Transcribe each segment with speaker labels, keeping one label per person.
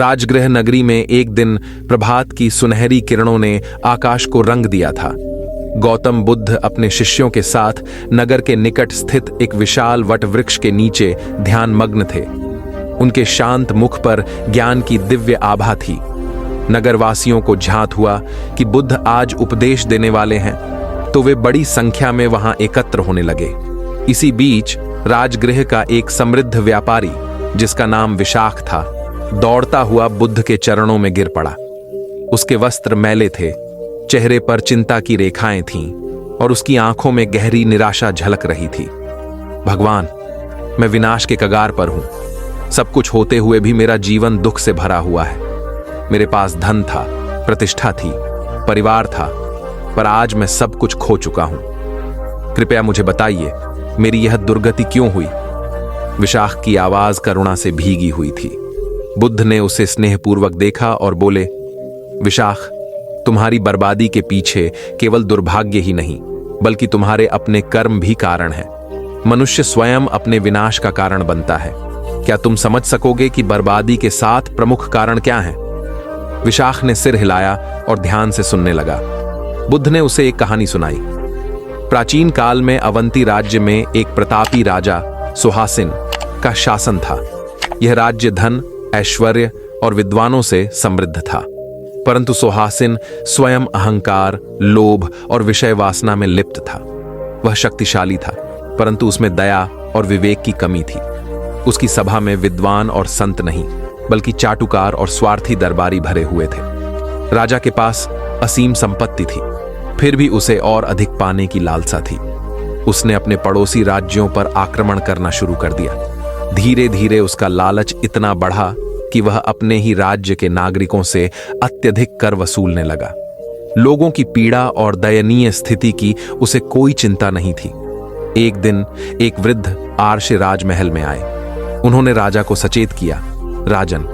Speaker 1: राजगृह नगरी में एक दिन प्रभात की सुनहरी किरणों ने आकाश को रंग दिया था। गौतम बुद्ध अपने शिष्यों के साथ नगर के निकट स्थित एक विशाल वट वृक्ष के नीचे ध्यानमग्न थे। उनके शांत मुख पर ज्ञान की दिव्य आभा थी। नगरवासियों को झांत हुआ कि बुद्ध आज उपदेश देने वाले हैं, तो वे बड़ी संख्या में वहां एकत्र होने लगे। इसी बीच राजगृह का एक समृद्ध व्यापारी, जिसका नाम विशाख था, दौड़ता हुआ बुद्ध के चरणों में गिर पड़ा। उसके वस्त्र मैले थे, चेहरे पर चिंता की रेखाएं थीं और उसकी आंखों में गहरी निराशा झलक रही थी। भगवान, मैं विनाश के कगार पर हूं। सब कुछ होते हुए भी मेरा जीवन दुख से भरा हुआ है। मेरे पास धन था, प्रतिष्ठा थी, परिवार था, पर आज मैं सब कुछ खो चुका हूं। कृपया मुझे बताइए, मेरी यह दुर्गति क्यों हुई? विशाख की आवाज करुणा से भीगी हुई थी। बुद्ध ने उसे स्नेहपूर्वक देखा और बोले, विशाख, तुम्हारी बर्बादी के पीछे केवल दुर्भाग्य ही नहीं, बल्कि तुम्हारे अपने कर्म भी कारण है। मनुष्य स्वयं अपने विनाश का कारण बनता है। क्या तुम समझ सकोगे कि बर्बादी के 7 प्रमुख कारण क्या हैं? विशाख ने सिर हिलाया और ध्यान से सुनने लगा। बुद्ध ने उसे एक कहानी सुनाई। प्राचीन काल में अवंती राज्य में एक प्रतापी राजा सुहासिन का शासन था। यह राज्य धन, ऐश्वर्य और विद्वानों से समृद्ध था, परंतु सुहासिन स्वयं अहंकार, लोभ और विषय वासना में लिप्त था। वह शक्तिशाली था, परंतु उसमें दया और विवेक की कमी थी। उसकी सभा में विद्वान और संत नहीं, बल्कि चाटुकार और स्वार्थी दरबारी भरे हुए थे। राजा के पास असीम संपत्ति थी, फिर भी उसे और अधिक पाने की लालसा थी। उसने अपने पड़ोसी राज्यों पर आक्रमण करना शुरू कर दिया। धीरे धीरे उसका लालच इतना बढ़ा कि वह अपने ही राज्य के नागरिकों से अत्यधिक कर वसूलने लगा। लोगों की पीड़ा और दयनीय स्थिति की उसे कोई चिंता नहीं थी। एक दिन एक वृद्ध आर्ष राजमहल में आए। उन्होंने राजा को सचेत किया, राजन,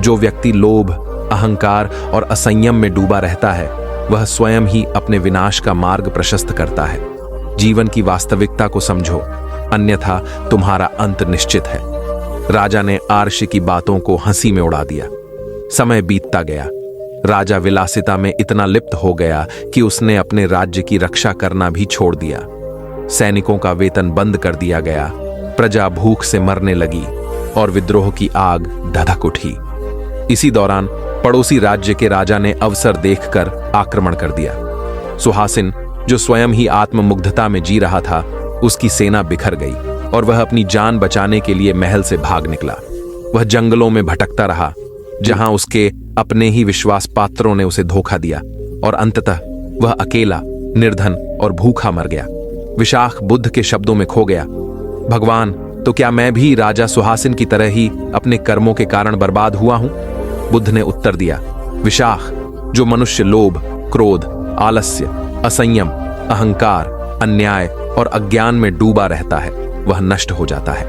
Speaker 1: जो व्यक्ति लोभ, अहंकार और असंयम में डूबा रहता है, वह स्वयं ही अपने विनाश का मार्ग प्रशस्त करता है। जीवन की वास्तविकता को समझो, अन्यथा तुम्हारा अंत निश्चित है। राजा ने आर्ष की बातों को हंसी में उड़ा दिया। समय बीतता गया। राजा विलासिता में इतना लिप्त हो गया कि उसने अपने राज्य की रक्षा करना भी छोड़ दिया। सैनिकों का वेतन बंद कर दिया गया, प्रजा भूख से मरने लगी और विद्रोह की आग धधक उठी। इसी दौरान पड़ोसी राज्य के राजा ने अवसर देखकर आक्रमण कर दिया। सुहासिन, जो स्वयं ही आत्ममुग्धता में जी रहा था, उसकी सेना बिखर गई और वह अपनी जान बचाने के लिए महल से भाग निकला। वह जंगलों में भटकता रहा, जहां उसके अपने ही विश्वास पात्रों ने उसे धोखा दिया और अंततः वह अकेला, निर्धन और भूखा मर गया। विशाख बुद्ध के शब्दों में खो गया। भगवान, तो क्या मैं भी राजा सुहासिन की तरह ही अपने कर्मों के कारण बर्बाद हुआ हूं? बुद्ध ने उत्तर दिया, विशाख, जो मनुष्य लोभ, क्रोध, आलस्य, असंयम, अहंकार, अन्याय और अज्ञान में डूबा रहता है, वह नष्ट हो जाता है।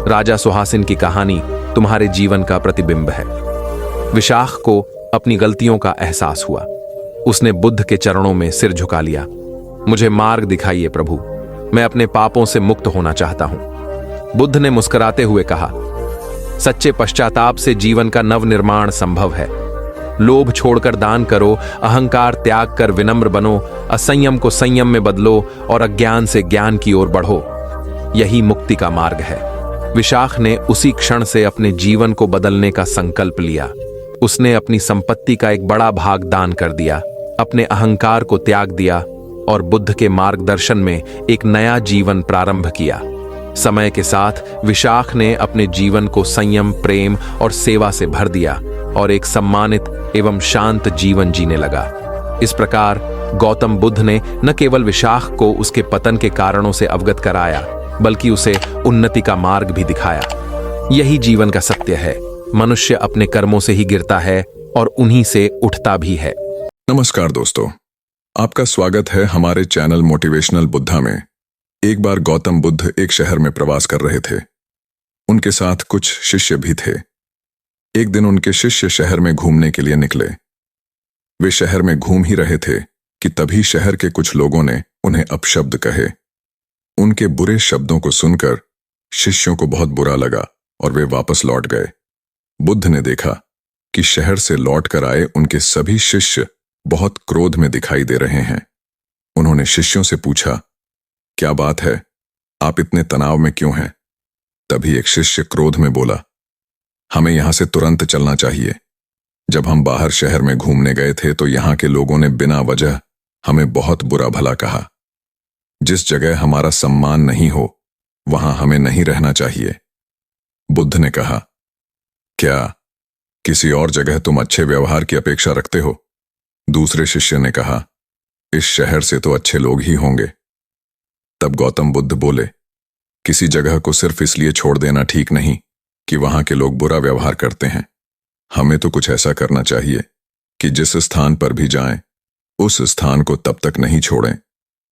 Speaker 1: राजा सुहासिन की कहानी तुम्हारे जीवन का प्रतिबिंब है। विशाख को अपनी गलतियों का एहसास हुआ। उसने बुद्ध के चरणों में सिर झुका लिया। मुझे मार्ग दिखाइए प्रभु, मैं अपने पापों से मुक्त होना चाहता हूं। बुद्ध ने मुस्कुराते हुए कहा, सच्चे पश्चाताप से जीवन का नवनिर्माण संभव है। लोभ छोड़कर दान करो, अहंकार त्याग कर विनम्र बनो, असंयम को संयम में बदलो और अज्ञान से ज्ञान की ओर बढ़ो। यही मुक्ति का मार्ग है। विशाख ने उसी क्षण से अपने जीवन को बदलने का संकल्प लिया। उसने अपनी संपत्ति का एक बड़ा भाग दान कर दिया, अपने अहंकार को त्याग दिया और बुद्ध के मार्गदर्शन में एक नया जीवन प्रारंभ किया। समय के साथ विशाख ने अपने जीवन को संयम, प्रेम और सेवा से भर दिया और एक सम्मानित एवं शांत जीवन जीने लगा। इस प्रकार गौतम बुद्ध ने न केवल विशाख को उसके पतन के कारणों से अवगत कराया, बल्कि उसे उन्नति का मार्ग भी दिखाया। यही जीवन का सत्य है। मनुष्य अपने कर्मों से ही गिरता है और उन्हीं से उठता भी है।
Speaker 2: नमस्कार दोस्तों, आपका स्वागत है हमारे चैनल मोटिवेशनल बुद्धा में। एक बार गौतम बुद्ध एक शहर में प्रवास कर रहे थे। उनके साथ कुछ शिष्य भी थे। एक दिन उनके शिष्य शहर में घूमने के लिए निकले। वे शहर में घूम ही रहे थे कि तभी शहर के कुछ लोगों ने उन्हें अपशब्द कहे। उनके बुरे शब्दों को सुनकर शिष्यों को बहुत बुरा लगा और वे वापस लौट गए। बुद्ध ने देखा कि शहर से लौट कर आए उनके सभी शिष्य बहुत क्रोध में दिखाई दे रहे हैं। उन्होंने शिष्यों से पूछा, क्या बात है, आप इतने तनाव में क्यों हैं? तभी एक शिष्य क्रोध में बोला, हमें यहां से तुरंत चलना चाहिए। जब हम बाहर शहर में घूमने गए थे तो यहां के लोगों ने बिना वजह हमें बहुत बुरा भला कहा। जिस जगह हमारा सम्मान नहीं हो वहां हमें नहीं रहना चाहिए। बुद्ध ने कहा, क्या किसी और जगह तुम अच्छे व्यवहार की अपेक्षा रखते हो? दूसरे शिष्य ने कहा, इस शहर से तो अच्छे लोग ही होंगे। तब गौतम बुद्ध बोले, किसी जगह को सिर्फ इसलिए छोड़ देना ठीक नहीं कि वहां के लोग बुरा व्यवहार करते हैं। हमें तो कुछ ऐसा करना चाहिए कि जिस स्थान पर भी जाएं, उस स्थान को तब तक नहीं छोड़ें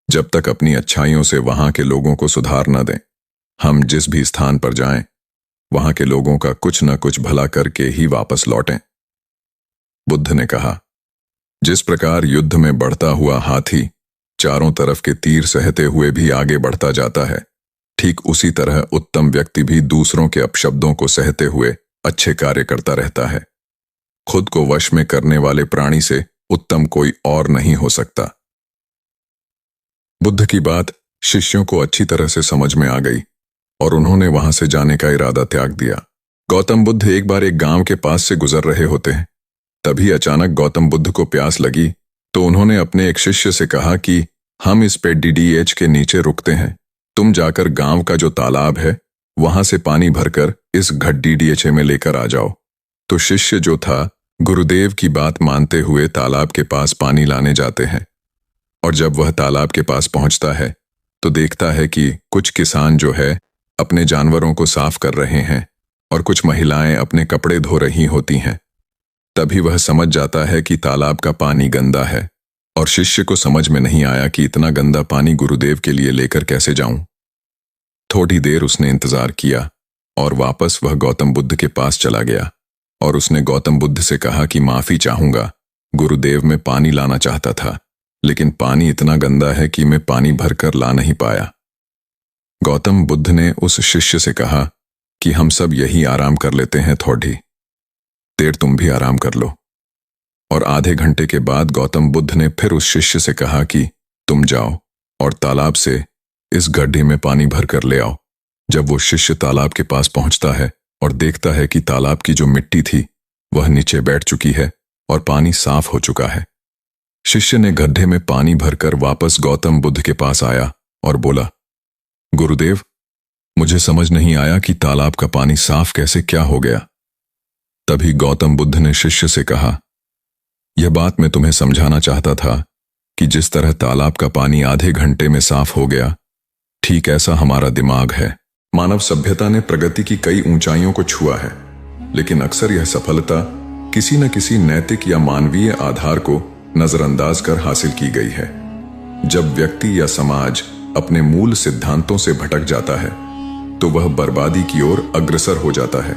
Speaker 2: जब तक अपनी अच्छाइयों से वहां के लोगों को सुधार न दें। हम जिस भी स्थान पर जाएं, वहां के लोगों का कुछ न कुछ भला करके ही वापस लौटें। बुद्ध ने कहा, जिस प्रकार युद्ध में बढ़ता हुआ हाथी चारों तरफ के तीर सहते हुए भी आगे बढ़ता जाता है, ठीक उसी तरह उत्तम व्यक्ति भी दूसरों के अपशब्दों को सहते हुए अच्छे कार्य करता रहता है। खुद को वश में करने वाले प्राणी से उत्तम कोई और नहीं हो सकता। बुद्ध की बात शिष्यों को अच्छी तरह से समझ में आ गई और उन्होंने वहां से जाने का इरादा त्याग दिया। गौतम बुद्ध एक बार एक गांव के पास से गुजर रहे होते हैं। तभी अचानक गौतम बुद्ध को प्यास लगी तो उन्होंने अपने एक शिष्य से कहा कि हम इस पे डीडीएच के नीचे रुकते हैं, तुम जाकर गांव का जो तालाब है वहां से पानी भरकर इस घट डीडीएच में लेकर आ जाओ। तो शिष्य जो था गुरुदेव की बात मानते हुए तालाब के पास पानी लाने जाते हैं और जब वह तालाब के पास पहुंचता है तो देखता है कि कुछ किसान जो है अपने जानवरों को साफ कर रहे हैं और कुछ महिलाएं अपने कपड़े धो रही होती हैं। तभी वह समझ जाता है कि तालाब का पानी गंदा है और शिष्य को समझ में नहीं आया कि इतना गंदा पानी गुरुदेव के लिए लेकर कैसे जाऊं। थोड़ी देर उसने इंतजार किया और वापस वह गौतम बुद्ध के पास चला गया और उसने गौतम बुद्ध से कहा कि माफी चाहूंगा, गुरुदेव मैं पानी लाना चाहता था लेकिन पानी इतना गंदा है कि मैं पानी भरकर ला नहीं पाया। गौतम बुद्ध ने उस शिष्य से कहा कि हम सब यही आराम कर लेते हैं, थोड़ी देर तुम भी आराम कर लो। और आधे घंटे के बाद गौतम बुद्ध ने फिर उस शिष्य से कहा कि तुम जाओ और तालाब से इस गड्ढे में पानी भर कर ले आओ। जब वो शिष्य तालाब के पास पहुंचता है और देखता है कि तालाब की जो मिट्टी थी वह नीचे बैठ चुकी है और पानी साफ हो चुका है। शिष्य ने गड्ढे में पानी भरकर वापस गौतम बुद्ध के पास आया और बोला, गुरुदेव मुझे समझ नहीं आया कि तालाब का पानी साफ कैसे क्या हो गया। तभी गौतम बुद्ध ने शिष्य से कहा, यह बात मैं तुम्हें समझाना चाहता था कि जिस तरह तालाब का पानी आधे घंटे में साफ हो गया, ठीक ऐसा हमारा दिमाग है। मानव सभ्यता ने प्रगति की कई ऊंचाइयों को छुआ है, लेकिन अक्सर यह सफलता किसी न किसी नैतिक या मानवीय आधार को नजरअंदाज कर हासिल की गई है। जब व्यक्ति या समाज अपने मूल सिद्धांतों से भटक जाता है तो वह बर्बादी की ओर अग्रसर हो जाता है।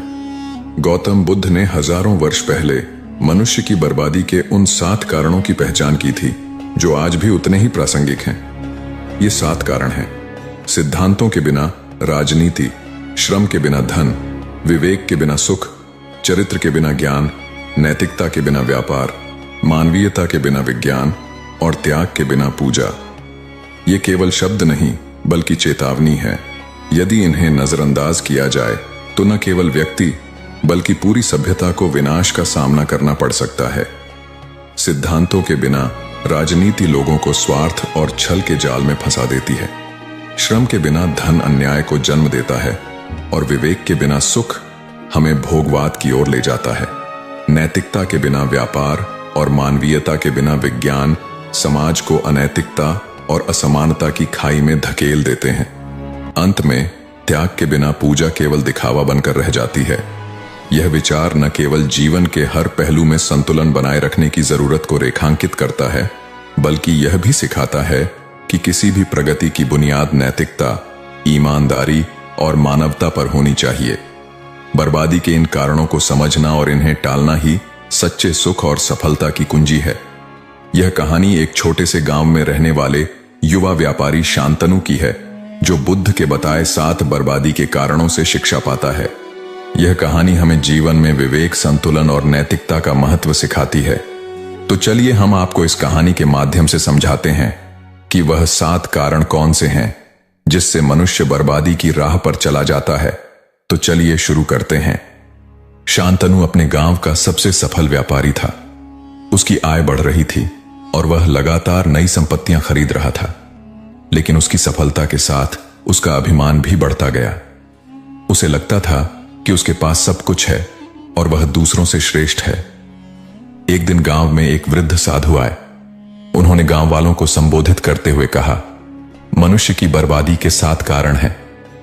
Speaker 2: गौतम बुद्ध ने हजारों वर्ष पहले मनुष्य की बर्बादी के उन 7 कारणों की पहचान की थी जो आज भी उतने ही प्रासंगिक हैं। ये 7 कारण हैं: सिद्धांतों के बिना राजनीति, श्रम के बिना धन, विवेक के बिना सुख, चरित्र के बिना ज्ञान, नैतिकता के बिना व्यापार, मानवीयता के बिना विज्ञान और त्याग के बिना पूजा। ये केवल शब्द नहीं बल्कि चेतावनी है। यदि इन्हें नजरअंदाज किया जाए तो न केवल व्यक्ति बल्कि पूरी सभ्यता को विनाश का सामना करना पड़ सकता है। सिद्धांतों के बिना राजनीति लोगों को स्वार्थ और छल के जाल में फंसा देती है। श्रम के बिना धन अन्याय को जन्म देता है और विवेक के बिना सुख हमें भोगवाद की ओर ले जाता है। नैतिकता के बिना व्यापार और मानवीयता के बिना विज्ञान समाज को अनैतिकता और असमानता की खाई में धकेल देते हैं। अंत में त्याग के बिना पूजा केवल दिखावा बनकर रह जाती है। यह विचार न केवल जीवन के हर पहलू में संतुलन बनाए रखने की जरूरत को रेखांकित करता है, बल्कि यह भी सिखाता है कि किसी भी प्रगति की बुनियाद नैतिकता, ईमानदारी और मानवता पर होनी चाहिए। बर्बादी के इन कारणों को समझना और इन्हें टालना ही सच्चे सुख और सफलता की कुंजी है। यह कहानी एक छोटे से गांव में रहने वाले युवा व्यापारी शांतनु की है, जो बुद्ध के बताए 7 बर्बादी के कारणों से शिक्षा पाता है। यह कहानी हमें जीवन में विवेक, संतुलन और नैतिकता का महत्व सिखाती है। तो चलिए हम आपको इस कहानी के माध्यम से समझाते हैं कि वह 7 कारण कौन से हैं जिससे मनुष्य बर्बादी की राह पर चला जाता है। तो चलिए शुरू करते हैं। शांतनु अपने गांव का सबसे सफल व्यापारी था। उसकी आय बढ़ रही थी और वह लगातार नई संपत्तियां खरीद रहा था। लेकिन उसकी सफलता के साथ उसका अभिमान भी बढ़ता गया। उसे लगता था कि उसके पास सब कुछ है और वह दूसरों से श्रेष्ठ है। एक दिन गांव में एक वृद्ध साधु आए। उन्होंने गांव वालों को संबोधित करते हुए कहा, मनुष्य की बर्बादी के 7 कारण हैं।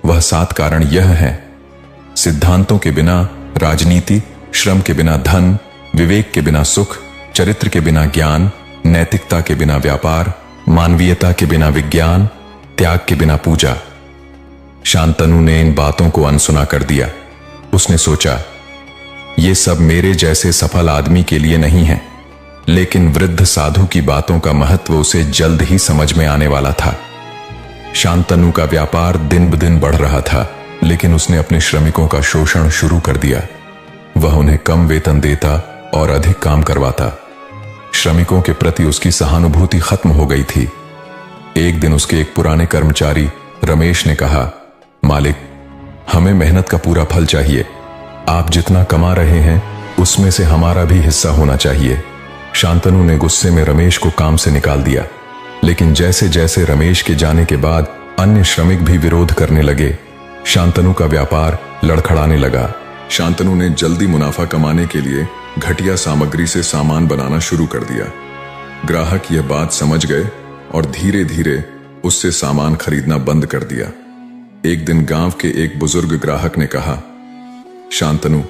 Speaker 2: वह 7 कारण यह हैं: सिद्धांतों के बिना राजनीति, श्रम के बिना धन, विवेक के बिना सुख, चरित्र के बिना ज्ञान, नैतिकता के बिना व्यापार, मानवीयता के बिना विज्ञान, त्याग के बिना पूजा। शांतनु ने इन बातों को अनसुना कर दिया। उसने सोचा, ये सब मेरे जैसे सफल आदमी के लिए नहीं है। लेकिन वृद्ध साधु की बातों का महत्व उसे जल्द ही समझ में आने वाला था। शांतनु का व्यापार दिन ब दिन बढ़ रहा था, लेकिन उसने अपने श्रमिकों का शोषण शुरू कर दिया। वह उन्हें कम वेतन देता और अधिक काम करवाता। श्रमिकों के प्रति उसकी सहानुभूति खत्म हो गई थी। एक दिन उसके एक पुराने कर्मचारी रमेश ने कहा, मालिक, हमें मेहनत का पूरा फल चाहिए। आप जितना कमा रहे हैं उसमें से हमारा भी हिस्सा होना चाहिए। शांतनु ने गुस्से में रमेश को काम से निकाल दिया। लेकिन जैसे जैसे रमेश के जाने के बाद अन्य श्रमिक भी विरोध करने लगे, शांतनु का व्यापार लड़खड़ाने लगा। शांतनु ने जल्दी मुनाफा कमाने के लिए घटिया सामग्री से सामान बनाना शुरू कर दिया। ग्राहक यह बात समझ गए और धीरे धीरे उससे सामान खरीदना बंद कर दिया। एक दिन गांव के एक बुजुर्ग ग्राहक ने कहा, शांतनु,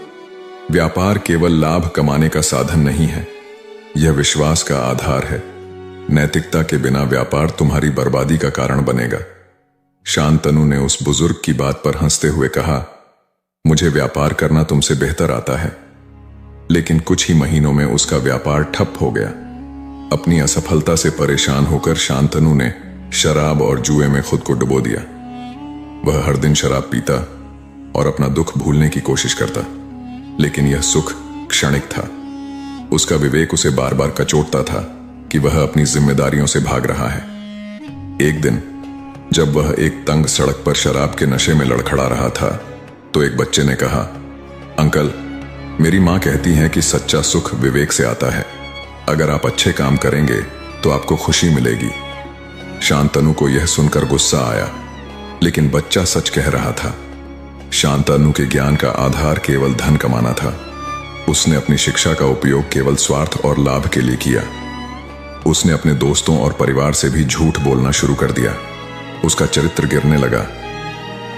Speaker 2: व्यापार केवल लाभ कमाने का साधन नहीं है, यह विश्वास का आधार है। नैतिकता के बिना व्यापार तुम्हारी बर्बादी का कारण बनेगा। शांतनु ने उस बुजुर्ग की बात पर हंसते हुए कहा, मुझे व्यापार करना तुमसे बेहतर आता है। लेकिन कुछ ही महीनों में उसका व्यापार ठप हो गया। अपनी असफलता से परेशान होकर शांतनु ने शराब और जुए में खुद को डुबो दिया। वह हर दिन शराब पीता और अपना दुख भूलने की कोशिश करता, लेकिन यह सुख क्षणिक था। उसका विवेक उसे बार बार कचोटता था कि वह अपनी जिम्मेदारियों से भाग रहा है। एक दिन जब वह एक तंग सड़क पर शराब के नशे में लड़खड़ा रहा था, तो एक बच्चे ने कहा, अंकल, मेरी माँ कहती है कि सच्चा सुख विवेक से आता है। अगर आप अच्छे काम करेंगे तो आपको खुशी मिलेगी। शांतनु को यह सुनकर गुस्सा आया, लेकिन बच्चा सच कह रहा था। शांतनु के ज्ञान का आधार केवल धन कमाना था। उसने अपनी शिक्षा का उपयोग केवल स्वार्थ और लाभ के लिए किया। उसने अपने दोस्तों और परिवार से भी झूठ बोलना शुरू कर दिया। उसका चरित्र गिरने लगा।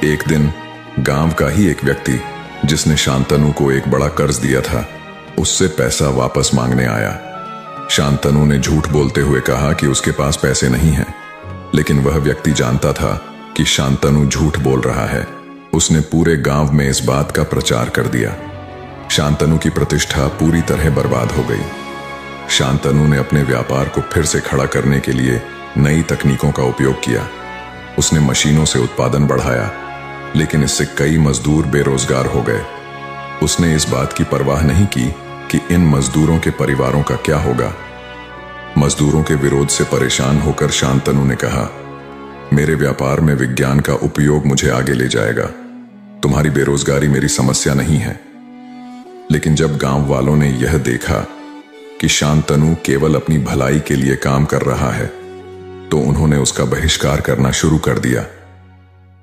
Speaker 2: एक दिन गांव का ही एक व्यक्ति, जिसने शांतनु को एक बड़ा कर्ज दिया था, उससे पैसा वापस मांगने आया। शांतनु ने झूठ बोलते हुए कहा कि उसके पास पैसे नहीं हैं, लेकिन वह व्यक्ति जानता था कि शांतनु झूठ बोल रहा है। उसने पूरे गांव में इस बात का प्रचार कर दिया। शांतनु की प्रतिष्ठा पूरी तरह बर्बाद हो गई। शांतनु ने अपने व्यापार को फिर से खड़ा करने के लिए नई तकनीकों का उपयोग किया। उसने मशीनों से उत्पादन बढ़ाया, लेकिन इससे कई मजदूर बेरोजगार हो गए। उसने इस बात की परवाह नहीं की कि इन मजदूरों के परिवारों का क्या होगा। मजदूरों के विरोध से परेशान होकर शांतनु ने कहा, मेरे व्यापार में विज्ञान का उपयोग मुझे आगे ले जाएगा। तुम्हारी बेरोजगारी मेरी समस्या नहीं है। लेकिन जब गांव वालों ने यह देखा कि शांतनु केवल अपनी भलाई के लिए काम कर रहा है, तो उन्होंने उसका बहिष्कार करना शुरू कर दिया।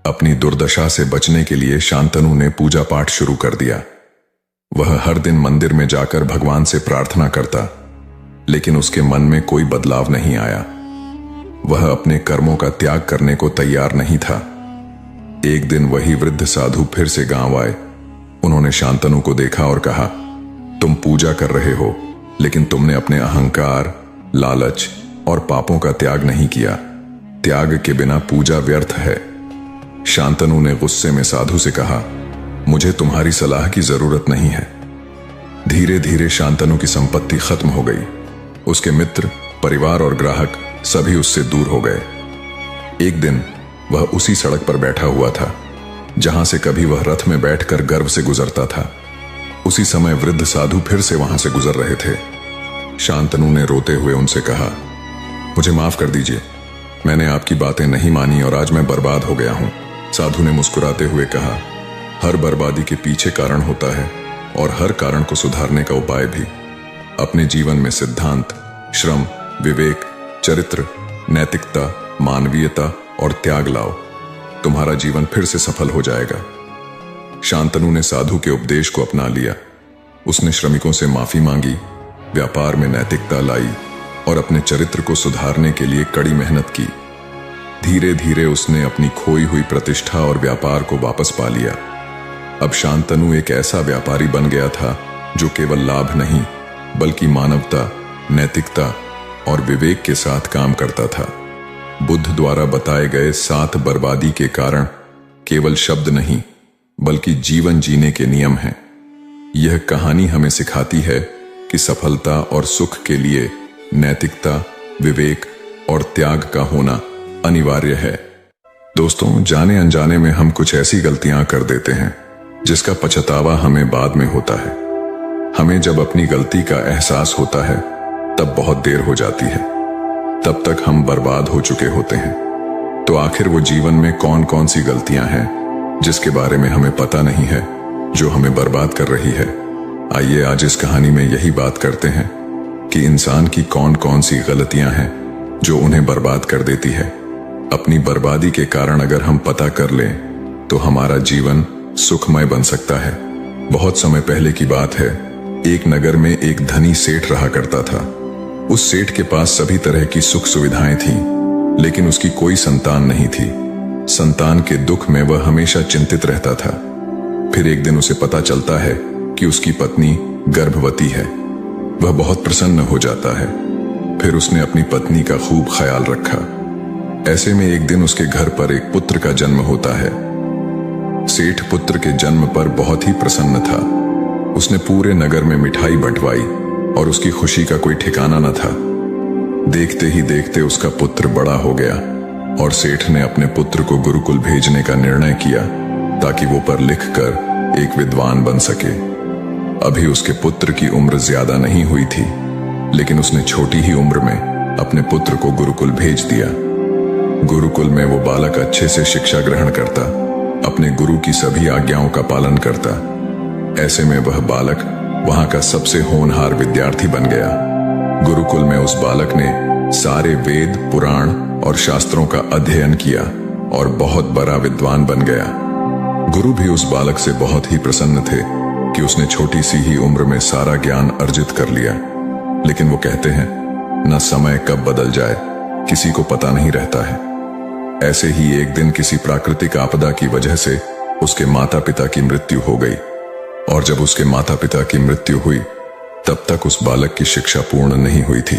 Speaker 2: अपनी दुर्दशा से बचने के लिए शांतनु ने पूजा पाठ शुरू कर दिया। वह हर दिन मंदिर में जाकर भगवान से प्रार्थना करता, लेकिन उसके मन में कोई बदलाव नहीं आया। वह अपने कर्मों का त्याग करने को तैयार नहीं था। एक दिन वही वृद्ध साधु फिर से गांव आए। उन्होंने शांतनु को देखा और कहा, तुम पूजा कर रहे हो, लेकिन तुमने अपने अहंकार, लालच और पापों का त्याग नहीं किया। त्याग के बिना पूजा व्यर्थ है। शांतनु ने गुस्से में साधु से कहा, मुझे तुम्हारी सलाह की जरूरत नहीं है। धीरे धीरे शांतनु की संपत्ति खत्म हो गई। उसके मित्र, परिवार और ग्राहक सभी उससे दूर हो गए। एक दिन वह उसी सड़क पर बैठा हुआ था। जहां से कभी वह रथ में बैठकर गर्व से गुजरता था। उसी समय वृद्ध साधु फिर से वहां से गुजर रहे थे। शांतनु ने रोते हुए उनसे कहा, मुझे माफ कर दीजिए, मैंने आपकी बातें नहीं मानी और आज मैं बर्बाद हो गया हूं। साधु ने मुस्कुराते हुए कहा, हर बर्बादी के पीछे कारण होता है और हर कारण को सुधारने का उपाय भी। अपने जीवन में सिद्धांत, श्रम, विवेक, चरित्र, नैतिकता, मानवीयता और त्याग लाओ, तुम्हारा जीवन फिर से सफल हो जाएगा। शांतनु ने साधु के उपदेश को अपना लिया। उसने श्रमिकों से माफी मांगी, व्यापार में नैतिकता लाई और अपने चरित्र को सुधारने के लिए कड़ी मेहनत की। धीरे धीरे उसने अपनी खोई हुई प्रतिष्ठा और व्यापार को वापस पा लिया। अब शांतनु एक ऐसा व्यापारी बन गया था जो केवल लाभ नहीं बल्कि मानवता, नैतिकता और विवेक के साथ काम करता था। बुद्ध द्वारा बताए गए 7 बर्बादी के कारण केवल शब्द नहीं बल्कि जीवन जीने के नियम हैं। यह कहानी हमें सिखाती है कि सफलता और सुख के लिए नैतिकता, विवेक और त्याग का होना अनिवार्य है। दोस्तों, जाने अनजाने में हम कुछ ऐसी गलतियां कर देते हैं जिसका पछतावा हमें बाद में होता है। हमें जब अपनी गलती का एहसास होता है तब बहुत देर हो जाती है, तब तक हम बर्बाद हो चुके होते हैं। तो आखिर वो जीवन में कौन कौन सी गलतियां हैं जिसके बारे में हमें पता नहीं है, जो हमें बर्बाद कर रही है? आइए आज इस कहानी में यही बात करते हैं कि इंसान की कौन कौन सी गलतियां हैं जो उन्हें बर्बाद कर देती है। अपनी बर्बादी के कारण अगर हम पता कर लें तो हमारा जीवन सुखमय बन सकता है। बहुत समय पहले की बात है, एक नगर में एक धनी सेठ रहा करता था। उस सेठ के पास सभी तरह की सुख सुविधाएं थीं, लेकिन उसकी कोई संतान नहीं थी। संतान के दुख में वह हमेशा चिंतित रहता था। फिर एक दिन उसे पता चलता है कि उसकी पत्नी गर्भवती है। वह बहुत प्रसन्न हो जाता है। फिर उसने अपनी पत्नी का खूब ख्याल रखा। ऐसे में एक दिन उसके घर पर एक पुत्र का जन्म होता है। सेठ पुत्र के जन्म पर बहुत ही प्रसन्न था। उसने पूरे नगर में मिठाई बंटवाई और उसकी खुशी का कोई ठिकाना न था। देखते ही देखते उसका पुत्र बड़ा हो गया और सेठ ने अपने पुत्र को गुरुकुल भेजने का निर्णय किया ताकि वो पढ़ लिख कर एक विद्वान बन सके। अभी उसके पुत्र की उम्र ज्यादा नहीं हुई थी, लेकिन उसने छोटी ही उम्र में अपने पुत्र को गुरुकुल भेज दिया। गुरुकुल में वो बालक अच्छे से शिक्षा ग्रहण करता, अपने गुरु की सभी आज्ञाओं का पालन करता। ऐसे में वह बालक वहां का सबसे होनहार विद्यार्थी बन गया। गुरुकुल में उस बालक ने सारे वेद, पुराण और शास्त्रों का अध्ययन किया और बहुत बड़ा विद्वान बन गया। गुरु भी उस बालक से बहुत ही प्रसन्न थे कि उसने छोटी सी ही उम्र में सारा ज्ञान अर्जित कर लिया। लेकिन वो कहते हैं, न समय कब बदल जाए किसी को पता नहीं रहता है। ऐसे ही एक दिन किसी प्राकृतिक आपदा की वजह से उसके माता पिता की मृत्यु हो गई और जब उसके माता पिता की मृत्यु हुई तब तक उस बालक की शिक्षा पूर्ण नहीं हुई थी।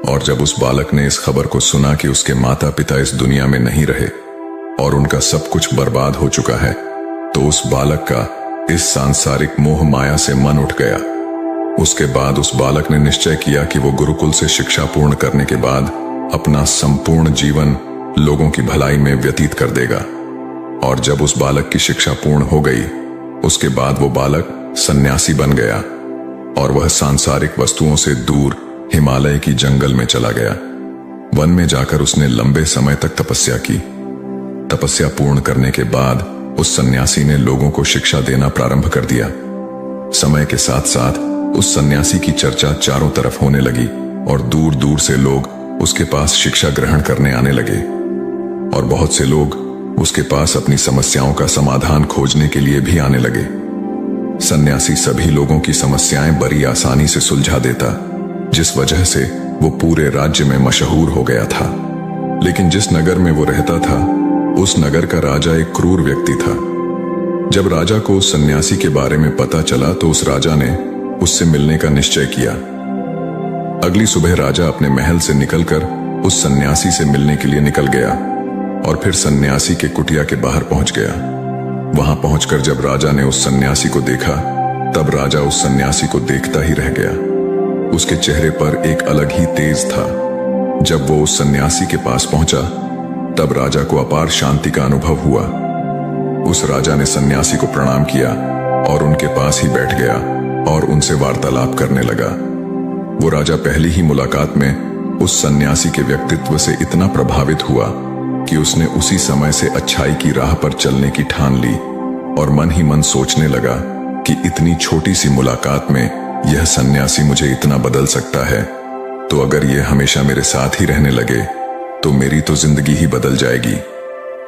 Speaker 2: और जब उस बालक ने इस खबर को सुना कि उसके माता पिता इस दुनिया में नहीं रहे और उनका सब कुछ बर्बाद हो चुका है, तो उस बालक का इस सांसारिक मोह माया से मन उठ गया। उसके बाद उस बालक ने निश्चय किया कि वो गुरुकुल से शिक्षा पूर्ण करने के बाद अपना संपूर्ण जीवन लोगों की भलाई में व्यतीत कर देगा। और जब उस बालक की शिक्षा पूर्ण हो गई, उसके बाद वो बालक सन्यासी बन गया और वह सांसारिक वस्तुओं से दूर हिमालय की जंगल में चला गया। वन में जाकर उसने लंबे समय तक तपस्या की। तपस्या पूर्ण करने के बाद उस सन्यासी ने लोगों को शिक्षा देना प्रारंभ कर दिया। समय के साथ साथ उस सन्यासी की चर्चा चारों तरफ होने लगी और दूर दूर से लोग उसके पास शिक्षा ग्रहण करने आने लगे और बहुत से लोग उसके पास अपनी समस्याओं का समाधान खोजने के लिए भी आने लगे। सन्यासी सभी लोगों की समस्याएं बड़ी आसानी से सुलझा देता, जिस वजह से वो पूरे राज्य में मशहूर हो गया था। लेकिन जिस नगर में वो रहता था, उस नगर का राजा एक क्रूर व्यक्ति था। जब राजा को उस सन्यासी के बारे में पता चला तो उस राजा ने उससे मिलने का निश्चय किया। अगली सुबह राजा अपने महल से निकलकर उस सन्यासी से मिलने के लिए निकल गया और फिर सन्यासी के कुटिया के बाहर पहुंच गया। वहां पहुंचकर जब राजा ने उस सन्यासी को देखा, तब राजा उस सन्यासी को देखता ही रह गया। उसके चेहरे पर एक अलग ही तेज था। जब वो उस सन्यासी के पास पहुंचा, तब राजा को अपार शांति का अनुभव हुआ। उस राजा ने सन्यासी को प्रणाम किया और उनके पास ही बैठ गया और उनसे वार्तालाप करने लगा। वो राजा पहली ही मुलाकात में उस सन्यासी के व्यक्तित्व से इतना प्रभावित हुआ कि उसने उसी समय से अच्छाई की राह पर चलने की ठान ली और मन ही मन सोचने लगा कि इतनी छोटी सी मुलाकात में यह सन्यासी मुझे इतना बदल सकता है, तो अगर यह हमेशा मेरे साथ ही रहने लगे तो मेरी तो जिंदगी ही बदल जाएगी।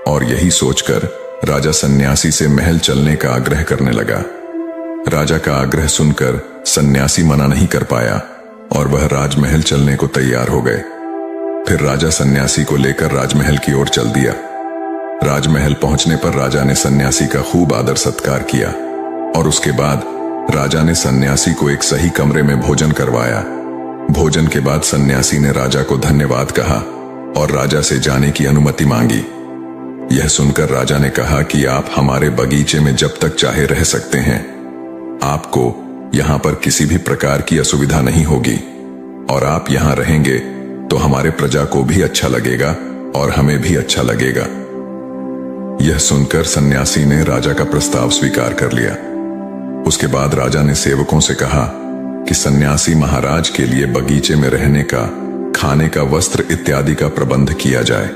Speaker 2: और यही सोचकर राजा सन्यासी से महल चलने का आग्रह करने लगा। राजा का आग्रह सुनकर सन्यासी मना नहीं कर पाया और वह राजमहल चलने को तैयार हो गए। फिर राजा सन्यासी को लेकर राजमहल की ओर चल दिया। राजमहल पहुंचने पर राजा ने सन्यासी का खूब आदर सत्कार किया और उसके बाद राजा ने सन्यासी को एक सही कमरे में भोजन करवाया। भोजन के बाद सन्यासी ने राजा को धन्यवाद कहा और राजा से जाने की अनुमति मांगी। यह सुनकर राजा ने कहा कि आप हमारे बगीचे में जब तक चाहे रह सकते हैं। आपको यहां पर किसी भी प्रकार की असुविधा नहीं होगी और आप यहां रहेंगे तो हमारे प्रजा को भी अच्छा लगेगा और हमें भी अच्छा लगेगा। यह सुनकर सन्यासी ने राजा का प्रस्ताव स्वीकार कर लिया। उसके बाद राजा ने सेवकों से कहा कि सन्यासी महाराज के लिए बगीचे में रहने का, खाने का, वस्त्र इत्यादि का प्रबंध किया जाए।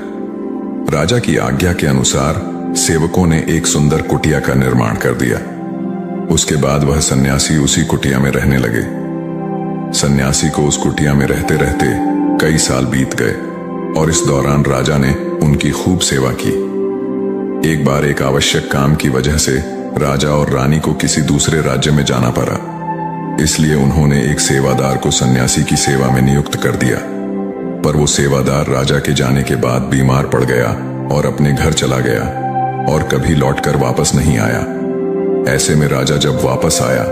Speaker 2: राजा की आज्ञा के अनुसार सेवकों ने एक सुंदर कुटिया का निर्माण कर दिया। उसके बाद वह सन्यासी उसी कुटिया में रहने लगे। सन्यासी को उस कुटिया में रहते रहते कई साल बीत गए और इस दौरान राजा ने उनकी खूब सेवा की। एक बार एक आवश्यक काम की वजह से राजा और रानी को किसी दूसरे राज्य में जाना पड़ा, इसलिए उन्होंने एक सेवादार को सन्यासी की सेवा में नियुक्त कर दिया। पर वो सेवादार राजा के जाने के बाद बीमार पड़ गया और अपने घर चला गया और कभी लौटकर वापस नहीं आया। ऐसे में राजा जब वापस आया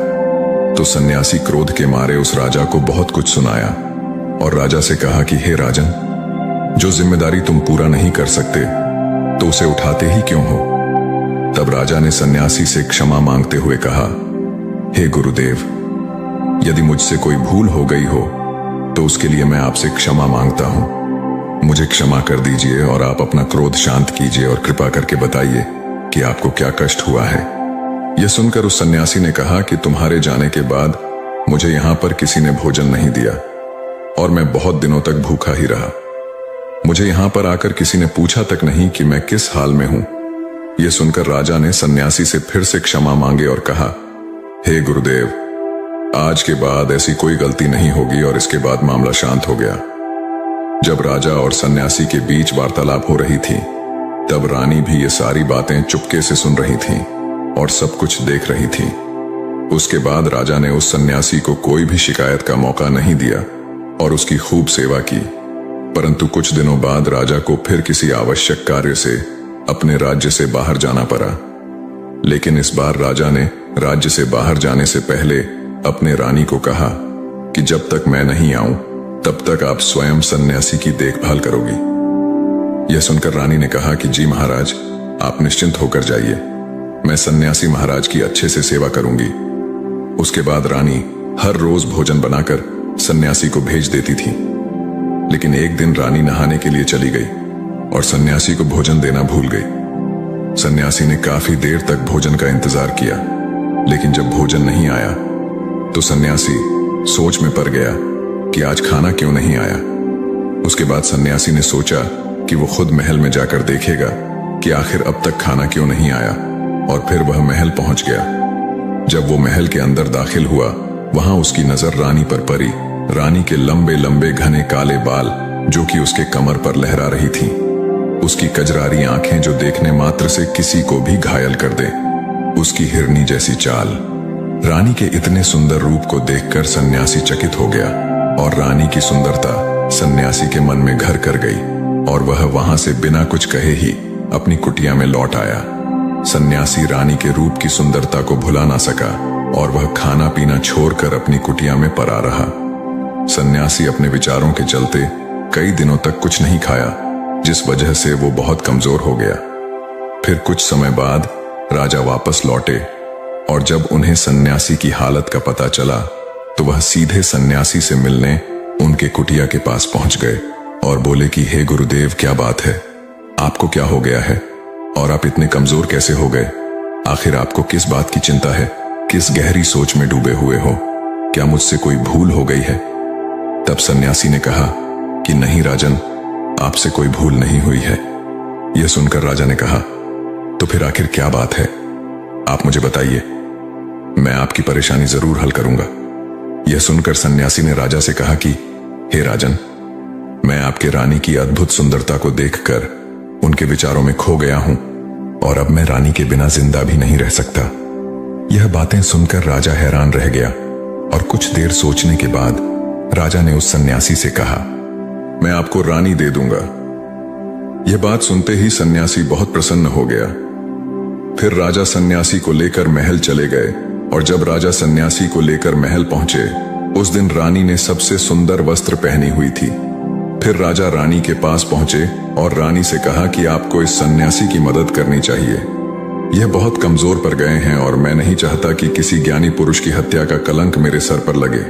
Speaker 2: तो सन्यासी क्रोध के मारे उस राजा को बहुत कुछ सुनाया और राजा से कहा कि हे राजन, जो जिम्मेदारी तुम पूरा नहीं कर सकते तो उसे उठाते ही क्यों हो। तब राजा ने सन्यासी से क्षमा मांगते हुए कहा, हे गुरुदेव, यदि मुझसे कोई भूल हो गई हो तो उसके लिए मैं आपसे क्षमा मांगता हूं। मुझे क्षमा कर दीजिए और आप अपना क्रोध शांत कीजिए और कृपा करके बताइए कि आपको क्या कष्ट हुआ है। यह सुनकर उस सन्यासी ने कहा कि तुम्हारे जाने के बाद मुझे यहां पर किसी ने भोजन नहीं दिया और मैं बहुत दिनों तक भूखा ही रहा। मुझे यहां पर आकर किसी ने पूछा तक नहीं कि मैं किस हाल में हूं। यह सुनकर राजा ने सन्यासी से फिर से क्षमा मांगे और कहा, हे गुरुदेव, आज के बाद ऐसी कोई गलती नहीं होगी। और इसके बाद मामला शांत हो गया। जब राजा और सन्यासी के बीच वार्तालाप हो रही थी तब रानी भी ये सारी बातें चुपके से सुन रही थी और सब कुछ देख रही थी। उसके बाद राजा ने उस सन्यासी को कोई भी शिकायत का मौका नहीं दिया और उसकी खूब सेवा की। परंतु कुछ दिनों बाद राजा को फिर किसी आवश्यक कार्य से अपने राज्य से बाहर जाना पड़ा। लेकिन इस बार राजा ने राज्य से बाहर जाने से पहले अपने रानी को कहा कि जब तक मैं नहीं आऊं तब तक आप स्वयं सन्यासी की देखभाल करोगी। यह सुनकर रानी ने कहा कि जी महाराज, आप निश्चिंत होकर जाइए, मैं सन्यासी महाराज की अच्छे से सेवा करूंगी। उसके बाद रानी हर रोज भोजन बनाकर सन्यासी को भेज देती थी। लेकिन एक दिन रानी नहाने के लिए चली गई और सन्यासी को भोजन देना भूल गई। सन्यासी ने काफी देर तक भोजन का इंतजार किया, लेकिन जब भोजन नहीं आया तो सन्यासी सोच में पड़ गया कि आज खाना क्यों नहीं आया। उसके बाद सन्यासी ने सोचा कि वो खुद महल में जाकर देखेगा कि आखिर अब तक खाना क्यों नहीं आया, और फिर वह महल पहुंच गया। जब वो महल के अंदर दाखिल हुआ, वहां उसकी नजर रानी पर पड़ी। रानी के लंबे लंबे घने काले बाल जो कि उसके कमर पर लहरा रही थी, उसकी कजरारी आंखें जो देखने मात्र से किसी को भी घायल कर दे, उसकी हिरनी जैसी चाल। रानी के इतने सुंदर रूप को देखकर सन्यासी चकित हो गया और रानी की सुंदरता सन्यासी के मन में घर कर गई और वह वहां से बिना कुछ कहे ही अपनी कुटिया में लौट आया। सन्यासी रानी के रूप की सुंदरता को भुला ना सका और वह खाना पीना छोड़कर अपनी कुटिया में पड़ा रहा। सन्यासी अपने विचारों के चलते कई दिनों तक कुछ नहीं खाया, जिस वजह से वो बहुत कमजोर हो गया। फिर कुछ समय बाद राजा वापस लौटे और जब उन्हें सन्यासी की हालत का पता चला तो वह सीधे सन्यासी से मिलने उनके कुटिया के पास पहुंच गए और बोले कि हे गुरुदेव, क्या बात है, आपको क्या हो गया है? और आप इतने कमजोर कैसे हो गए? आखिर आपको किस बात की चिंता है? किस गहरी सोच में डूबे हुए हो? क्या मुझसे कोई भूल हो गई है? तब सन्यासी ने कहा कि नहीं राजन, आपसे कोई भूल नहीं हुई है। यह सुनकर राजा ने कहा, तो फिर आखिर क्या बात है? आप मुझे बताइए, मैं आपकी परेशानी जरूर हल करूंगा। यह सुनकर सन्यासी ने राजा से कहा कि हे राजन, मैं आपके रानी की अद्भुत सुंदरता को देखकर उनके विचारों में खो गया हूं और अब मैं रानी के बिना जिंदा भी नहीं रह सकता। यह बातें सुनकर राजा हैरान रह गया और कुछ देर सोचने के बाद राजा ने उस सन्यासी से कहा, मैं आपको रानी दे दूंगा। यह बात सुनते ही सन्यासी बहुत प्रसन्न हो गया। फिर राजा सन्यासी को लेकर महल चले गए और जब राजा सन्यासी को लेकर महल पहुंचे, उस दिन रानी ने सबसे सुंदर वस्त्र पहनी हुई थी। फिर राजा रानी के पास पहुंचे और रानी से कहा कि आपको इस सन्यासी की मदद करनी चाहिए। यह बहुत कमजोर पड़ गए हैं और मैं नहीं चाहता कि किसी ज्ञानी पुरुष की हत्या का कलंक मेरे सर पर लगे।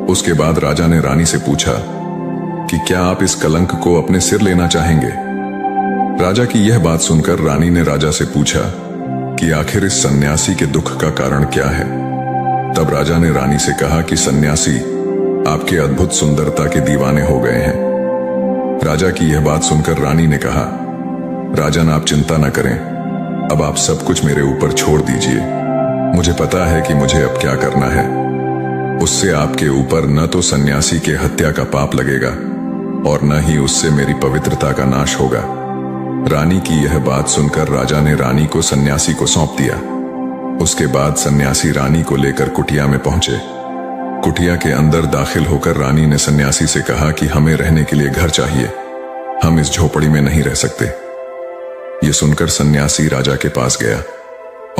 Speaker 2: उसके बाद राजा ने रानी से पूछा कि क्या आप इस कलंक को अपने सिर लेना चाहेंगे? राजा की यह बात सुनकर रानी ने राजा से पूछा कि आखिर इस सन्यासी के दुख का कारण क्या है? तब राजा ने रानी से कहा कि सन्यासी आपके अद्भुत सुंदरता के दीवाने हो गए हैं। राजा की यह बात सुनकर रानी ने कहा, राजन आप चिंता न करें, अब आप सब कुछ मेरे ऊपर छोड़ दीजिए। मुझे पता है कि मुझे अब क्या करना है। उससे आपके ऊपर न तो सन्यासी के हत्या का पाप लगेगा और न ही उससे मेरी पवित्रता का नाश होगा। रानी की यह बात सुनकर राजा ने रानी को सन्यासी को सौंप दिया। उसके बाद सन्यासी रानी को लेकर कुटिया में पहुंचे। कुटिया के अंदर दाखिल होकर रानी ने सन्यासी से कहा कि हमें रहने के लिए घर चाहिए, हम इस झोपड़ी में नहीं रह सकते। यह सुनकर सन्यासी राजा के पास गया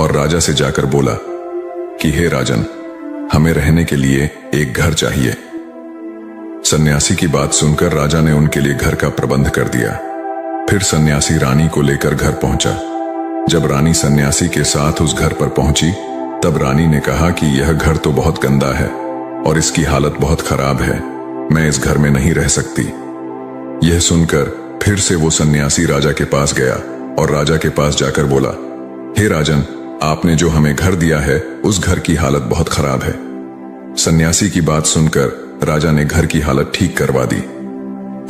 Speaker 2: और राजा से जाकर बोला कि हे राजन, हमें रहने के लिए एक घर चाहिए। सन्यासी की बात सुनकर राजा ने उनके लिए घर का प्रबंध कर दिया। फिर सन्यासी रानी को लेकर घर पहुंचा। जब रानी सन्यासी के साथ उस घर पर पहुंची, तब रानी ने कहा कि यह घर तो बहुत गंदा है और इसकी हालत बहुत खराब है, मैं इस घर में नहीं रह सकती। यह सुनकर फिर से वो सन्यासी राजा के पास गया और राजा के पास जाकर बोला, हे राजन, आपने जो हमें घर दिया है उस घर की हालत बहुत खराब है। सन्यासी की बात सुनकर राजा ने घर की हालत ठीक करवा दी।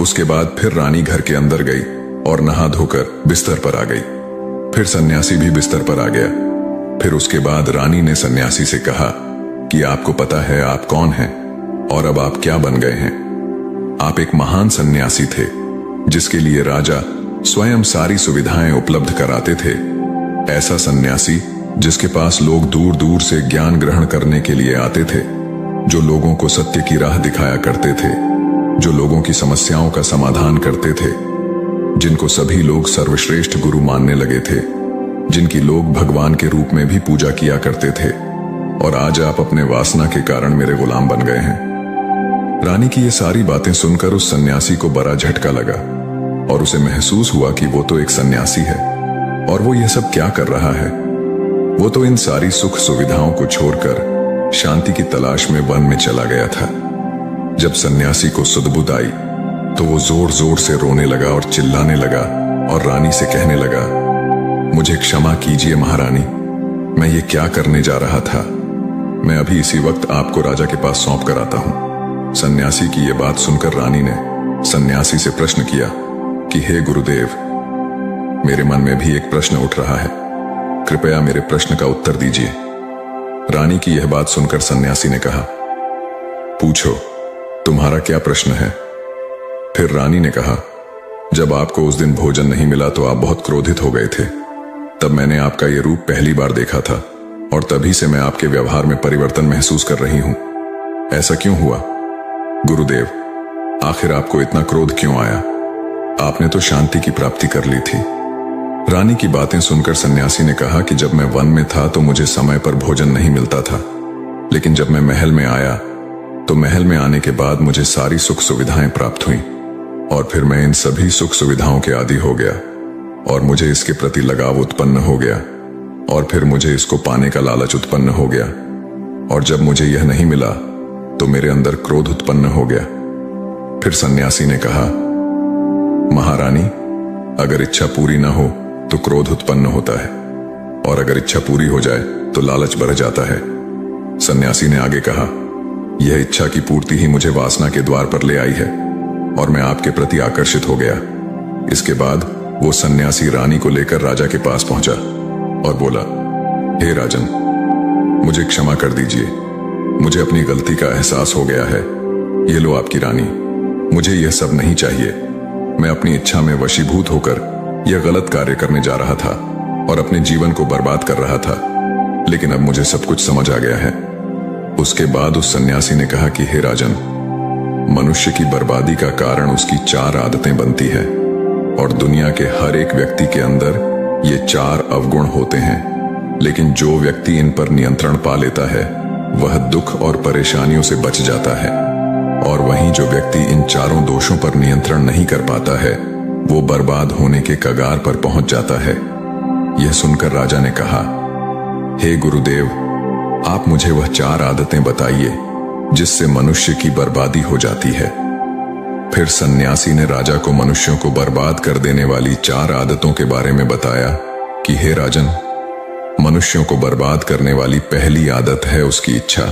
Speaker 2: उसके बाद फिर रानी घर के अंदर गई और नहा धोकर बिस्तर पर आ गई। फिर सन्यासी भी बिस्तर पर आ गया। फिर उसके बाद रानी ने सन्यासी से कहा कि आपको पता है आप कौन हैं और अब आप क्या बन गए हैं। आप एक महान सन्यासी थे जिसके लिए राजा स्वयं सारी सुविधाएं उपलब्ध कराते थे। ऐसा सन्यासी जिसके पास लोग दूर दूर से ज्ञान ग्रहण करने के लिए आते थे, जो लोगों को सत्य की राह दिखाया करते थे, जो लोगों की समस्याओं का समाधान करते थे, जिनको सभी लोग सर्वश्रेष्ठ गुरु मानने लगे थे, जिनकी लोग भगवान के रूप में भी पूजा किया करते थे। और आज आप अपने वासना के कारण मेरे गुलाम बन गए हैं। रानी की ये सारी बातें सुनकर उस सन्यासी को बड़ा झटका लगा और उसे महसूस हुआ कि वो तो एक सन्यासी है और वो ये सब क्या कर रहा है। वो तो इन सारी सुख सुविधाओं को छोड़कर शांति की तलाश में वन में चला गया था। जब सन्यासी को सुध-बुध आई तो वो जोर जोर से रोने लगा और चिल्लाने लगा और रानी से कहने लगा, मुझे क्षमा कीजिए महारानी, मैं ये क्या करने जा रहा था। मैं अभी इसी वक्त आपको राजा के पास सौंप कर आता हूं। सन्यासी की ये बात सुनकर रानी ने सन्यासी से प्रश्न किया कि हे गुरुदेव, मेरे मन में भी एक प्रश्न उठ रहा है, कृपया मेरे प्रश्न का उत्तर दीजिए। रानी की यह बात सुनकर सन्यासी ने कहा, पूछो, तुम्हारा क्या प्रश्न है। फिर रानी ने कहा, जब आपको उस दिन भोजन नहीं मिला तो आप बहुत क्रोधित हो गए थे। तब मैंने आपका यह रूप पहली बार देखा था और तभी से मैं आपके व्यवहार में परिवर्तन महसूस कर रही हूं। ऐसा क्यों हुआ गुरुदेव? आखिर आपको इतना क्रोध क्यों आया? आपने तो शांति की प्राप्ति कर ली थी। रानी की बातें सुनकर सन्यासी ने कहा कि जब मैं वन में था तो मुझे समय पर भोजन नहीं मिलता था, लेकिन जब मैं महल में आया तो महल में आने के बाद मुझे सारी सुख सुविधाएं प्राप्त हुई और फिर मैं इन सभी सुख सुविधाओं के आदी हो गया और मुझे इसके प्रति लगाव उत्पन्न हो गया और फिर मुझे इसको पाने का लालच उत्पन्न हो गया और जब मुझे यह नहीं मिला तो मेरे अंदर क्रोध उत्पन्न हो गया। फिर सन्यासी ने कहा, महारानी, अगर इच्छा पूरी न हो तो क्रोध उत्पन्न होता है, और अगर इच्छा पूरी हो जाए तो लालच बढ़ जाता है। सन्यासी ने आगे कहा, यह इच्छा की पूर्ति ही मुझे वासना के द्वार पर ले आई है और मैं आपके प्रति आकर्षित हो गया। इसके बाद वो सन्यासी रानी को लेकर राजा के पास पहुंचा और बोला, हे राजन, मुझे क्षमा कर दीजिए, मुझे अपनी गलती का एहसास हो गया है। ये लो आपकी रानी, मुझे यह सब नहीं चाहिए। मैं अपनी इच्छा में वशीभूत होकर यह गलत कार्य करने जा रहा था और अपने जीवन को बर्बाद कर रहा था, लेकिन अब मुझे सब कुछ समझ आ गया है। उसके बाद उस सन्यासी ने कहा कि हे राजन, मनुष्य की बर्बादी का कारण उसकी 4 आदतें बनती है और दुनिया के हर एक व्यक्ति के अंदर ये 4 अवगुण होते हैं, लेकिन जो व्यक्ति इन पर नियंत्रण पा लेता है वह दुख और परेशानियों से बच जाता है, और वहीं जो व्यक्ति इन 4 दोषों पर नियंत्रण नहीं कर पाता है वो बर्बाद होने के कगार पर पहुंच जाता है। यह सुनकर राजा ने कहा, हे गुरुदेव, आप मुझे वह 4 आदतें बताइए जिससे मनुष्य की बर्बादी हो जाती है। फिर सन्यासी ने राजा को मनुष्यों को बर्बाद कर देने वाली 4 आदतों के बारे में बताया कि हे राजन, मनुष्यों को बर्बाद करने वाली पहली आदत है उसकी इच्छा,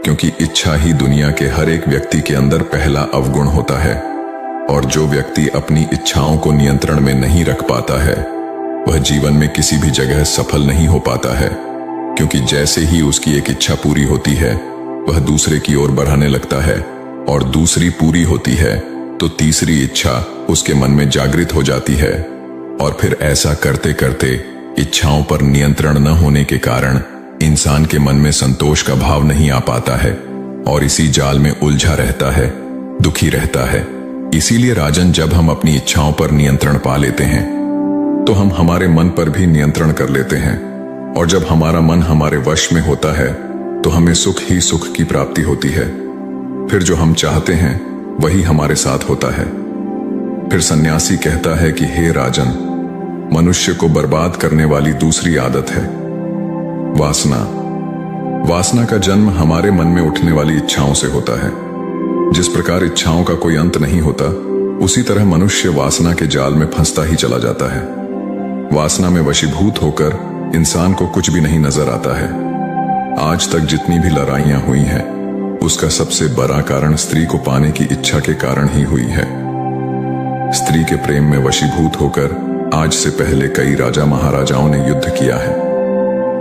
Speaker 2: क्योंकि इच्छा ही दुनिया के हर एक व्यक्ति के अंदर पहला अवगुण होता है, और जो व्यक्ति अपनी इच्छाओं को नियंत्रण में नहीं रख पाता है वह जीवन में किसी भी जगह सफल नहीं हो पाता है, क्योंकि जैसे ही उसकी एक इच्छा पूरी होती है वह दूसरे की ओर बढ़ाने लगता है, और दूसरी पूरी होती है तो तीसरी इच्छा उसके मन में जागृत हो जाती है, और फिर ऐसा करते करते इच्छाओं पर नियंत्रण न होने के कारण इंसान के मन में संतोष का भाव नहीं आ पाता है और इसी जाल में उलझा रहता है, दुखी रहता है। इसीलिए राजन, जब हम अपनी इच्छाओं पर नियंत्रण पा लेते हैं तो हम हमारे मन पर भी नियंत्रण कर लेते हैं, और जब हमारा मन हमारे वश में होता है तो हमें सुख ही सुख की प्राप्ति होती है। फिर जो हम चाहते हैं वही हमारे साथ होता है। फिर सन्यासी कहता है कि हे राजन, मनुष्य को बर्बाद करने वाली दूसरी आदत है वासना। वासना का जन्म हमारे मन में उठने वाली इच्छाओं से होता है। जिस प्रकार इच्छाओं का कोई अंत नहीं होता, उसी तरह मनुष्य वासना के जाल में फंसता ही चला जाता है। वासना में वशीभूत होकर इंसान को कुछ भी नहीं नजर आता है। आज तक जितनी भी लड़ाइयां हुई हैं, उसका सबसे बड़ा कारण स्त्री को पाने की इच्छा के कारण ही हुई है। स्त्री के प्रेम में वशीभूत होकर आज से पहले कई राजा महाराजाओं ने युद्ध किया है।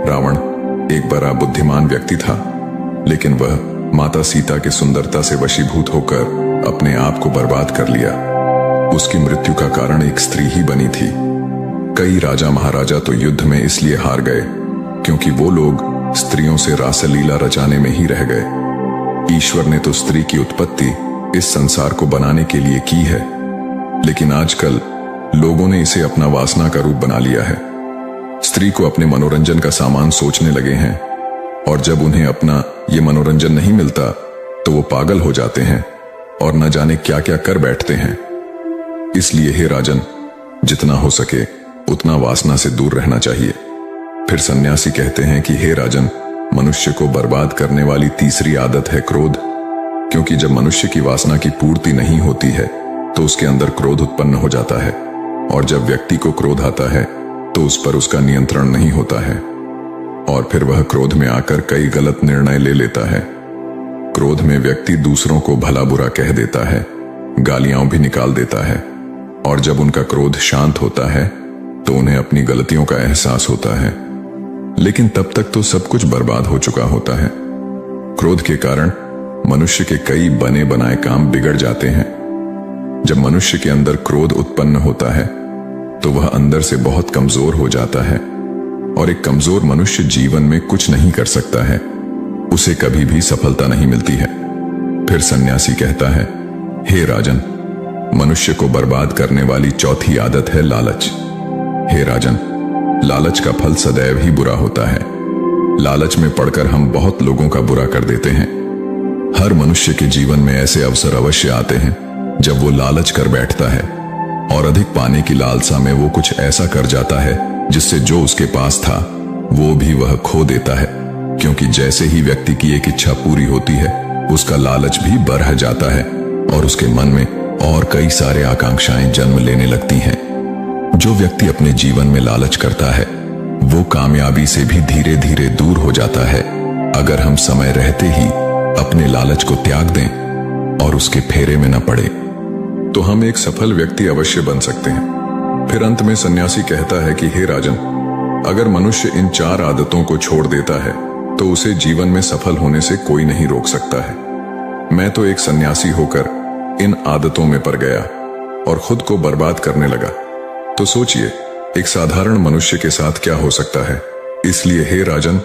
Speaker 2: रावण एक बड़ा बुद्धिमान व्यक्ति था, लेकिन वह माता सीता की सुंदरता से वशीभूत होकर अपने आप को बर्बाद कर लिया। उसकी मृत्यु का कारण एक स्त्री ही बनी थी। कई राजा महाराजा तो युद्ध में इसलिए हार गए क्योंकि वो लोग स्त्रियों से रासलीला रचाने में ही रह गए। ईश्वर ने तो स्त्री की उत्पत्ति इस संसार को बनाने के लिए की है, लेकिन आजकल लोगों ने इसे अपना वासना का रूप बना लिया है। स्त्री को अपने मनोरंजन का सामान सोचने लगे हैं, और जब उन्हें अपना ये मनोरंजन नहीं मिलता तो वो पागल हो जाते हैं और न जाने क्या क्या कर बैठते हैं। इसलिए हे राजन, जितना हो सके उतना वासना से दूर रहना चाहिए। फिर सन्यासी कहते हैं कि हे राजन, मनुष्य को बर्बाद करने वाली तीसरी आदत है क्रोध, क्योंकि जब मनुष्य की वासना की पूर्ति नहीं होती है तो उसके अंदर क्रोध उत्पन्न हो जाता है, और जब व्यक्ति को क्रोध आता है तो उस पर उसका नियंत्रण नहीं होता है, और फिर वह क्रोध में आकर कई गलत निर्णय ले लेता है। क्रोध में व्यक्ति दूसरों को भला बुरा कह देता है, गालियां भी निकाल देता है, और जब उनका क्रोध शांत होता है तो उन्हें अपनी गलतियों का एहसास होता है, लेकिन तब तक तो सब कुछ बर्बाद हो चुका होता है। क्रोध के कारण मनुष्य के कई बने बनाए काम बिगड़ जाते हैं। जब मनुष्य के अंदर क्रोध उत्पन्न होता है तो वह अंदर से बहुत कमजोर हो जाता है, और एक कमजोर मनुष्य जीवन में कुछ नहीं कर सकता है, उसे कभी भी सफलता नहीं मिलती है। फिर सन्यासी कहता है, हे राजन, मनुष्य को बर्बाद करने वाली चौथी आदत है लालच। हे राजन, लालच का फल सदैव ही बुरा होता है। लालच में पड़कर हम बहुत लोगों का बुरा कर देते हैं। हर मनुष्य के जीवन में ऐसे अवसर अवश्य आते हैं जब वो लालच कर बैठता है, और अधिक पाने की लालसा में वो कुछ ऐसा कर जाता है जिससे जो उसके पास था वो भी वह खो देता है, क्योंकि जैसे ही व्यक्ति की एक इच्छा पूरी होती है उसका लालच भी बढ़ जाता है और उसके मन में और कई सारे आकांक्षाएं जन्म लेने लगती हैं। जो व्यक्ति अपने जीवन में लालच करता है वो कामयाबी से भी धीरे धीरे दूर हो जाता है। अगर हम समय रहते ही अपने लालच को त्याग दें और उसके फेरे में न पड़े तो हम एक सफल व्यक्ति अवश्य बन सकते हैं। फिर अंत में सन्यासी कहता है कि हे राजन, अगर मनुष्य इन 4 आदतों को छोड़ देता है तो उसे जीवन में सफल होने से कोई नहीं रोक सकता है। मैं तो एक सन्यासी होकर इन आदतों में पड़ गया और खुद को बर्बाद करने लगा। तो सोचिए एक साधारण मनुष्य के साथ क्या हो सकता है। इसलिए हे राजन,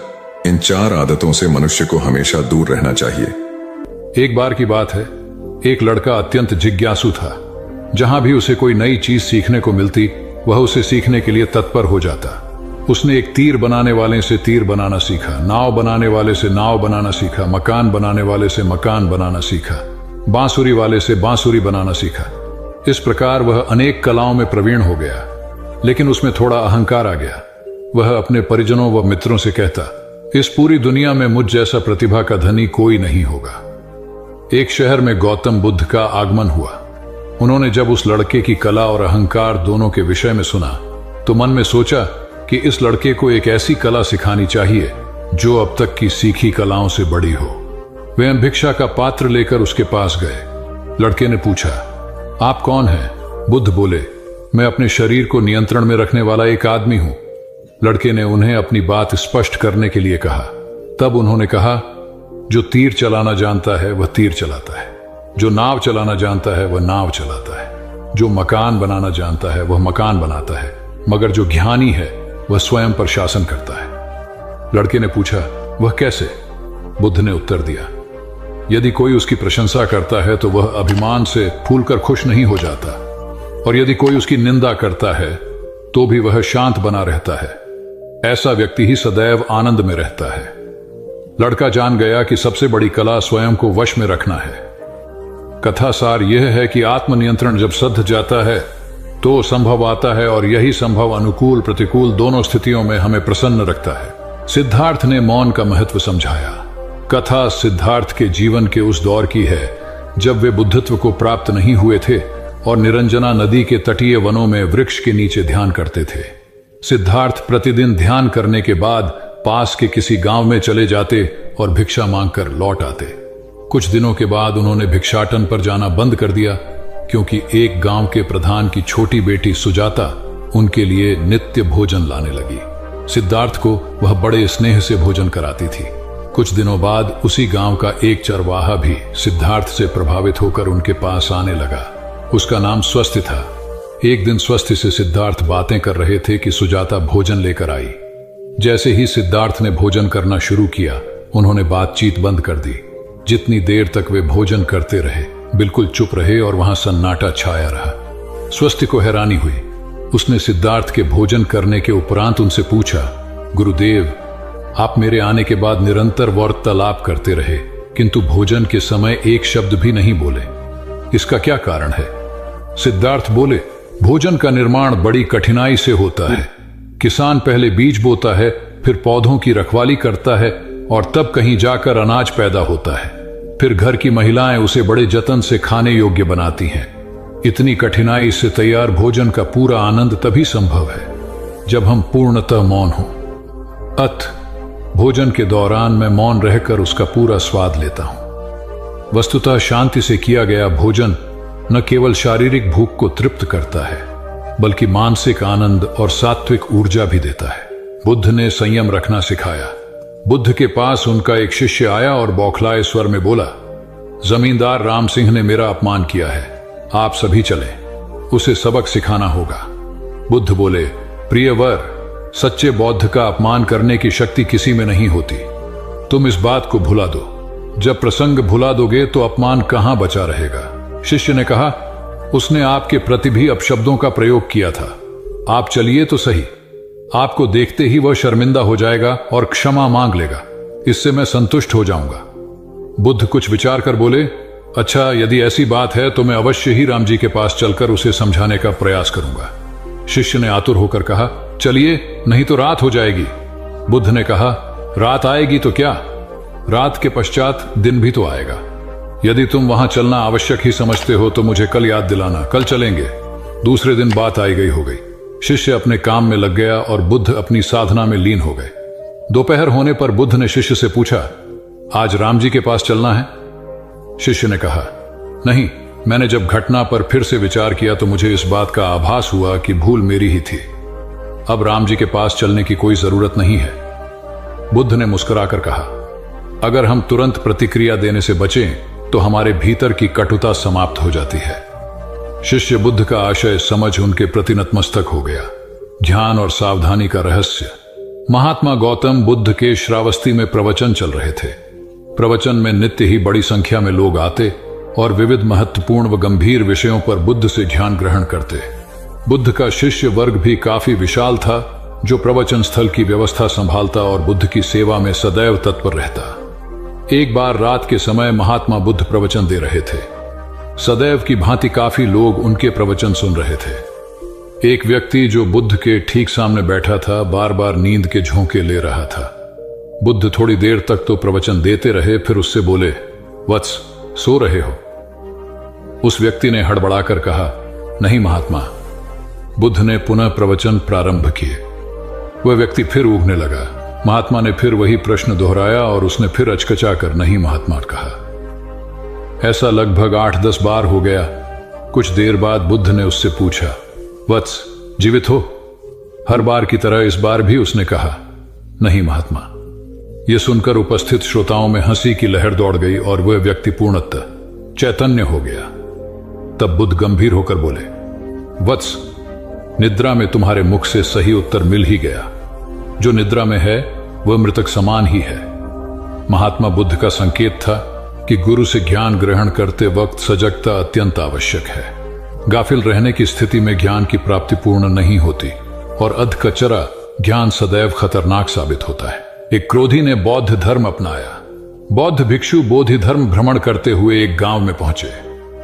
Speaker 2: इन 4 आदतों से मनुष्य को हमेशा दूर रहना चाहिए।
Speaker 3: एक बार की बात है, एक लड़का अत्यंत जिज्ञासु था। जहां भी उसे कोई नई चीज सीखने को मिलती वह उसे सीखने के लिए तत्पर हो जाता। उसने एक तीर बनाने वाले से तीर बनाना सीखा, नाव बनाने वाले से नाव बनाना सीखा, मकान बनाने वाले से मकान बनाना सीखा, बांसुरी वाले से बांसुरी बनाना सीखा। इस प्रकार वह अनेक कलाओं में प्रवीण हो गया, लेकिन उसमें थोड़ा अहंकार आ गया। वह अपने परिजनों व मित्रों से कहता, इस पूरी दुनिया में मुझ जैसा प्रतिभा का धनी कोई नहीं होगा। एक शहर में गौतम बुद्ध का आगमन हुआ। उन्होंने जब उस लड़के की कला और अहंकार दोनों के विषय में सुना तो मन में सोचा कि इस लड़के को एक ऐसी कला सिखानी चाहिए जो अब तक की सीखी कलाओं से बड़ी हो। वे भिक्षा का पात्र लेकर उसके पास गए। लड़के ने पूछा, आप कौन हैं? बुद्ध बोले, मैं अपने शरीर को नियंत्रण में रखने वाला एक आदमी हूं। लड़के ने उन्हें अपनी बात स्पष्ट करने के लिए कहा। तब उन्होंने कहा, जो तीर चलाना जानता है वह तीर चलाता है, जो नाव चलाना जानता है वह नाव चलाता है, जो मकान बनाना जानता है वह मकान बनाता है, मगर जो ज्ञानी है वह स्वयं पर शासन करता है। लड़के ने पूछा, वह कैसे? बुद्ध ने उत्तर दिया, यदि कोई उसकी प्रशंसा करता है तो वह अभिमान से फूलकर खुश नहीं हो जाता, और यदि कोई उसकी निंदा करता है तो भी वह शांत बना रहता है। ऐसा व्यक्ति ही सदैव आनंद में रहता है। लड़का जान गया कि सबसे बड़ी कला स्वयं को वश में रखना है। कथा सार यह है कि आत्मनियंत्रण जब सध जाता है तो संभव आता है, और यही संभव अनुकूल प्रतिकूल दोनों स्थितियों में हमें प्रसन्न रखता है। सिद्धार्थ ने मौन का महत्व समझाया। कथा सिद्धार्थ के जीवन के उस दौर की है जब वे बुद्धत्व को प्राप्त नहीं हुए थे और निरंजना नदी के तटीय वनों में वृक्ष के नीचे ध्यान करते थे। सिद्धार्थ प्रतिदिन ध्यान करने के बाद पास के किसी गांव में चले जाते और भिक्षा मांगकर लौट आते। कुछ दिनों के बाद उन्होंने भिक्षाटन पर जाना बंद कर दिया, क्योंकि एक गांव के प्रधान की छोटी बेटी सुजाता उनके लिए नित्य भोजन लाने लगी। सिद्धार्थ को वह बड़े स्नेह से भोजन कराती थी। कुछ दिनों बाद उसी गांव का एक चरवाहा भी सिद्धार्थ से प्रभावित होकर उनके पास आने लगा। उसका नाम स्वस्थ था। एक दिन स्वस्थ से सिद्धार्थ बातें कर रहे थे कि सुजाता भोजन लेकर आई। जैसे ही सिद्धार्थ ने भोजन करना शुरू किया, उन्होंने बातचीत बंद कर दी। जितनी देर तक वे भोजन करते रहे बिल्कुल चुप रहे और वहां सन्नाटा छाया रहा। स्वस्थ को हैरानी हुई। उसने सिद्धार्थ के भोजन करने के उपरांत उनसे पूछा, गुरुदेव, आप मेरे आने के बाद निरंतर वार्तालाप करते रहे, किंतु भोजन के समय एक शब्द भी नहीं बोले। इसका क्या कारण है? सिद्धार्थ बोले, भोजन का निर्माण बड़ी कठिनाई से होता है। किसान पहले बीज बोता है, फिर पौधों की रखवाली करता है और तब कहीं जाकर अनाज पैदा होता है। फिर घर की महिलाएं उसे बड़े जतन से खाने योग्य बनाती हैं। इतनी कठिनाई से तैयार भोजन का पूरा आनंद तभी संभव है जब हम पूर्णतः मौन हों। भोजन के दौरान मैं मौन रहकर उसका पूरा स्वाद लेता हूं। वस्तुतः शांति से किया गया भोजन न केवल शारीरिक भूख को तृप्त करता है, बल्कि मानसिक आनंद और सात्विक ऊर्जा भी देता है। बुद्ध ने संयम रखना सिखाया। बुद्ध के पास उनका एक शिष्य आया और बौखलाए स्वर में बोला, जमींदार राम सिंह ने मेरा अपमान किया है, आप सभी चलें, उसे सबक सिखाना होगा। बुद्ध बोले, प्रियवर, सच्चे बौद्ध का अपमान करने की शक्ति किसी में नहीं होती। तुम इस बात को भुला दो। जब प्रसंग भुला दोगे तो अपमान कहां बचा रहेगा। शिष्य ने कहा, उसने आपके प्रति भी अपशब्दों का प्रयोग किया था। आप चलिए तो सही। आपको देखते ही वह शर्मिंदा हो जाएगा और क्षमा मांग लेगा। इससे मैं संतुष्ट हो जाऊंगा। बुद्ध कुछ विचार कर बोले, अच्छा, यदि ऐसी बात है तो मैं अवश्य ही राम जी के पास चलकर उसे समझाने का प्रयास करूंगा। शिष्य ने आतुर होकर कहा, चलिए, नहीं तो रात हो जाएगी। बुद्ध ने कहा, रात आएगी तो क्या, रात के पश्चात दिन भी तो आएगा। यदि तुम वहां चलना आवश्यक ही समझते हो तो मुझे कल याद दिलाना, कल चलेंगे। दूसरे दिन बात आई गई हो गई। शिष्य अपने काम में लग गया और बुद्ध अपनी साधना में लीन हो गए। दोपहर होने पर बुद्ध ने शिष्य से पूछा, आज राम जी के पास चलना है? शिष्य ने कहा, नहीं, मैंने जब घटना पर फिर से विचार किया तो मुझे इस बात का आभास हुआ कि भूल मेरी ही थी। अब राम जी के पास चलने की कोई जरूरत नहीं है। बुद्ध ने मुस्कुराकर कहा, अगर हम तुरंत प्रतिक्रिया देने से बचें तो हमारे भीतर की कटुता समाप्त हो जाती है। शिष्य बुद्ध का आशय समझ उनके प्रति नतमस्तक हो गया। ध्यान और सावधानी का रहस्य। महात्मा गौतम बुद्ध के श्रावस्ती में प्रवचन चल रहे थे। प्रवचन में नित्य ही बड़ी संख्या में लोग आते और विविध महत्वपूर्ण व गंभीर विषयों पर बुद्ध से ध्यान ग्रहण करते। बुद्ध का शिष्य वर्ग भी काफी विशाल था, जो प्रवचन स्थल की व्यवस्था संभालता और बुद्ध की सेवा में सदैव तत्पर रहता। एक बार रात के समय महात्मा बुद्ध प्रवचन दे रहे थे। सदैव की भांति काफी लोग उनके प्रवचन सुन रहे थे। एक व्यक्ति जो बुद्ध के ठीक सामने बैठा था, बार बार नींद के झोंके ले रहा था। बुद्ध थोड़ी देर तक तो प्रवचन देते रहे, फिर उससे बोले, वत्स, सो रहे हो? उस व्यक्ति ने हड़बड़ाकर कहा, नहीं महात्मा। बुद्ध ने पुनः प्रवचन प्रारंभ किए। वह व्यक्ति फिर ऊँघने लगा। महात्मा ने फिर वही प्रश्न दोहराया और उसने फिर अचकचा नहीं महात्मा कहा। ऐसा लगभग 8-10 बार हो गया। कुछ देर बाद बुद्ध ने उससे पूछा, वत्स, जीवित हो? हर बार की तरह इस बार भी उसने कहा, नहीं महात्मा। यह सुनकर उपस्थित श्रोताओं में हंसी की लहर दौड़ गई और वह व्यक्ति पूर्णतः चैतन्य हो गया। तब बुद्ध गंभीर होकर बोले, वत्स, निद्रा में तुम्हारे मुख से सही उत्तर मिल ही गया। जो निद्रा में है वह मृतक समान ही है। महात्मा बुद्ध का संकेत था कि गुरु से ज्ञान ग्रहण करते वक्त सजगता अत्यंत आवश्यक है। गाफिल रहने की स्थिति में ज्ञान की प्राप्ति पूर्ण नहीं होती और अधकचरा ज्ञान सदैव खतरनाक साबित होता है। एक क्रोधी ने बौद्ध धर्म अपनाया। बौद्ध भिक्षु बोधि धर्म भ्रमण करते हुए एक गांव में पहुंचे।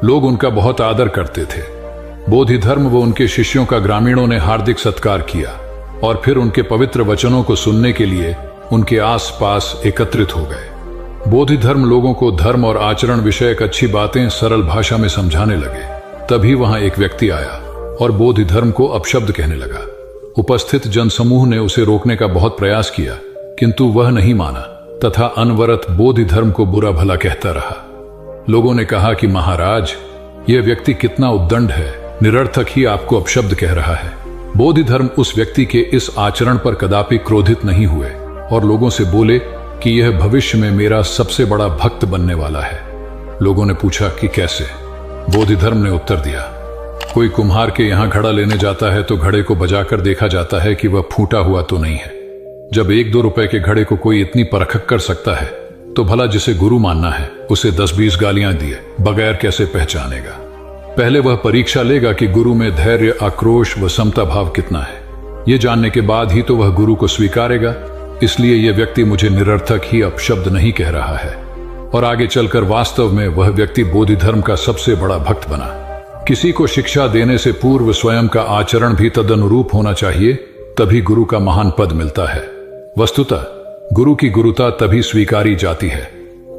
Speaker 3: लोग उनका बहुत आदर करते थे। बोधि धर्म व उनके शिष्यों का ग्रामीणों ने हार्दिक सत्कार किया और फिर उनके पवित्र वचनों को सुनने के लिए उनके आसपास एकत्रित हो गए। बोधि धर्म लोगों को धर्म और आचरण विषयक अच्छी बातें सरल भाषा में समझाने लगे। तभी वहां एक व्यक्ति आया और बोधि धर्म को अपशब्द कहने लगा। उपस्थित जनसमूह ने उसे रोकने का बहुत प्रयास किया, किंतु वह नहीं माना तथा अनवरत बोधि धर्म को बुरा भला कहता रहा। लोगों ने कहा कि महाराज, यह व्यक्ति कितना उद्दंड है, निरर्थक ही आपको अपशब्द कह रहा है। बोधि धर्म उस व्यक्ति के इस आचरण पर कदापि क्रोधित नहीं हुए और लोगों से बोले कि यह भविष्य में मेरा सबसे बड़ा भक्त बनने वाला है। लोगों ने पूछा कि कैसे? बोधि धर्म ने उत्तर दिया, कोई कुम्हार के यहां घड़ा लेने जाता है तो घड़े को बजाकर देखा जाता है कि वह फूटा हुआ तो नहीं है। जब 1-2 रुपए के घड़े को कोई इतनी परख कर सकता है तो भला जिसे गुरु मानना है उसे 10-20 गालियां दिए बगैर कैसे पहचानेगा? पहले वह परीक्षा लेगा कि गुरु में धैर्य, आक्रोश व समता भाव कितना है। यह जानने के बाद ही तो वह गुरु को स्वीकारेगा। इसलिए यह व्यक्ति मुझे निरर्थक ही अपशब्द नहीं कह रहा है। और आगे चलकर वास्तव में वह व्यक्ति बोधि धर्म का सबसे बड़ा भक्त बना। किसी को शिक्षा देने से पूर्व स्वयं का आचरण भी तदनुरूप होना चाहिए, तभी गुरु का महान पद मिलता है। वस्तुतः गुरु की गुरुता तभी स्वीकारी जाती है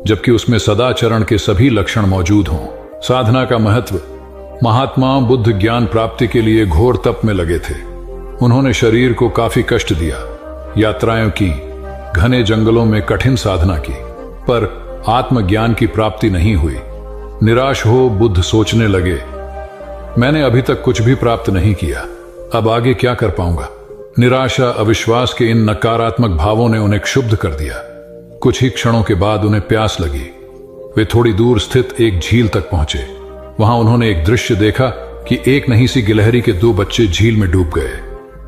Speaker 3: जबकि उसमें सदाचरण के सभी लक्षण मौजूद हों। साधना का महत्व। महात्मा बुद्ध ज्ञान प्राप्ति के लिए घोर तप में लगे थे। उन्होंने शरीर को काफी कष्ट दिया, यात्राएं की, घने जंगलों में कठिन साधना की, पर आत्मज्ञान की प्राप्ति नहीं हुई। निराश हो बुद्ध सोचने लगे, मैंने अभी तक कुछ भी प्राप्त नहीं किया, अब आगे क्या कर पाऊंगा? निराशा, अविश्वास के इन नकारात्मक भावों ने उन्हें क्षुब्ध कर दिया। कुछ ही क्षणों के बाद उन्हें प्यास लगी। वे थोड़ी दूर स्थित एक झील तक पहुंचे। वहां उन्होंने एक दृश्य देखा कि एक नन्ही सी गिलहरी के 2 बच्चे झील में डूब गए।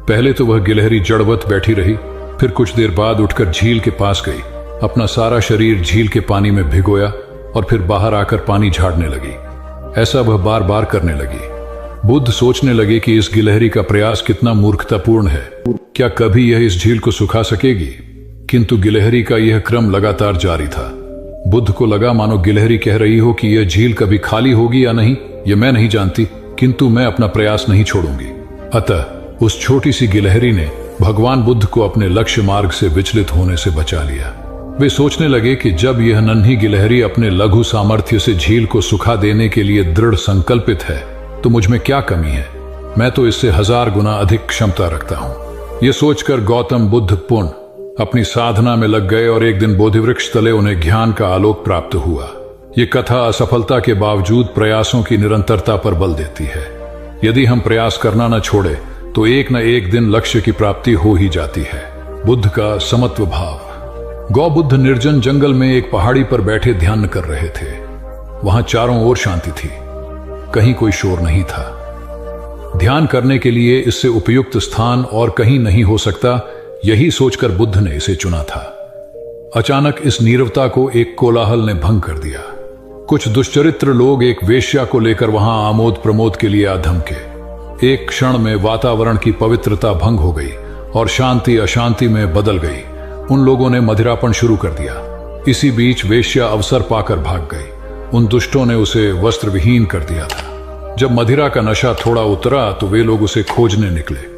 Speaker 3: पहले तो वह गिलहरी जड़वत बैठी रही, फिर कुछ देर बाद उठकर झील के पास गई, अपना सारा शरीर झील के पानी में भिगोया और फिर बाहर आकर पानी झाड़ने लगी। ऐसा वह बार बार करने लगी। बुद्ध सोचने लगे कि इस गिलहरी का प्रयास कितना मूर्खतापूर्ण है। क्या कभी यह इस झील को सुखा सकेगी? किंतु गिलहरी का यह क्रम लगातार जारी था। बुद्ध को लगा मानो गिलहरी कह रही हो कि यह झील कभी खाली होगी या नहीं, यह मैं नहीं जानती, किंतु मैं अपना प्रयास नहीं छोड़ूंगी। अतः उस छोटी सी गिलहरी ने भगवान बुद्ध को अपने लक्ष्य मार्ग से विचलित होने से बचा लिया। वे सोचने लगे कि जब यह नन्ही गिलहरी अपने लघु सामर्थ्य से झील को सुखा देने के लिए दृढ़ संकल्पित है तो मुझ में क्या कमी है? मैं तो इससे 1000 गुना अधिक क्षमता रखता हूं। ये सोचकर गौतम बुद्ध पुनः अपनी साधना में लग गए और एक दिन बोधिवृक्ष तले उन्हें ज्ञान का आलोक प्राप्त हुआ। ये कथा असफलता के बावजूद प्रयासों की निरंतरता पर बल देती है। यदि हम प्रयास करना न छोड़े तो एक न एक दिन लक्ष्य की प्राप्ति हो ही जाती है। बुद्ध का समत्व भाव। गौबुद्ध निर्जन जंगल में एक पहाड़ी पर बैठे ध्यान कर रहे थे। वहां चारों ओर शांति थी, कहीं कोई शोर नहीं था। ध्यान करने के लिए इससे उपयुक्त स्थान और कहीं नहीं हो सकता, यही सोचकर बुद्ध ने इसे चुना था। अचानक इस नीरवता को एक कोलाहल ने भंग कर दिया। कुछ दुष्चरित्र लोग एक वेश्या को लेकर वहां आमोद प्रमोद के लिए आ धमके। एक क्षण में वातावरण की पवित्रता भंग हो गई और शांति अशांति में बदल गई। उन लोगों ने मदिरापन शुरू कर दिया। इसी बीच वेश्या अवसर पाकर भाग गई। उन दुष्टों ने उसे वस्त्र विहीन कर दिया था। जब मदिरा का नशा थोड़ा उतरा तो वे लोग उसे खोजने निकले।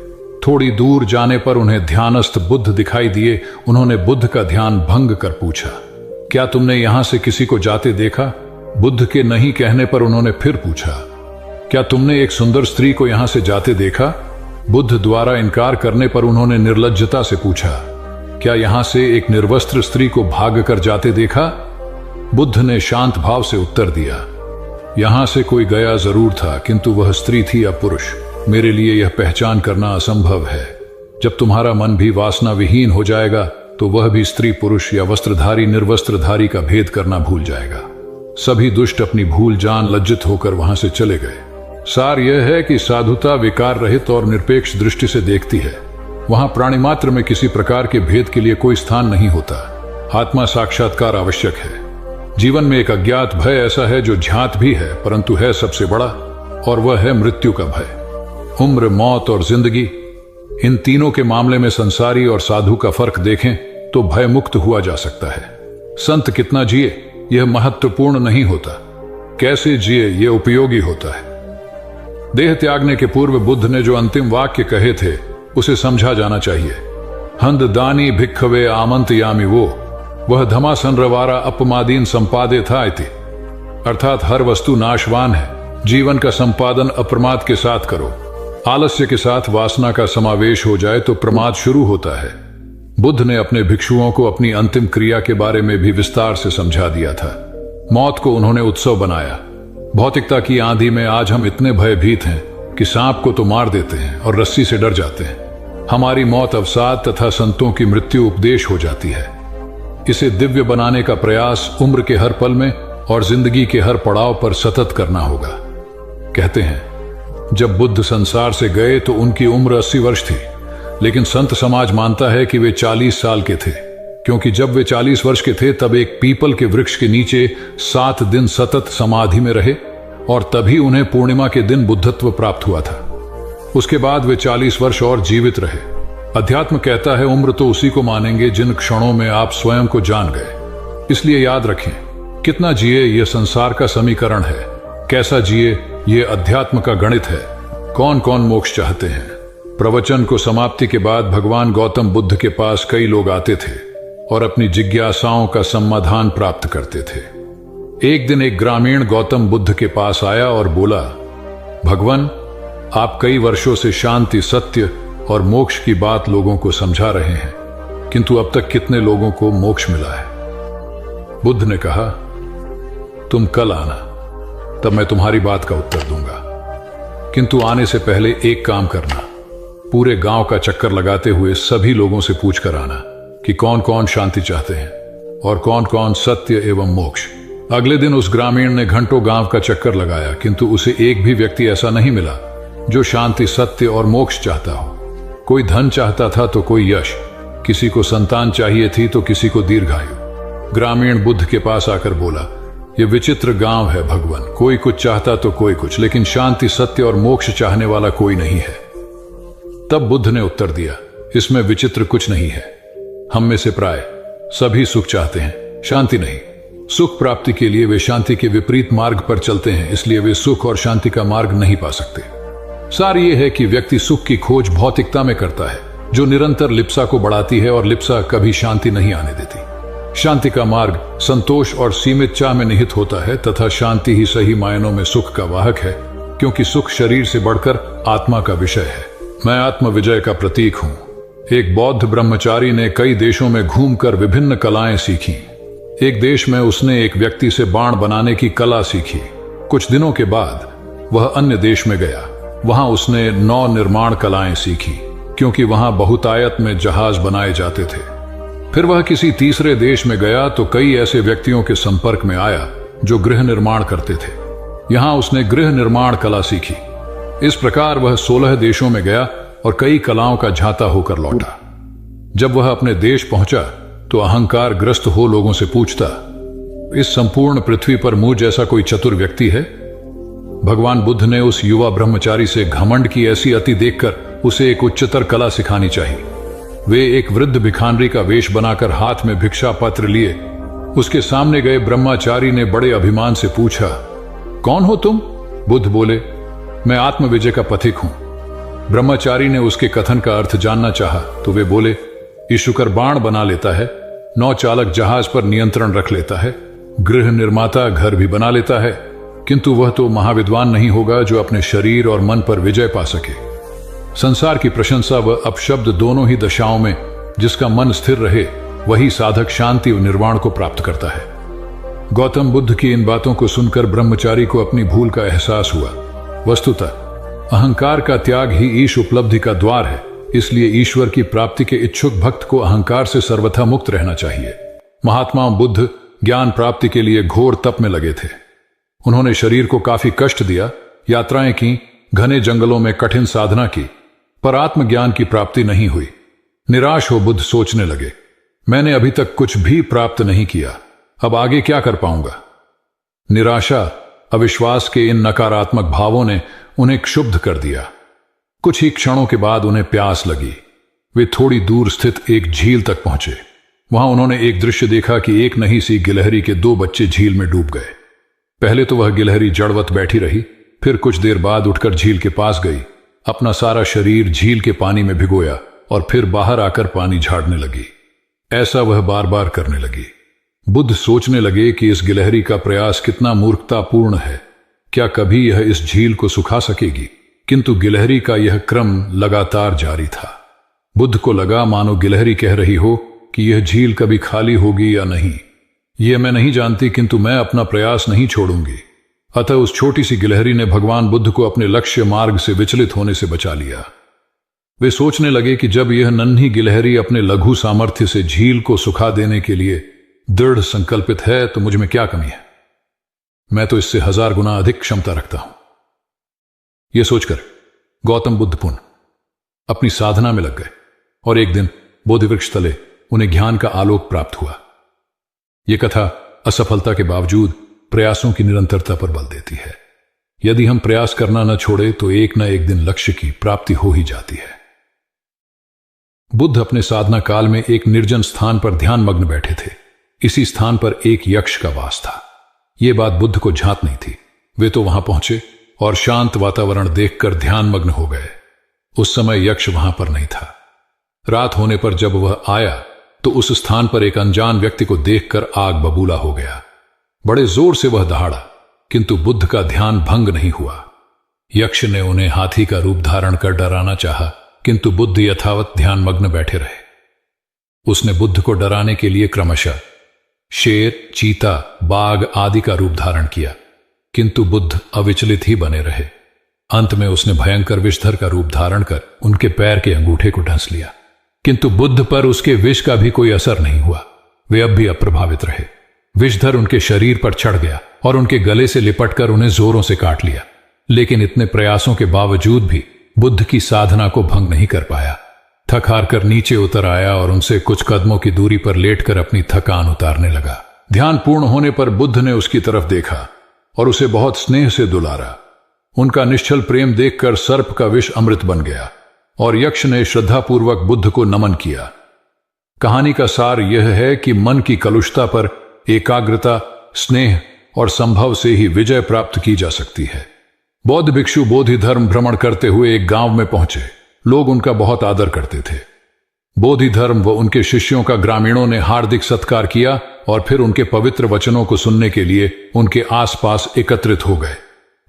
Speaker 3: थोड़ी दूर जाने पर उन्हें ध्यानस्थ बुद्ध दिखाई दिए। उन्होंने बुद्ध का ध्यान भंग कर पूछा, क्या तुमने यहां से किसी को जाते देखा? बुद्ध के नहीं कहने पर उन्होंने फिर पूछा, क्या तुमने एक सुंदर स्त्री को यहां से जाते देखा? बुद्ध द्वारा इनकार करने पर उन्होंने निर्लज्जता से पूछा, क्या यहां से एक निर्वस्त्र स्त्री को भाग कर जाते देखा? बुद्ध ने शांत भाव से उत्तर दिया, यहां से कोई गया जरूर था, किंतु वह स्त्री थी या पुरुष, मेरे लिए यह पहचान करना असंभव है। जब तुम्हारा मन भी वासना विहीन हो जाएगा तो वह भी स्त्री पुरुष या वस्त्रधारी निर्वस्त्रधारी का भेद करना भूल जाएगा। सभी दुष्ट अपनी भूल जान लज्जित होकर वहां से चले गए। सार यह है कि साधुता विकार रहित और निरपेक्ष दृष्टि से देखती है। वहां प्राणी मात्र में किसी प्रकार के भेद के लिए कोई स्थान नहीं होता। आत्मा साक्षात्कार आवश्यक है। जीवन में एक अज्ञात भय ऐसा है जो ज्ञात भी है परंतु है सबसे बड़ा, और वह है मृत्यु का भय। उम्र, मौत और जिंदगी, इन तीनों के मामले में संसारी और साधु का फर्क देखें तो भय मुक्त हुआ जा सकता है। संत कितना जिए यह महत्वपूर्ण नहीं होता, कैसे जिए यह उपयोगी होता है। देह त्यागने के पूर्व बुद्ध ने जो अंतिम वाक्य कहे थे उसे समझा जाना चाहिए। हंद दानी भिक्खवे आमंत यामी वो, वह धमा संरवारा अपमादीन संपादे था इति, अर्थात हर वस्तु नाशवान है। जीवन का संपादन अप्रमाद के साथ करो। आलस्य के साथ वासना का समावेश हो जाए तो प्रमाद शुरू होता है। बुद्ध ने अपने भिक्षुओं को अपनी अंतिम क्रिया के बारे में भी विस्तार से समझा दिया था। मौत को उन्होंने उत्सव बनाया। भौतिकता की आंधी में आज हम इतने भयभीत हैं कि सांप को तो मार देते हैं और रस्सी से डर जाते हैं। हमारी मौत अवसाद तथा संतों की मृत्यु उपदेश हो जाती है। इसे दिव्य बनाने का प्रयास उम्र के हर पल में और जिंदगी के हर पड़ाव पर सतत करना होगा। कहते हैं जब बुद्ध संसार से गए तो उनकी उम्र 80 वर्ष थी, लेकिन संत समाज मानता है कि वे 40 साल के थे, क्योंकि जब वे 40 वर्ष के थे तब एक पीपल के वृक्ष के नीचे 7 दिन सतत समाधि में रहे और तभी उन्हें पूर्णिमा के दिन बुद्धत्व प्राप्त हुआ था। उसके बाद वे 40 वर्ष और जीवित रहे। अध्यात्म कहता है उम्र तो उसी को मानेंगे जिन क्षणों में आप स्वयं को जान गए। इसलिए याद रखें, कितना जिए यह संसार का समीकरण है, कैसा जिए ये अध्यात्म का गणित है। कौन कौन मोक्ष चाहते हैं? प्रवचन को समाप्ति के बाद भगवान गौतम बुद्ध के पास कई लोग आते थे और अपनी जिज्ञासाओं का समाधान प्राप्त करते थे। एक दिन एक ग्रामीण गौतम बुद्ध के पास आया और बोला, भगवान, आप कई वर्षों से शांति, सत्य और मोक्ष की बात लोगों को समझा रहे हैं, किंतु अब तक कितने लोगों को मोक्ष मिला है? बुद्ध ने कहा, तुम कल आना, तब मैं तुम्हारी बात का उत्तर दूंगा, किंतु आने से पहले एक काम करना, पूरे गांव का चक्कर लगाते हुए सभी लोगों से पूछ कर आना कि कौन कौन शांति चाहते हैं और कौन कौन सत्य एवं मोक्ष। अगले दिन उस ग्रामीण ने घंटों गांव का चक्कर लगाया, किंतु उसे एक भी व्यक्ति ऐसा नहीं मिला जो शांति, सत्य और मोक्ष चाहता हो। कोई धन चाहता था तो कोई यश, किसी को संतान चाहिए थी तो किसी को दीर्घायु। ग्रामीण बुद्ध के पास आकर बोला, यह विचित्र गांव है भगवान, कोई कुछ चाहता तो कोई कुछ, लेकिन शांति, सत्य और मोक्ष चाहने वाला कोई नहीं है। तब बुद्ध ने उत्तर दिया, इसमें विचित्र कुछ नहीं है। हम में से प्राय सभी सुख चाहते हैं, शांति नहीं। सुख प्राप्ति के लिए वे शांति के विपरीत मार्ग पर चलते हैं, इसलिए वे सुख और शांति का मार्ग नहीं पा सकते। सार ये है कि व्यक्ति सुख की खोज भौतिकता में करता है, जो निरंतर लिप्सा को बढ़ाती है और लिप्सा कभी शांति नहीं आने देती। शांति का मार्ग संतोष और सीमित चाह में निहित होता है तथा शांति ही सही मायनों में सुख का वाहक है, क्योंकि सुख शरीर से बढ़कर आत्मा का विषय है। मैं आत्म विजय का प्रतीक हूं। एक बौद्ध ब्रह्मचारी ने कई देशों में घूमकर विभिन्न कलाएं सीखी। एक देश में उसने एक व्यक्ति से बाण बनाने की कला सीखी। कुछ दिनों के बाद वह अन्य देश में गया। वहां उसने नौ निर्माण कलाएं सीखी, क्योंकि वहां बहुतायत में जहाज बनाए जाते थे। फिर वह किसी तीसरे देश में गया तो कई ऐसे व्यक्तियों के संपर्क में आया जो गृह निर्माण करते थे। यहां उसने गृह निर्माण कला सीखी। इस प्रकार वह 16 देशों में गया और कई कलाओं का झांता होकर लौटा। जब वह अपने देश पहुंचा तो अहंकार ग्रस्त हो लोगों से पूछता, इस संपूर्ण पृथ्वी पर मुझ जैसा कोई चतुर व्यक्ति है? भगवान बुद्ध ने उस युवा ब्रह्मचारी से घमंड की ऐसी अति देखकर उसे एक उच्चतर कला सिखानी चाहिए। वे एक वृद्ध भिखारी का वेश बनाकर हाथ में भिक्षा पत्र लिए उसके सामने गए। ब्रह्मचारी ने बड़े अभिमान से पूछा, कौन हो तुम? बुद्ध बोले, मैं आत्म विजय का पथिक हूं। ब्रह्मचारी ने उसके कथन का अर्थ जानना चाहा तो वे बोले, ये शुकर बाण बना लेता है, नौ चालक जहाज पर नियंत्रण रख लेता है, गृह निर्माता घर भी बना लेता है, किंतु वह तो महाविद्वान नहीं होगा जो अपने शरीर और मन पर विजय पा सके। संसार की प्रशंसा व अपशब्द दोनों ही दशाओं में जिसका मन स्थिर रहे वही साधक शांति व निर्वाण को प्राप्त करता है। गौतम बुद्ध की इन बातों को सुनकर ब्रह्मचारी को अपनी भूल का एहसास हुआ। वस्तुतः अहंकार का त्याग ही ईश उपलब्धि का द्वार है, इसलिए ईश्वर की प्राप्ति के इच्छुक भक्त को अहंकार से सर्वथा मुक्त रहना चाहिए। महात्मा बुद्ध ज्ञान प्राप्ति के लिए घोर तप में लगे थे। उन्होंने शरीर को काफी कष्ट दिया, यात्राएं की, घने जंगलों में कठिन साधना की, पर आत्मज्ञान की प्राप्ति नहीं हुई। निराश हो बुद्ध सोचने लगे, मैंने अभी तक कुछ भी प्राप्त नहीं किया, अब आगे क्या कर पाऊंगा? निराशा, अविश्वास के इन नकारात्मक भावों ने उन्हें क्षुब्ध कर दिया। कुछ ही क्षणों के बाद उन्हें प्यास लगी। वे थोड़ी दूर स्थित एक झील तक पहुंचे। वहां उन्होंने एक दृश्य देखा कि एक नही सी गिलहरी के 2 बच्चे झील में डूब गए। पहले तो वह गिलहरी जड़वत बैठी रही, फिर कुछ देर बाद उठकर झील के पास गई, अपना सारा शरीर झील के पानी में भिगोया और फिर बाहर आकर पानी झाड़ने लगी। ऐसा वह बार बार करने लगी। बुद्ध सोचने लगे कि इस गिलहरी का प्रयास कितना मूर्खतापूर्ण है। क्या कभी यह इस झील को सुखा सकेगी? किंतु गिलहरी का यह क्रम लगातार जारी था। बुद्ध को लगा मानो गिलहरी कह रही हो कि यह झील कभी खाली होगी या नहीं, यह मैं नहीं जानती, किंतु मैं अपना प्रयास नहीं छोड़ूंगी। अतः उस छोटी सी गिलहरी ने भगवान बुद्ध को अपने लक्ष्य मार्ग से विचलित होने से बचा लिया। वे सोचने लगे कि जब यह नन्ही गिलहरी अपने लघु सामर्थ्य से झील को सुखा देने के लिए दृढ़ संकल्पित है तो मुझ में क्या कमी है? मैं तो इससे 1000 गुना अधिक क्षमता रखता हूं। यह सोचकर गौतम बुद्ध पुनः अपनी साधना में लग गए और एक दिन बोधिवृक्ष तले उन्हें ज्ञान का आलोक प्राप्त हुआ। यह कथा असफलता के बावजूद प्रयासों की निरंतरता पर बल देती है। यदि हम प्रयास करना न छोड़े तो एक न एक दिन लक्ष्य की प्राप्ति हो ही जाती है। बुद्ध अपने साधना काल में एक निर्जन स्थान पर ध्यान मग्न बैठे थे। इसी स्थान पर एक यक्ष का वास था। यह बात बुद्ध को झांत नहीं थी। वे तो वहां पहुंचे और शांत वातावरण देखकर ध्यान मग्न हो गए। उस समय यक्ष वहां पर नहीं था। रात होने पर जब वह आया तो उस स्थान पर एक अनजान व्यक्ति को देखकर आग बबूला हो गया। बड़े जोर से वह दहाड़ा, किंतु बुद्ध का ध्यान भंग नहीं हुआ। यक्ष ने उन्हें हाथी का रूप धारण कर डराना चाहा, किंतु बुद्ध यथावत ध्यान मग्न बैठे रहे। उसने बुद्ध को डराने के लिए क्रमशः शेर, चीता, बाघ आदि का रूप धारण किया, किंतु बुद्ध अविचलित ही बने रहे। अंत में उसने भयंकर विषधर का रूप धारण कर उनके पैर के अंगूठे को ढंस लिया, किंतु बुद्ध पर उसके विष का भी कोई असर नहीं हुआ। वे अब भी अप्रभावित रहे। विषधर उनके शरीर पर चढ़ गया और उनके गले से लिपटकर उन्हें जोरों से काट लिया, लेकिन इतने प्रयासों के बावजूद भी बुद्ध की साधना को भंग नहीं कर पाया। थक हार कर नीचे उतर आया और उनसे कुछ कदमों की दूरी पर लेटकर अपनी थकान उतारने लगा। ध्यान पूर्ण होने पर बुद्ध ने उसकी तरफ देखा और उसे बहुत स्नेह से दुलारा। उनका निश्चल प्रेम देखकर सर्प का विष अमृत बन गया और यक्ष ने श्रद्धापूर्वक बुद्ध को नमन किया। कहानी का सार यह है कि मन की कलुषता पर एकाग्रता, स्नेह और संभव से ही विजय प्राप्त की जा सकती है। बौद्ध भिक्षु बोधि धर्म भ्रमण करते हुए एक गांव में पहुंचे। लोग उनका बहुत आदर करते थे। बोधि धर्म व उनके शिष्यों का ग्रामीणों ने हार्दिक सत्कार किया और फिर उनके पवित्र वचनों को सुनने के लिए उनके आसपास एकत्रित हो गए।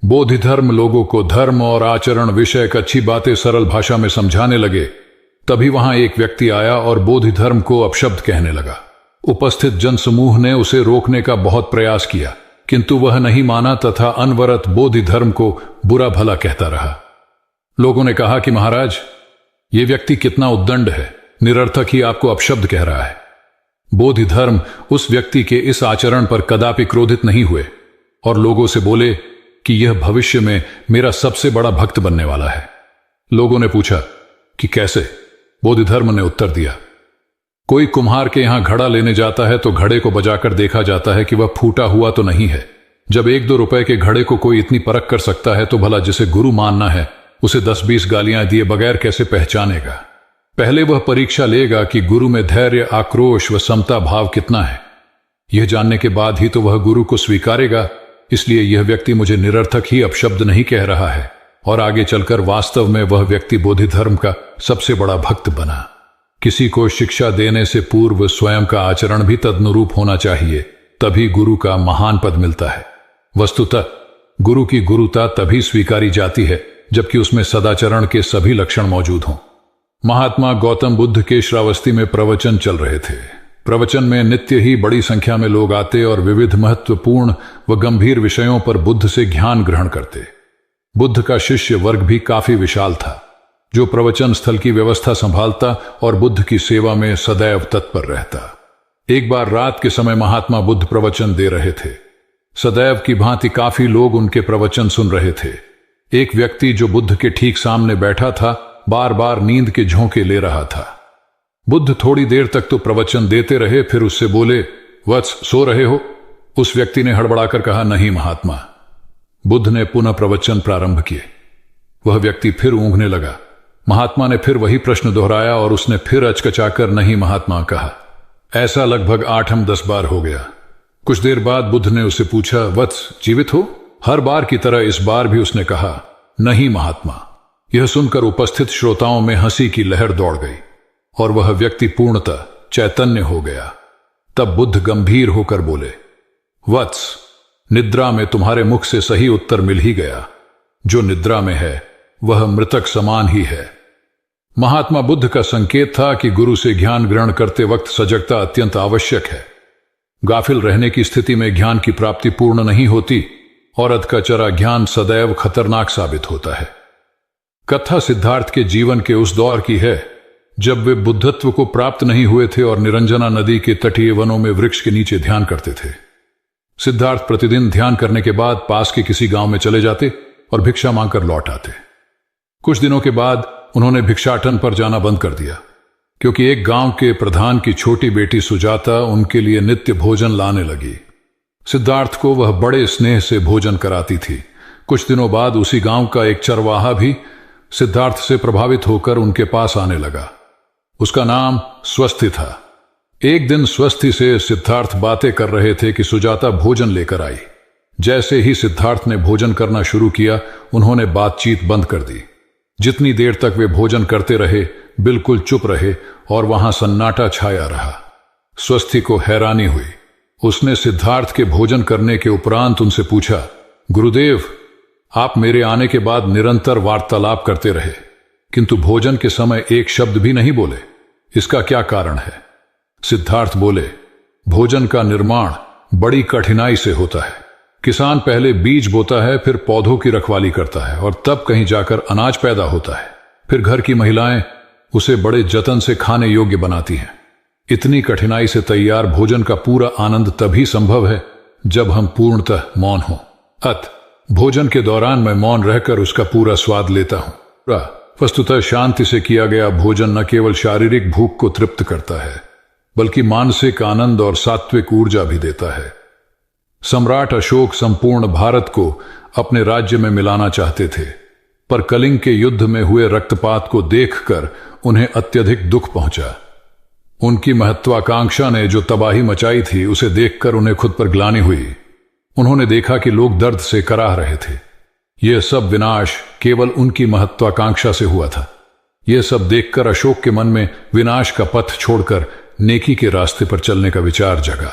Speaker 3: बोधिधर्म लोगों को धर्म और आचरण विषयक अच्छी बातें सरल भाषा में समझाने लगे। तभी वहां एक व्यक्ति आया और बोधिधर्म को अपशब्द कहने लगा। उपस्थित जनसमूह ने उसे रोकने का बहुत प्रयास किया, किंतु वह नहीं माना तथा अनवरत बोधिधर्म को बुरा भला कहता रहा। लोगों ने कहा कि महाराज, ये व्यक्ति कितना उद्दंड है, निरर्थक ही आपको अपशब्द कह रहा है। बोधिधर्म उस व्यक्ति के इस आचरण पर कदापि क्रोधित नहीं हुए और लोगों से बोले कि यह भविष्य में मेरा सबसे बड़ा भक्त बनने वाला है। लोगों ने पूछा कि कैसे? बोधिधर्म ने उत्तर दिया, कोई कुम्हार के यहां घड़ा लेने जाता है तो घड़े को बजाकर देखा जाता है कि वह फूटा हुआ तो नहीं है। जब 1-2 रुपए के घड़े को कोई इतनी परख कर सकता है तो भला जिसे गुरु मानना है उसे 10-20 गालियां दिए बगैर कैसे पहचानेगा? पहले वह परीक्षा लेगा कि गुरु में धैर्य, आक्रोश व समता भाव कितना है। यह जानने के बाद ही तो वह गुरु को स्वीकारेगा। इसलिए यह व्यक्ति मुझे निरर्थक ही अपशब्द नहीं कह रहा है और आगे चलकर वास्तव में वह व्यक्ति बोधिधर्म का सबसे बड़ा भक्त बना। किसी को शिक्षा देने से पूर्व स्वयं का आचरण भी तदनुरूप होना चाहिए, तभी गुरु का महान पद मिलता है। वस्तुतः गुरु की गुरुता तभी स्वीकारी जाती है जबकि उसमें सदाचरण के सभी लक्षण मौजूद हों। महात्मा गौतम बुद्ध के श्रावस्ती में प्रवचन चल रहे थे। प्रवचन में नित्य ही बड़ी संख्या में लोग आते और विविध महत्वपूर्ण व गंभीर विषयों पर बुद्ध से ज्ञान ग्रहण करते। बुद्ध का शिष्य वर्ग भी काफी विशाल था, जो प्रवचन स्थल की व्यवस्था संभालता और बुद्ध की सेवा में सदैव तत्पर रहता। एक बार रात के समय महात्मा बुद्ध प्रवचन दे रहे थे। सदैव की भांति काफी लोग उनके प्रवचन सुन रहे थे। एक व्यक्ति जो बुद्ध के ठीक सामने बैठा था बार बार नींद के झोंके ले रहा था। बुद्ध थोड़ी देर तक तो प्रवचन देते रहे, फिर उससे बोले, वत्स, सो रहे हो? उस व्यक्ति ने हड़बड़ाकर कहा, नहीं महात्मा। बुद्ध ने पुनः प्रवचन प्रारंभ किए। वह व्यक्ति फिर ऊँघने लगा। महात्मा ने फिर वही प्रश्न दोहराया और उसने फिर अचकचाकर नहीं महात्मा कहा। ऐसा लगभग 8-10 बार हो गया। कुछ देर बाद बुद्ध ने उससे पूछा, वत्स, जीवित हो? हर बार की तरह इस बार भी उसने कहा, नहीं महात्मा। यह सुनकर उपस्थित श्रोताओं में हंसी की लहर दौड़ गई और वह व्यक्ति पूर्णतः चैतन्य हो गया। तब बुद्ध गंभीर होकर बोले, वत्स, निद्रा में तुम्हारे मुख से सही उत्तर मिल ही गया। जो निद्रा में है वह मृतक समान ही है। महात्मा बुद्ध का संकेत था कि गुरु से ज्ञान ग्रहण करते वक्त सजगता अत्यंत आवश्यक है। गाफिल रहने की स्थिति में ज्ञान की प्राप्ति पूर्ण नहीं होती और अधकचरा ज्ञान सदैव खतरनाक साबित होता है। कथा सिद्धार्थ के जीवन के उस दौर की है जब वे बुद्धत्व को प्राप्त नहीं हुए थे और निरंजना नदी के तटीय वनों में वृक्ष के नीचे ध्यान करते थे। सिद्धार्थ प्रतिदिन ध्यान करने के बाद पास के किसी गांव में चले जाते और भिक्षा मांगकर लौट आते। कुछ दिनों के बाद उन्होंने भिक्षाटन पर जाना बंद कर दिया, क्योंकि एक गांव के प्रधान की छोटी बेटी सुजाता उनके लिए नित्य भोजन लाने लगी। सिद्धार्थ को वह बड़े स्नेह से भोजन कराती थी। कुछ दिनों बाद उसी गांव का एक चरवाहा भी सिद्धार्थ से प्रभावित होकर उनके पास आने लगा। उसका नाम स्वस्थी था। एक दिन स्वस्थी से सिद्धार्थ बातें कर रहे थे कि सुजाता भोजन लेकर आई। जैसे ही सिद्धार्थ ने भोजन करना शुरू किया, उन्होंने बातचीत बंद कर दी। जितनी देर तक वे भोजन करते रहे, बिल्कुल चुप रहे और वहां सन्नाटा छाया रहा। स्वस्थी को हैरानी हुई। उसने सिद्धार्थ के भोजन करने के उपरांत उनसे पूछा, गुरुदेव, आप मेरे आने के बाद निरंतर वार्तालाप करते रहे, किंतु भोजन के समय एक शब्द भी नहीं बोले। इसका क्या कारण है? सिद्धार्थ बोले, भोजन का निर्माण बड़ी कठिनाई से होता है। किसान पहले बीज बोता है, फिर पौधों की रखवाली करता है और तब कहीं जाकर अनाज पैदा होता है। फिर घर की महिलाएं उसे बड़े जतन से खाने योग्य बनाती हैं। इतनी कठिनाई से तैयार भोजन का पूरा आनंद तभी संभव है जब हम पूर्णतः मौन हों। भोजन के दौरान मैं मौन रहकर उसका पूरा स्वाद लेता हूं। वस्तुतः शांति से किया गया भोजन न केवल शारीरिक भूख को तृप्त करता है, बल्कि मानसिक आनंद और सात्विक ऊर्जा भी देता है। सम्राट अशोक संपूर्ण भारत को अपने राज्य में मिलाना चाहते थे, पर कलिंग के युद्ध में हुए रक्तपात को देखकर उन्हें अत्यधिक दुख पहुंचा। उनकी महत्वाकांक्षा ने जो तबाही मचाई थी, उसे देखकर उन्हें खुद पर ग्लानि हुई। उन्होंने देखा कि लोग दर्द से कराह रहे थे। यह सब विनाश केवल उनकी महत्वाकांक्षा से हुआ था। यह सब देखकर अशोक के मन में विनाश का पथ छोड़कर नेकी के रास्ते पर चलने का विचार जगा।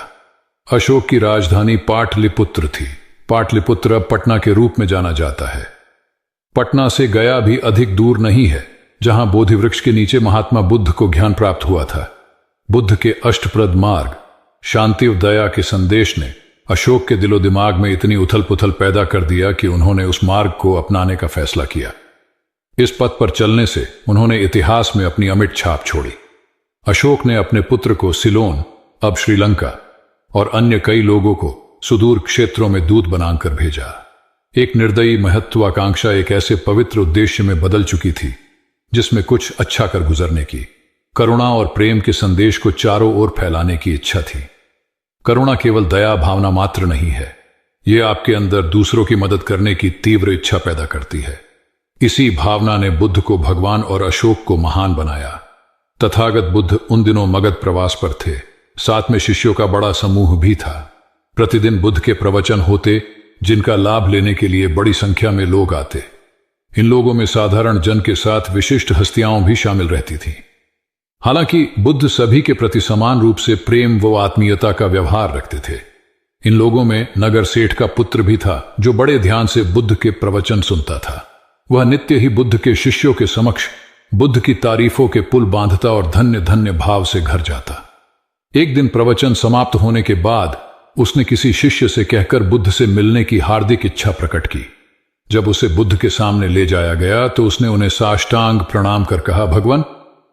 Speaker 3: अशोक की राजधानी पाटलिपुत्र थी। पाटलिपुत्र अब पटना के रूप में जाना जाता है। पटना से गया भी अधिक दूर नहीं है, जहां बोधि वृक्ष के नीचे महात्मा बुद्ध को ज्ञान प्राप्त हुआ था। बुद्ध के अष्टप्रद मार्ग, शांति और दया के संदेश ने अशोक के दिलो दिमाग में इतनी उथल पुथल पैदा कर दिया कि उन्होंने उस मार्ग को अपनाने का फैसला किया। इस पथ पर चलने से उन्होंने इतिहास में अपनी अमिट छाप छोड़ी। अशोक ने अपने पुत्र को सिलोन, अब श्रीलंका, और अन्य कई लोगों को सुदूर क्षेत्रों में दूत बनाकर भेजा। एक निर्दयी महत्वाकांक्षा एक ऐसे पवित्र उद्देश्य में बदल चुकी थी जिसमें कुछ अच्छा कर गुजरने की, करुणा और प्रेम के संदेश को चारों ओर फैलाने की इच्छा थी। करुणा केवल दया भावना मात्र नहीं है, यह आपके अंदर दूसरों की मदद करने की तीव्र इच्छा पैदा करती है। इसी भावना ने बुद्ध को भगवान और अशोक को महान बनाया। तथागत बुद्ध उन दिनों मगध प्रवास पर थे, साथ में शिष्यों का बड़ा समूह भी था। प्रतिदिन बुद्ध के प्रवचन होते, जिनका लाभ लेने के लिए बड़ी संख्या में लोग आते। इन लोगों में साधारण जन के साथ विशिष्ट हस्तियां भी शामिल रहती थीं। हालांकि बुद्ध सभी के प्रति समान रूप से प्रेम व आत्मीयता का व्यवहार रखते थे। इन लोगों में नगर सेठ का पुत्र भी था, जो बड़े ध्यान से बुद्ध के प्रवचन सुनता था। वह नित्य ही बुद्ध के शिष्यों के समक्ष बुद्ध की तारीफों के पुल बांधता और धन्य धन्य भाव से घर जाता। एक दिन प्रवचन समाप्त होने के बाद उसने किसी शिष्य से कहकर बुद्ध से मिलने की हार्दिक इच्छा प्रकट की। जब उसे बुद्ध के सामने ले जाया गया तो उसने उन्हें साष्टांग प्रणाम कर कहा, भगवान,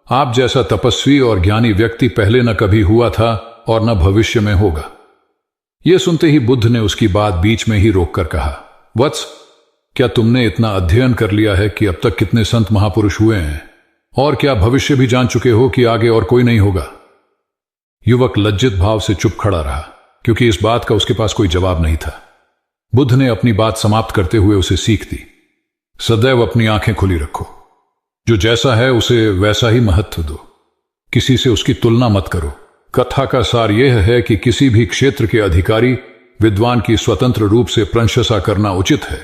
Speaker 3: आप जैसा तपस्वी और ज्ञानी व्यक्ति पहले न कभी हुआ था और न भविष्य में होगा। यह सुनते ही बुद्ध ने उसकी बात बीच में ही रोककर कहा, वत्स, क्या तुमने इतना अध्ययन कर लिया है कि अब तक कितने संत महापुरुष हुए हैं, और क्या भविष्य भी जान चुके हो कि आगे और कोई नहीं होगा? युवक लज्जित भाव से चुप खड़ा रहा, क्योंकि इस बात का उसके पास कोई जवाब नहीं था। बुद्ध ने अपनी बात समाप्त करते हुए उसे सीख दी, सदैव अपनी आंखें खुली रखो। जो जैसा है उसे वैसा ही महत्व दो, किसी से उसकी तुलना मत करो। कथा का सार यह है कि किसी भी क्षेत्र के अधिकारी विद्वान की स्वतंत्र रूप से प्रशंसा करना उचित है,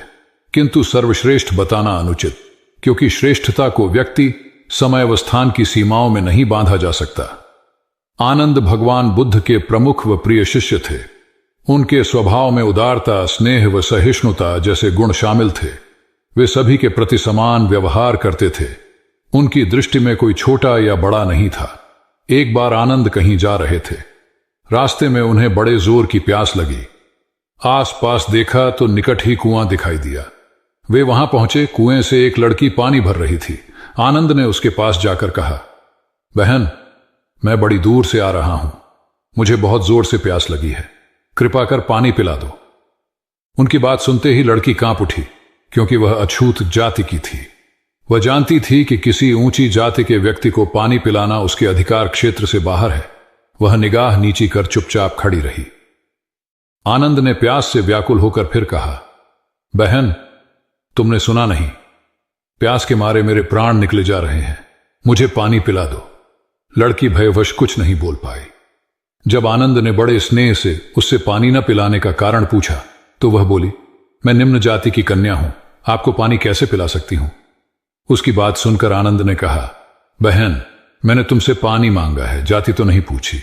Speaker 3: किंतु सर्वश्रेष्ठ बताना अनुचित, क्योंकि श्रेष्ठता को व्यक्ति, समय व स्थान की सीमाओं में नहीं बांधा जा सकता। आनंद भगवान बुद्ध के प्रमुख व प्रिय शिष्य थे। उनके स्वभाव में उदारता, स्नेह व सहिष्णुता जैसे गुण शामिल थे। वे सभी के प्रति समान व्यवहार करते थे। उनकी दृष्टि में कोई छोटा या बड़ा नहीं था। एक बार आनंद कहीं जा रहे थे। रास्ते में उन्हें बड़े जोर की प्यास लगी। आसपास देखा तो निकट ही कुआं दिखाई दिया। वे वहां पहुंचे। कुएं से एक लड़की पानी भर रही थी। आनंद ने उसके पास जाकर कहा, बहन, मैं बड़ी दूर से आ रहा हूं, मुझे बहुत जोर से प्यास लगी है, कृपा कर पानी पिला दो। उनकी बात सुनते ही लड़की कांप उठी, क्योंकि वह अछूत जाति की थी। वह जानती थी कि किसी ऊंची जाति के व्यक्ति को पानी पिलाना उसके अधिकार क्षेत्र से बाहर है। वह निगाह नीची कर चुपचाप खड़ी रही। आनंद ने प्यास से व्याकुल होकर फिर कहा, बहन, तुमने सुना नहीं, प्यास के मारे मेरे प्राण निकले जा रहे हैं, मुझे पानी पिला दो। लड़की भयवश कुछ नहीं बोल पाई। जब आनंद ने बड़े स्नेह से उससे पानी न पिलाने का कारण पूछा तो वह बोली, मैं निम्न जाति की कन्या हूं, आपको पानी कैसे पिला सकती हूं? उसकी बात सुनकर आनंद ने कहा, बहन, मैंने तुमसे पानी मांगा है, जाति तो नहीं पूछी।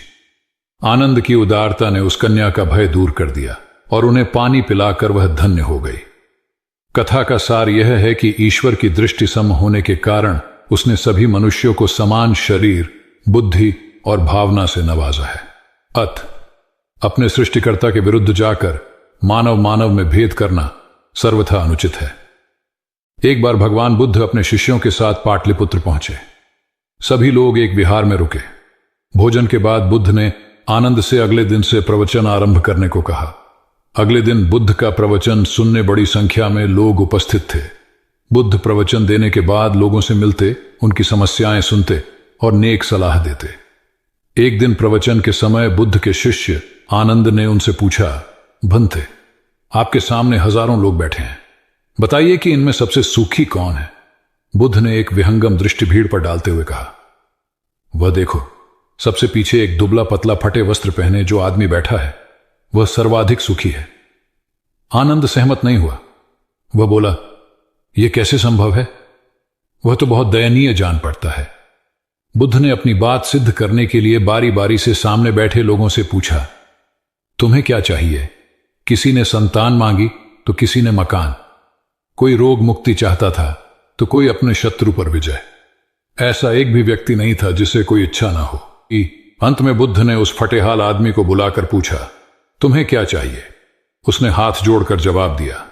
Speaker 3: आनंद की उदारता ने उस कन्या का भय दूर कर दिया और उन्हें पानी पिलाकर वह धन्य हो गई। कथा का सार यह है कि ईश्वर की दृष्टि सम होने के कारण उसने सभी मनुष्यों को समान शरीर, बुद्धि और भावना से नवाजा है। अपने सृष्टिकर्ता के विरुद्ध जाकर मानव मानव में भेद करना सर्वथा अनुचित है। एक बार भगवान बुद्ध अपने शिष्यों के साथ पाटलिपुत्र पहुंचे। सभी लोग एक विहार में रुके। भोजन के बाद बुद्ध ने आनंद से अगले दिन से प्रवचन आरंभ करने को कहा। अगले दिन बुद्ध का प्रवचन सुनने बड़ी संख्या में लोग उपस्थित थे। बुद्ध प्रवचन देने के बाद लोगों से मिलते, उनकी समस्याएं सुनते और नेक सलाह देते। एक दिन प्रवचन के समय बुद्ध के शिष्य आनंद ने उनसे पूछा, भंते, आपके सामने हजारों लोग बैठे हैं, बताइए कि इनमें सबसे सुखी कौन है? बुद्ध ने एक विहंगम दृष्टि भीड़ पर डालते हुए कहा, वह देखो, सबसे पीछे एक दुबला पतला फटे वस्त्र पहने जो आदमी बैठा है, वह सर्वाधिक सुखी है। आनंद सहमत नहीं हुआ। वह बोला, यह कैसे संभव है? वह तो बहुत दयनीय जान पड़ता है। बुद्ध ने अपनी बात सिद्ध करने के लिए बारी बारी से सामने बैठे लोगों से पूछा, तुम्हें क्या चाहिए? किसी ने संतान मांगी तो किसी ने मकान, कोई रोग मुक्ति चाहता था तो कोई अपने शत्रु पर विजय। ऐसा एक भी व्यक्ति नहीं था जिसे कोई इच्छा ना हो। अंत में बुद्ध ने उस फटेहाल आदमी को बुलाकर पूछा, तुम्हें क्या चाहिए? उसने हाथ जोड़कर जवाब दिया,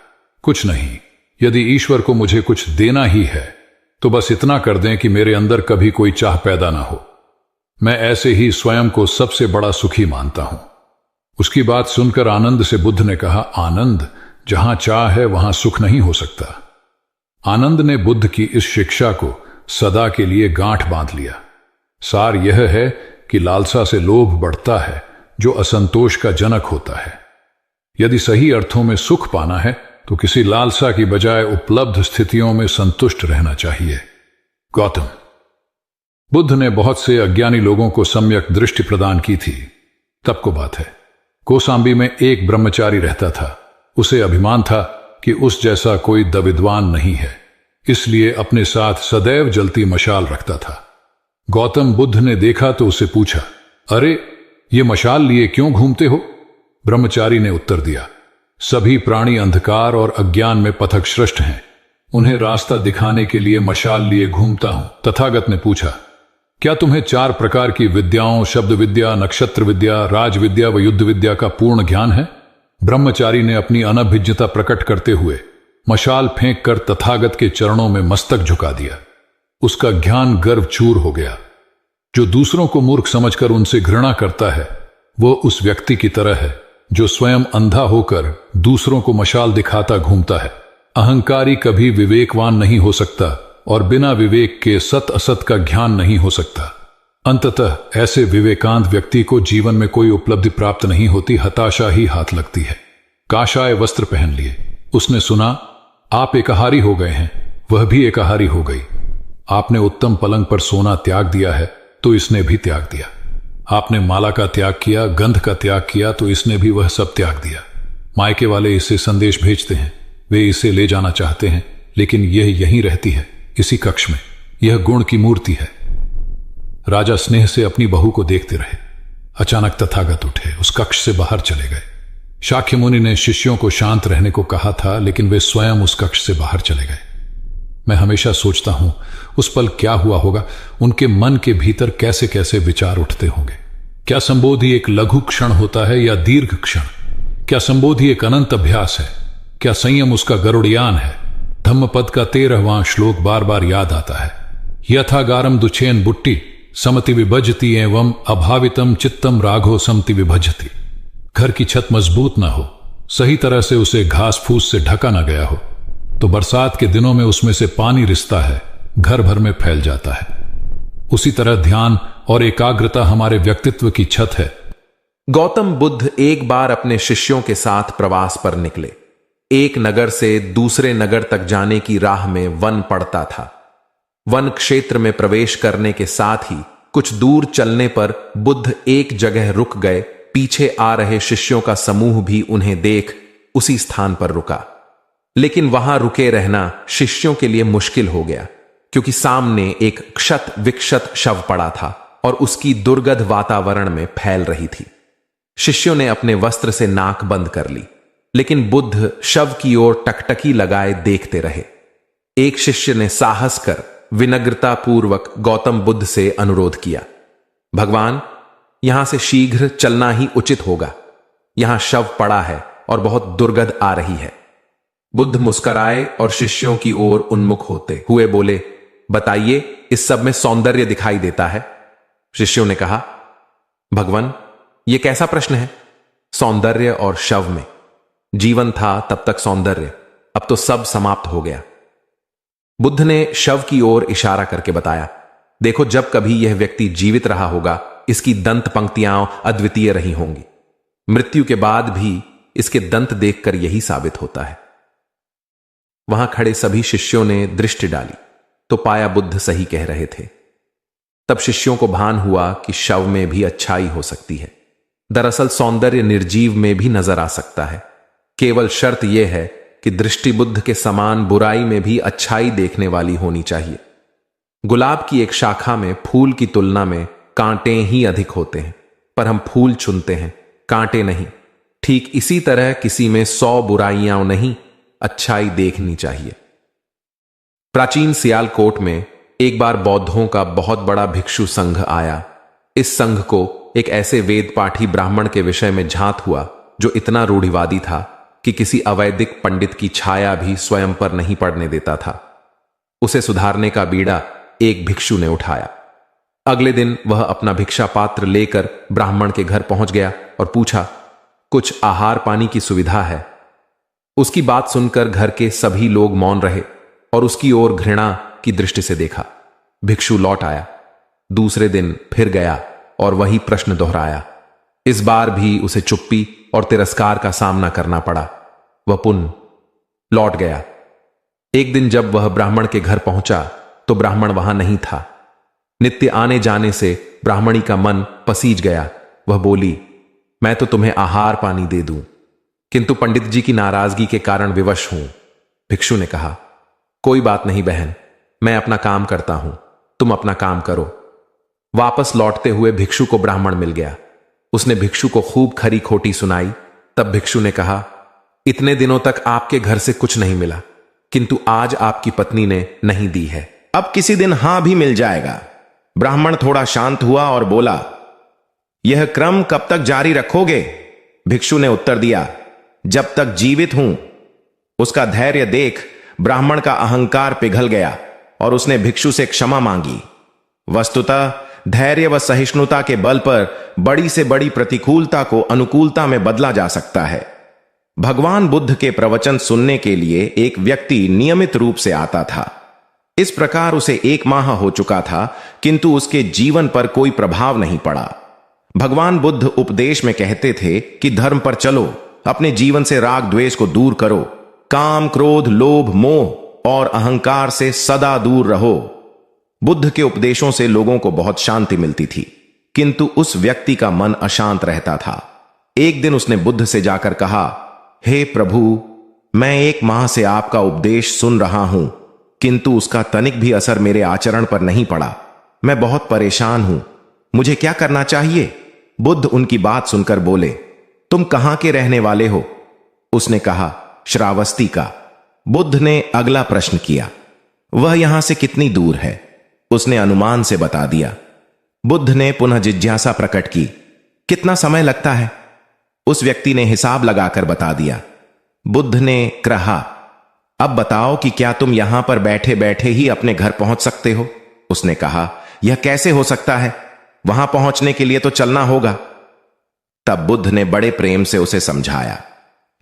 Speaker 3: कुछ नहीं। यदि ईश्वर को मुझे कुछ देना ही है तो बस इतना कर दें कि मेरे अंदर कभी कोई चाह पैदा ना हो। मैं ऐसे ही स्वयं को सबसे बड़ा सुखी मानता हूं। उसकी बात सुनकर आनंद से बुद्ध ने कहा, आनंद, जहां चाह है वहां सुख नहीं हो सकता। आनंद ने बुद्ध की इस शिक्षा को सदा के लिए गांठ बांध लिया। सार यह है कि लालसा से लोभ बढ़ता है जो असंतोष का जनक होता है। यदि सही अर्थों में सुख पाना है तो किसी लालसा की बजाय उपलब्ध स्थितियों में संतुष्ट रहना चाहिए। गौतम बुद्ध ने बहुत से अज्ञानी लोगों को सम्यक दृष्टि प्रदान की थी। तब को बात है, कौसाम्बी में एक ब्रह्मचारी रहता था। उसे अभिमान था कि उस जैसा कोई विद्वान नहीं है, इसलिए अपने साथ सदैव जलती मशाल रखता था। गौतम बुद्ध ने देखा तो उसे पूछा, अरे ये मशाल लिए क्यों घूमते हो? ब्रह्मचारी ने उत्तर दिया, सभी प्राणी अंधकार और अज्ञान में पथश्रष्ट हैं, उन्हें रास्ता दिखाने के लिए मशाल लिए घूमता हूं। तथागत ने पूछा, क्या तुम्हें 4 प्रकार की विद्याओं, शब्द विद्या, नक्षत्र विद्या, राज विद्या व युद्ध विद्या का पूर्ण ज्ञान है? ब्रह्मचारी ने अपनी अनभिज्ञता प्रकट करते हुए मशाल फेंक कर तथागत के चरणों में मस्तक झुका दिया। उसका ज्ञान गर्व चूर हो गया। जो दूसरों को मूर्ख समझकर उनसे घृणा करता है वो उस व्यक्ति की तरह है जो स्वयं अंधा होकर दूसरों को मशाल दिखाता घूमता है। अहंकारी कभी विवेकवान नहीं हो सकता और बिना विवेक के सत असत का ज्ञान नहीं हो सकता। अंततः ऐसे विवेकांत व्यक्ति को जीवन में कोई उपलब्धि प्राप्त नहीं होती, हताशा ही हाथ लगती है। काशाय वस्त्र पहन लिए। उसने सुना, आप एकाहारी हो गए हैं, वह भी एकाहारी हो गई। आपने उत्तम पलंग पर सोना त्याग दिया है तो इसने भी त्याग दिया। आपने माला का त्याग किया, गंध का त्याग किया तो इसने भी वह सब त्याग दिया। मायके वाले इसे संदेश भेजते हैं, वे इसे ले जाना चाहते हैं, लेकिन यह यहीं रहती है, इसी कक्ष में। यह गुण की मूर्ति है। राजा स्नेह से अपनी बहू को देखते रहे। अचानक तथागत उठे, उस कक्ष से बाहर चले गए। शाक्य मुनि ने शिष्यों को शांत रहने को कहा था, लेकिन वे स्वयं उस कक्ष से बाहर चले गए। मैं हमेशा सोचता हूं उस पल क्या हुआ होगा, उनके मन के भीतर कैसे कैसे विचार उठते होंगे। क्या संबोधि एक लघु क्षण होता है या दीर्घ क्षण? क्या संबोधि एक अनंत अभ्यास है? क्या संयम उसका गरुड़यान है? धम्मपद का 13वां श्लोक बार बार याद आता है। यथागारम दुछेन बुट्टी समति विभजति एवं अभावितम चित्तम राघो समति विभजति। घर की छत मजबूत ना हो, सही तरह से उसे घास फूस से ढका ना गया हो, तो बरसात के दिनों में उसमें से पानी रिसता है, घर भर में फैल जाता है। उसी तरह ध्यान और एकाग्रता हमारे व्यक्तित्व की छत है।
Speaker 1: गौतम बुद्ध एक बार अपने शिष्यों के साथ प्रवास पर निकले। एक नगर से दूसरे नगर तक जाने की राह में वन पड़ता था। वन क्षेत्र में प्रवेश करने के साथ ही कुछ दूर चलने पर बुद्ध एक जगह रुक गए। पीछे आ रहे शिष्यों का समूह भी उन्हें देख उसी स्थान पर रुका, लेकिन वहां रुके रहना शिष्यों के लिए मुश्किल हो गया, क्योंकि सामने एक क्षत विक्षत शव पड़ा था और उसकी दुर्गंध वातावरण में फैल रही थी। शिष्यों ने अपने वस्त्र से नाक बंद कर ली, लेकिन बुद्ध शव की ओर टकटकी लगाए देखते रहे। एक शिष्य ने साहस कर विनम्रता पूर्वक गौतम बुद्ध से अनुरोध किया, भगवान, यहां से शीघ्र चलना ही उचित होगा। यहां शव पड़ा है और बहुत दुर्गंध आ रही है। बुद्ध मुस्कुराए और शिष्यों की ओर उन्मुख होते हुए बोले, बताइए, इस सब में सौंदर्य दिखाई देता है? शिष्यों ने कहा, भगवान, यह कैसा प्रश्न है? सौंदर्य और शव में? जीवन था तब तक सौंदर्य, अब तो सब समाप्त हो गया। बुद्ध ने शव की ओर इशारा करके बताया, देखो, जब कभी यह व्यक्ति जीवित रहा होगा, इसकी दंत पंक्तियां अद्वितीय रही होंगी। मृत्यु के बाद भी इसके दंत देखकर यही साबित होता है। वहां खड़े सभी शिष्यों ने दृष्टि डाली तो पाया बुद्ध सही कह रहे थे। तब शिष्यों को भान हुआ कि शव में भी अच्छाई हो सकती है। दरअसल सौंदर्य निर्जीव में भी नजर आ सकता है। केवल शर्त यह है कि दृष्टि बुद्ध के समान बुराई में भी अच्छाई देखने वाली होनी चाहिए। गुलाब की एक शाखा में फूल की तुलना में कांटे ही अधिक होते हैं, पर हम फूल चुनते हैं, कांटे नहीं। ठीक इसी तरह किसी में 100 बुराइयां नहीं, अच्छाई देखनी चाहिए। प्राचीन सियालकोट में एक बार बौद्धों का बहुत बड़ा भिक्षु संघ आया। इस संघ को एक ऐसे वेद पाठी ब्राह्मण के विषय में झांत हुआ जो इतना रूढ़िवादी था कि किसी अवैदिक पंडित की छाया भी स्वयं पर नहीं पड़ने देता था। उसे सुधारने का बीड़ा एक भिक्षु ने उठाया। अगले दिन वह अपना भिक्षा पात्र लेकर ब्राह्मण के घर पहुंच गया और पूछा, कुछ आहार पानी की सुविधा है? उसकी बात सुनकर घर के सभी लोग मौन रहे और उसकी ओर घृणा की दृष्टि से देखा। भिक्षु लौट आया। दूसरे दिन फिर गया और वही प्रश्न दोहराया। इस बार भी उसे चुप्पी और तिरस्कार का सामना करना पड़ा। वह पुनः लौट गया। एक दिन जब वह ब्राह्मण के घर पहुंचा तो ब्राह्मण वहां नहीं था। नित्य आने जाने से ब्राह्मणी का मन पसीज गया। वह बोली, मैं तो तुम्हें आहार पानी दे दूं, किंतु पंडित जी की नाराजगी के कारण विवश हूं। भिक्षु ने कहा, कोई बात नहीं बहन, मैं अपना काम करता हूं, तुम अपना काम करो। वापस लौटते हुए भिक्षु को ब्राह्मण मिल गया। उसने भिक्षु को खूब खरी खोटी सुनाई। तब भिक्षु ने कहा, इतने दिनों तक आपके घर से कुछ नहीं मिला, किंतु आज आपकी पत्नी ने नहीं दी है,
Speaker 4: अब किसी दिन हां भी मिल जाएगा। ब्राह्मण थोड़ा शांत हुआ और बोला, यह क्रम कब तक जारी रखोगे? भिक्षु ने उत्तर दिया, जब तक जीवित हूं। उसका धैर्य देख ब्राह्मण का अहंकार पिघल गया और उसने भिक्षु से क्षमा मांगी। वस्तुतः धैर्य व सहिष्णुता के बल पर बड़ी से बड़ी प्रतिकूलता को अनुकूलता में बदला जा सकता है। भगवान बुद्ध के प्रवचन सुनने के लिए एक व्यक्ति नियमित रूप से आता था। इस प्रकार उसे 1 माह हो चुका था, किंतु उसके जीवन पर कोई प्रभाव नहीं पड़ा। भगवान बुद्ध उपदेश में कहते थे कि धर्म पर चलो, अपने जीवन से राग द्वेष को दूर करो, काम क्रोध लोभ मोह और अहंकार से सदा दूर रहो। बुद्ध के उपदेशों से लोगों को बहुत शांति मिलती थी, किंतु उस व्यक्ति का मन अशांत रहता था। एक दिन उसने बुद्ध से जाकर कहा, हे प्रभु, मैं 1 माह से आपका उपदेश सुन रहा हूं, किंतु उसका तनिक भी असर मेरे आचरण पर नहीं पड़ा। मैं बहुत परेशान हूं, मुझे क्या करना चाहिए? बुद्ध उनकी बात सुनकर बोले, तुम कहां के रहने वाले हो? उसने कहा, श्रावस्ती का। बुद्ध ने अगला प्रश्न किया, वह यहां से कितनी दूर है? उसने अनुमान से बता दिया। बुद्ध ने पुनः जिज्ञासा प्रकट की, कितना समय लगता है? उस व्यक्ति ने हिसाब लगाकर बता दिया। बुद्ध ने कहा, अब बताओ कि क्या तुम यहां पर बैठे बैठे ही अपने घर पहुंच सकते हो? उसने कहा, यह कैसे हो सकता है? वहां पहुंचने के लिए तो चलना होगा। तब बुद्ध ने बड़े प्रेम से उसे समझाया,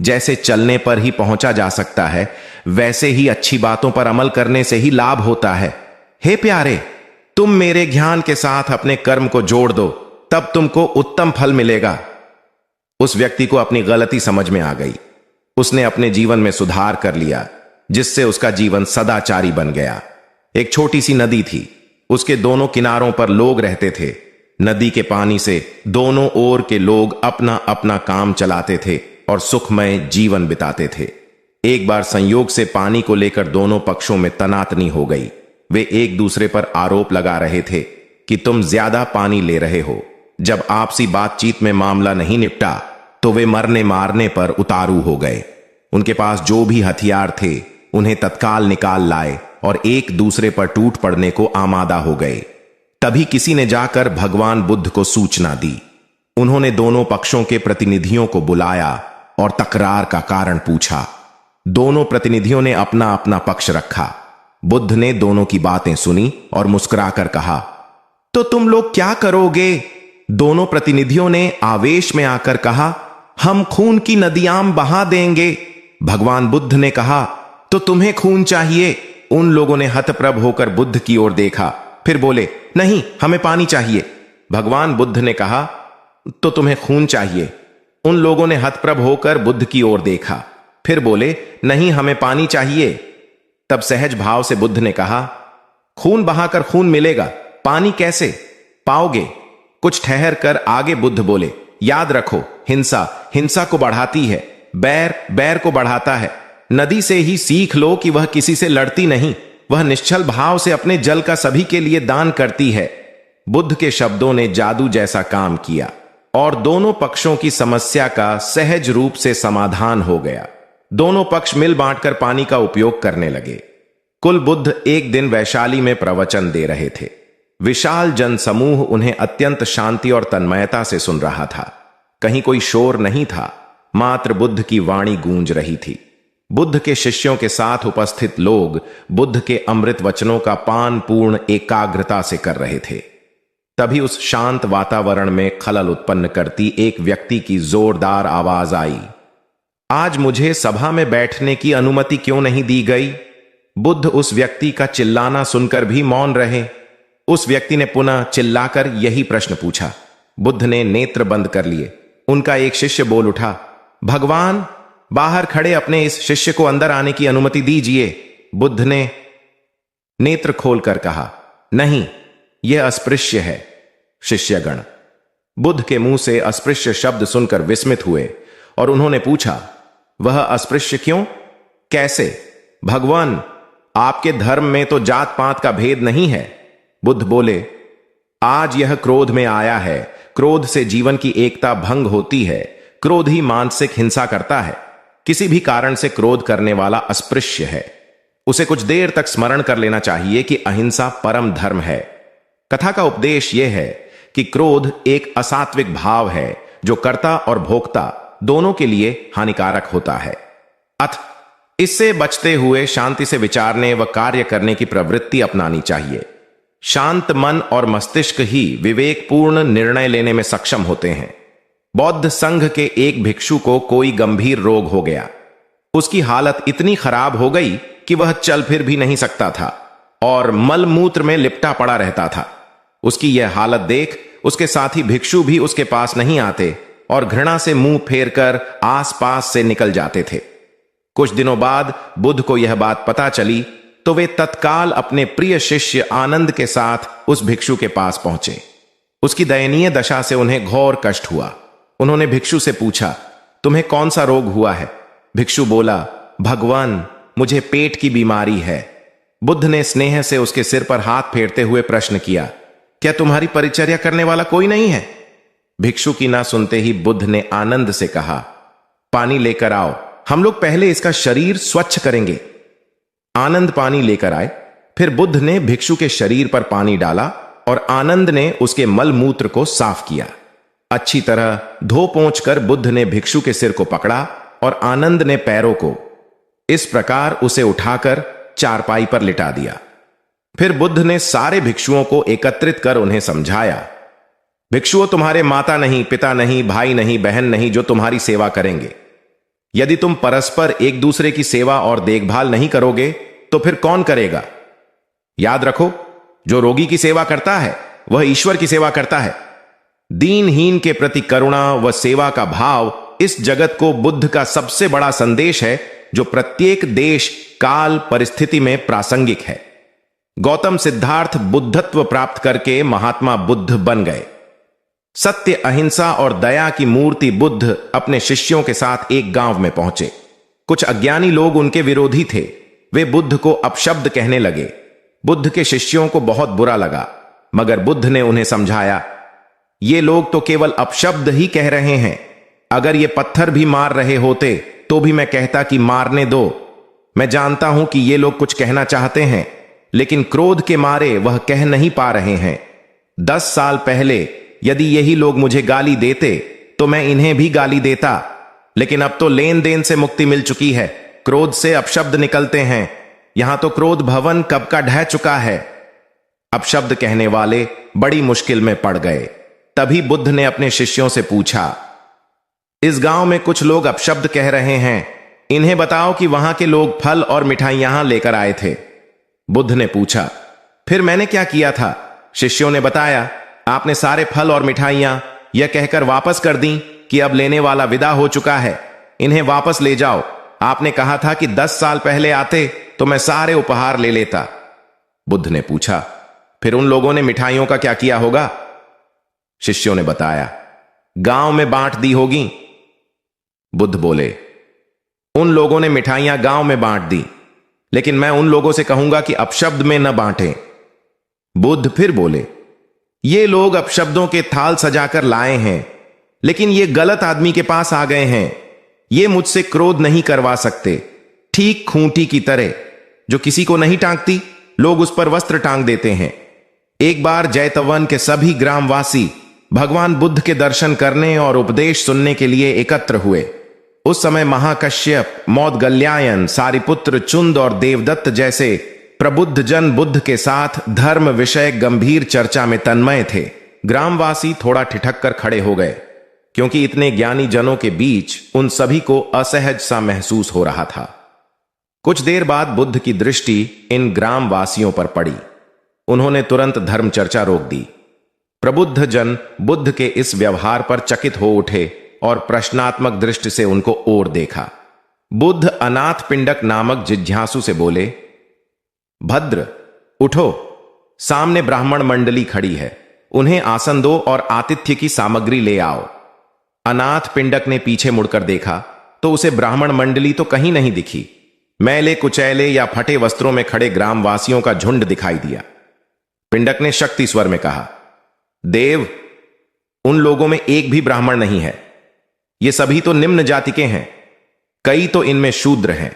Speaker 4: जैसे चलने पर ही पहुंचा जा सकता है, वैसे ही अच्छी बातों पर अमल करने से ही लाभ होता है। हे प्यारे, तुम मेरे ज्ञान के साथ अपने कर्म को जोड़ दो, तब तुमको उत्तम फल मिलेगा। उस व्यक्ति को अपनी गलती समझ में आ गई। उसने अपने जीवन में सुधार कर लिया, जिससे उसका जीवन सदाचारी बन गया। एक छोटी सी नदी थी, उसके दोनों किनारों पर लोग रहते थे। नदी के पानी से दोनों ओर के लोग अपना अपना काम चलाते थे और सुखमय जीवन बिताते थे। एक बार संयोग से पानी को लेकर दोनों पक्षों में तनातनी हो गई। वे एक दूसरे पर आरोप लगा रहे थे कि तुम ज्यादा पानी ले रहे हो। जब आपसी बातचीत में मामला नहीं निपटा तो वे मरने मारने पर उतारू हो गए। उनके पास जो भी हथियार थे उन्हें तत्काल निकाल लाए और एक दूसरे पर टूट पड़ने को आमादा हो गए। तभी किसी ने जाकर भगवान बुद्ध को सूचना दी। उन्होंने दोनों पक्षों के प्रतिनिधियों को बुलाया और तकरार का कारण पूछा। दोनों प्रतिनिधियों ने अपना अपना पक्ष रखा। बुद्ध ने दोनों की बातें सुनी और मुस्कुराकर कहा, तो तुम लोग क्या करोगे? दोनों प्रतिनिधियों ने आवेश में आकर कहा, हम खून की नदियां बहा देंगे। भगवान बुद्ध ने कहा, तो तुम्हें खून चाहिए? उन लोगों ने हतप्रभ होकर बुद्ध की ओर देखा, फिर बोले, नहीं, हमें पानी चाहिए। भगवान बुद्ध ने कहा, तो तुम्हें खून चाहिए? उन लोगों ने हतप्रभ होकर बुद्ध की ओर देखा, फिर बोले, नहीं, हमें पानी चाहिए। तब सहज भाव से बुद्ध ने कहा, खून बहाकर खून मिलेगा, पानी कैसे पाओगे? कुछ ठहर कर आगे बुद्ध बोले, याद रखो, हिंसा हिंसा को बढ़ाती है, बैर बैर को बढ़ाता है। नदी से ही सीख लो कि वह किसी से लड़ती नहीं, वह निश्चल भाव से अपने जल का सभी के लिए दान करती है। बुद्ध के शब्दों ने जादू जैसा काम किया। और दोनों पक्षों की समस्या का सहज रूप से समाधान हो गया। दोनों पक्ष मिल बांटकर पानी का उपयोग करने लगे। कुल बुद्ध एक दिन वैशाली में प्रवचन दे रहे थे। विशाल जनसमूह उन्हें अत्यंत शांति और तन्मयता से सुन रहा था। कहीं कोई शोर नहीं था, मात्र बुद्ध की वाणी गूंज रही थी। बुद्ध के शिष्यों के साथ उपस्थित लोग बुद्ध के अमृत वचनों का पान पूर्ण एकाग्रता से कर रहे थे। तभी उस शांत वातावरण में खलल उत्पन्न करती एक व्यक्ति की जोरदार आवाज आई, आज मुझे सभा में बैठने की अनुमति क्यों नहीं दी गई? बुद्ध उस व्यक्ति का चिल्लाना सुनकर भी मौन रहे। उस व्यक्ति ने पुनः चिल्लाकर यही प्रश्न पूछा। बुद्ध ने नेत्र बंद कर लिए। उनका एक शिष्य बोल उठा, भगवान, बाहर खड़े अपने इस शिष्य को अंदर आने की अनुमति दीजिए। बुद्ध ने नेत्र खोलकर कहा, नहीं, यह अस्पृश्य है। शिष्यगण बुद्ध के मुंह से अस्पृश्य शब्द सुनकर विस्मित हुए और उन्होंने पूछा, वह अस्पृश्य क्यों? कैसे? भगवान, आपके धर्म में तो जात पात का भेद नहीं है। बुद्ध बोले, आज यह क्रोध में आया है। क्रोध से जीवन की एकता भंग होती है। क्रोध ही मानसिक हिंसा करता है। किसी भी कारण से क्रोध करने वाला अस्पृश्य है। उसे कुछ देर तक स्मरण कर लेना चाहिए कि अहिंसा परम धर्म है। कथा का उपदेश यह है कि क्रोध एक असात्विक भाव है जो कर्ता और भोक्ता दोनों के लिए हानिकारक होता है। इससे बचते हुए शांति से विचारने व कार्य करने की प्रवृत्ति अपनानी चाहिए। शांत मन और मस्तिष्क ही विवेकपूर्ण निर्णय लेने में सक्षम होते हैं। बौद्ध संघ के एक भिक्षु को कोई गंभीर रोग हो गया। उसकी हालत इतनी खराब हो गई कि वह चल फिर भी नहीं सकता था और मल मूत्र में लिपटा पड़ा रहता था। उसकी यह हालत देख उसके साथी भिक्षु भी उसके पास नहीं आते और घृणा से मुंह फेरकर आसपास से निकल जाते थे। कुछ दिनों बाद बुद्ध को यह बात पता चली तो वे तत्काल अपने प्रिय शिष्य आनंद के साथ उस भिक्षु के पास पहुंचे। उसकी दयनीय दशा से उन्हें घोर कष्ट हुआ। उन्होंने भिक्षु से पूछा, तुम्हें कौन सा रोग हुआ है? भिक्षु बोला, भगवान, मुझे पेट की बीमारी है। बुद्ध ने स्नेह से उसके सिर पर हाथ फेरते हुए प्रश्न किया, क्या तुम्हारी परिचर्या करने वाला कोई नहीं है? भिक्षु की ना सुनते ही बुद्ध ने आनंद से कहा, पानी लेकर आओ, हम लोग पहले इसका शरीर स्वच्छ करेंगे। आनंद पानी लेकर आए। फिर बुद्ध ने भिक्षु के शरीर पर पानी डाला और आनंद ने उसके मल मूत्र को साफ किया। अच्छी तरह धो पोंछ कर बुद्ध ने भिक्षु के सिर को पकड़ा और आनंद ने पैरों को। इस प्रकार उसे उठाकर चारपाई पर लिटा दिया। फिर बुद्ध ने सारे भिक्षुओं को एकत्रित कर उन्हें समझाया, भिक्षुओं, तुम्हारे माता नहीं, पिता नहीं, भाई नहीं, बहन नहीं जो तुम्हारी सेवा करेंगे। यदि तुम परस्पर एक दूसरे की सेवा और देखभाल नहीं करोगे तो फिर कौन करेगा? याद रखो, जो रोगी की सेवा करता है वह ईश्वर की सेवा करता है। दीनहीन के प्रति करुणा व सेवा का भाव इस जगत को बुद्ध का सबसे बड़ा संदेश है जो प्रत्येक देश, काल, परिस्थिति में प्रासंगिक है। गौतम सिद्धार्थ बुद्धत्व प्राप्त करके महात्मा बुद्ध बन गए। सत्य, अहिंसा और दया की मूर्ति बुद्ध अपने शिष्यों के साथ एक गांव में पहुंचे। कुछ अज्ञानी लोग उनके विरोधी थे। वे बुद्ध को अपशब्द कहने लगे। बुद्ध के शिष्यों को बहुत बुरा लगा, मगर बुद्ध ने उन्हें समझाया, ये लोग तो केवल अपशब्द ही कह रहे हैं। अगर ये पत्थर भी मार रहे होते तो भी मैं कहता कि मारने दो। मैं जानता हूं कि ये लोग कुछ कहना चाहते हैं, लेकिन क्रोध के मारे वह कह नहीं पा रहे हैं। 10 साल पहले यदि यही लोग मुझे गाली देते तो मैं इन्हें भी गाली देता, लेकिन अब तो लेन देन से मुक्ति मिल चुकी है। क्रोध से अपशब्द निकलते हैं। यहां तो क्रोध भवन कब का ढह चुका है। अपशब्द कहने वाले बड़ी मुश्किल में पड़ गए। तभी बुद्ध ने अपने शिष्यों से पूछा, इस गांव में कुछ लोग अपशब्द कह रहे हैं, इन्हें बताओ कि वहां के लोग फल और मिठाइयां लेकर आए थे। बुद्ध ने पूछा, फिर मैंने क्या किया था? शिष्यों ने बताया, आपने सारे फल और मिठाइयां यह कहकर वापस कर दी कि अब लेने वाला विदा हो चुका है, इन्हें वापस ले जाओ। आपने कहा था कि 10 साल पहले आते तो मैं सारे उपहार ले लेता। बुद्ध ने पूछा, फिर उन लोगों ने मिठाइयों का क्या किया होगा? शिष्यों ने बताया, गांव में बांट दी होगी। बुद्ध बोले, उन लोगों ने मिठाइयां गांव में बांट दी, लेकिन मैं उन लोगों से कहूंगा कि अपशब्द में न बांटें। बुद्ध फिर बोले, ये लोग अपशब्दों के थाल सजाकर लाए हैं, लेकिन ये गलत आदमी के पास आ गए हैं। ये मुझसे क्रोध नहीं करवा सकते। ठीक खूंटी की तरह जो किसी को नहीं टांगती, लोग उस पर वस्त्र टांग देते हैं। एक बार जैतवन के सभी ग्रामवासी भगवान बुद्ध के दर्शन करने और उपदेश सुनने के लिए एकत्र हुए। उस समय महाकश्यप, मौदगल्यायन, सारिपुत्र, चुंद और देवदत्त जैसे प्रबुद्ध जन बुद्ध के साथ धर्म विषय गंभीर चर्चा में तन्मय थे। ग्रामवासी थोड़ा ठिठक कर खड़े हो गए, क्योंकि इतने ज्ञानी जनों के बीच उन सभी को असहज सा महसूस हो रहा था। कुछ देर बाद बुद्ध की दृष्टि इन ग्रामवासियों पर पड़ी। उन्होंने तुरंत धर्म चर्चा रोक दी। प्रबुद्ध जन बुद्ध के इस व्यवहार पर चकित हो उठे और प्रश्नात्मक दृष्टि से उनको ओर देखा। बुद्ध अनाथ पिंडक नामक जिज्ञासु से बोले, भद्र, उठो, सामने ब्राह्मण मंडली खड़ी है, उन्हें आसन दो और आतिथ्य की सामग्री ले आओ। अनाथ पिंडक ने पीछे मुड़कर देखा तो उसे ब्राह्मण मंडली तो कहीं नहीं दिखी। मैले कुचैले या फटे वस्त्रों में खड़े ग्रामवासियों का झुंड दिखाई दिया। पिंडक ने शक्ति स्वर में कहा, देव, उन लोगों में एक भी ब्राह्मण नहीं है। ये सभी तो निम्न जाति के हैं, कई तो इनमें शूद्र हैं।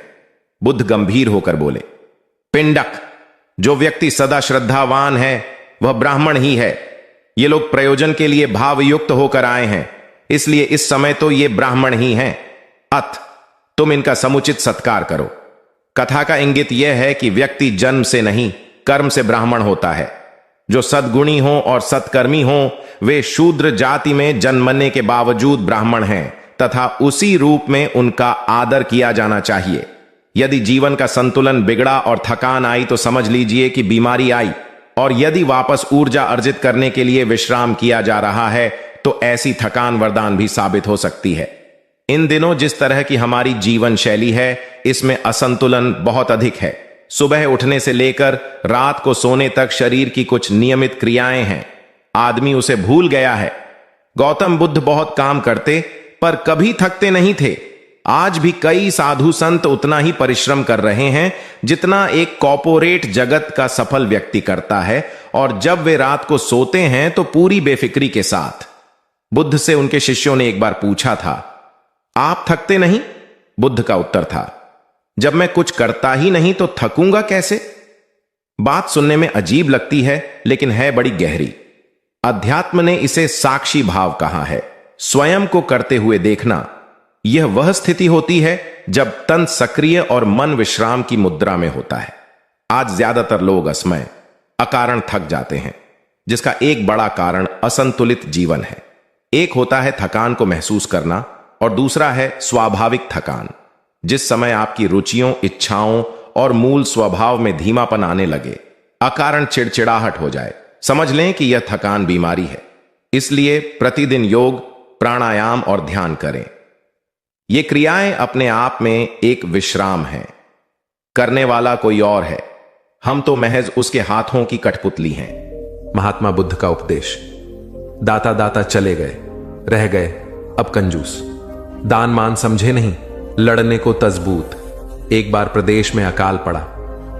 Speaker 4: बुद्ध गंभीर होकर बोले, पिंडक, जो व्यक्ति सदा श्रद्धावान है वह ब्राह्मण ही है। ये लोग प्रयोजन के लिए भावयुक्त होकर आए हैं, इसलिए इस समय तो ये ब्राह्मण ही हैं। अत तुम इनका समुचित सत्कार करो। कथा का इंगित यह है कि व्यक्ति जन्म से नहीं, कर्म से ब्राह्मण होता है। जो सद्गुणी हो और सत्कर्मी हो वे शूद्र जाति में जन्मने के बावजूद ब्राह्मण हैं तथा उसी रूप में उनका आदर किया जाना चाहिए। यदि जीवन का संतुलन बिगड़ा और थकान आई तो समझ लीजिए कि बीमारी आई, और यदि वापस ऊर्जा अर्जित करने के लिए विश्राम किया जा रहा है तो ऐसी थकान वरदान भी साबित हो सकती है। इन दिनों जिस तरह की हमारी जीवन शैली है, इसमें असंतुलन बहुत अधिक है। सुबह उठने से लेकर रात को सोने तक शरीर की कुछ नियमित क्रियाएं हैं, आदमी उसे भूल गया है। गौतम बुद्ध बहुत काम करते पर कभी थकते नहीं थे। आज भी कई साधु संत उतना ही परिश्रम कर रहे हैं जितना एक कॉर्पोरेट जगत का सफल व्यक्ति करता है, और जब वे रात को सोते हैं तो पूरी बेफिक्री के साथ। बुद्ध से उनके शिष्यों ने एक बार पूछा था, आप थकते नहीं? बुद्ध का उत्तर था, जब मैं कुछ करता ही नहीं तो थकूंगा कैसे? बात सुनने में अजीब लगती है लेकिन है बड़ी गहरी। अध्यात्म ने इसे साक्षी भाव कहा है। स्वयं को करते हुए देखना, यह वह स्थिति होती है जब तन सक्रिय और मन विश्राम की मुद्रा में होता है। आज ज्यादातर लोग असमय, अकारण थक जाते हैं, जिसका एक बड़ा कारण असंतुलित जीवन है। एक होता है थकान को महसूस करना और दूसरा है स्वाभाविक थकान। जिस समय आपकी रुचियों, इच्छाओं और मूल स्वभाव में धीमापन आने लगे, अकारण चिड़चिड़ाहट हो जाए, समझ लें कि यह थकान बीमारी है। इसलिए प्रतिदिन योग, प्राणायाम और ध्यान करें। ये क्रियाएं अपने आप में एक विश्राम है। करने वाला कोई और है, हम तो महज उसके हाथों की कठपुतली हैं।
Speaker 1: महात्मा बुद्ध का उपदेश। दाता दाता चले गए, रह गए अब कंजूस। दान मान समझे नहीं, लड़ने को तजबूत। एक बार प्रदेश में अकाल पड़ा।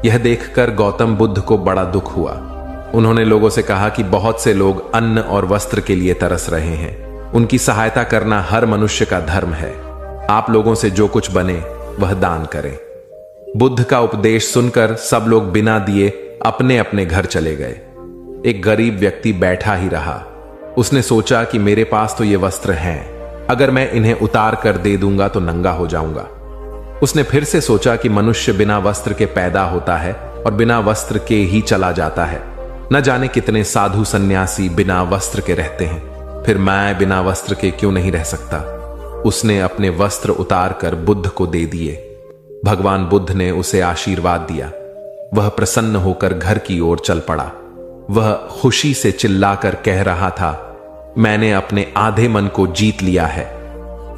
Speaker 1: यह देखकर गौतम बुद्ध को बड़ा दुख हुआ। उन्होंने लोगों से कहा कि बहुत से लोग अन्न और वस्त्र के लिए तरस रहे हैं। उनकी सहायता करना हर मनुष्य का धर्म है। आप लोगों से जो कुछ बने वह दान करें। बुद्ध का उपदेश सुनकर सब लोग बिना दिए अपने अपने घर चले गए। एक गरीब व्यक्ति बैठा ही रहा। उसने सोचा कि मेरे पास तो ये वस्त्र हैं, अगर मैं इन्हें उतार कर दे दूंगा तो नंगा हो जाऊंगा। उसने फिर से सोचा कि मनुष्य बिना वस्त्र के पैदा होता है और बिना वस्त्र के ही चला जाता है। न जाने कितने साधु सन्यासी बिना वस्त्र के रहते हैं, फिर मैं बिना वस्त्र के क्यों नहीं रह सकता? उसने अपने वस्त्र उतार कर बुद्ध को दे दिए। भगवान बुद्ध ने उसे आशीर्वाद दिया। वह प्रसन्न होकर घर की ओर चल पड़ा। वह खुशी से चिल्लाकर कह रहा था, मैंने अपने आधे मन को जीत लिया है।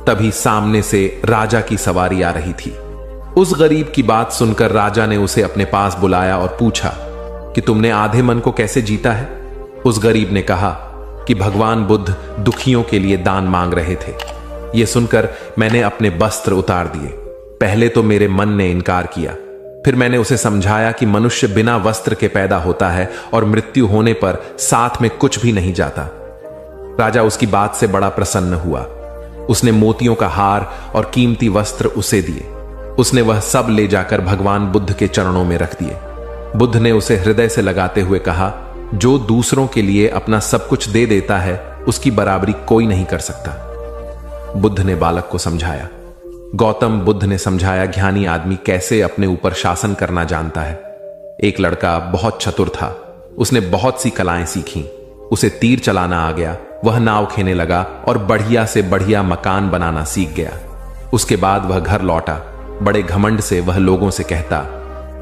Speaker 1: तभी सामने से राजा की सवारी आ रही थी। उस गरीब की बात सुनकर राजा ने उसे अपने पास बुलाया और पूछा कि तुमने आधे मन को कैसे जीता है? उस गरीब ने कहा कि भगवान बुद्ध दुखियों के लिए दान मांग रहे थे। यह सुनकर मैंने अपने वस्त्र उतार दिए। पहले तो मेरे मन ने इनकार किया, फिर मैंने उसे समझाया कि मनुष्य बिना वस्त्र के पैदा होता है और मृत्यु होने पर साथ में कुछ भी नहीं जाता। राजा उसकी बात से बड़ा प्रसन्न हुआ। उसने मोतियों का हार और कीमती वस्त्र उसे दिए। उसने वह सब ले जाकर भगवान बुद्ध के चरणों में रख दिए। बुद्ध ने उसे हृदय से लगाते हुए कहा, जो दूसरों के लिए अपना सब कुछ दे देता है उसकी बराबरी कोई नहीं कर सकता। बुद्ध ने बालक को समझाया। गौतम बुद्ध ने समझाया, ज्ञानी आदमी कैसे अपने ऊपर शासन करना जानता है। एक लड़का बहुत चतुर था। उसने बहुत सी कलाएं सीखीं। उसे तीर चलाना आ गया। वह नाव खेने लगा और बढ़िया से बढ़िया मकान बनाना सीख गया। उसके बाद वह घर लौटा। बड़े घमंड से वह लोगों से कहता,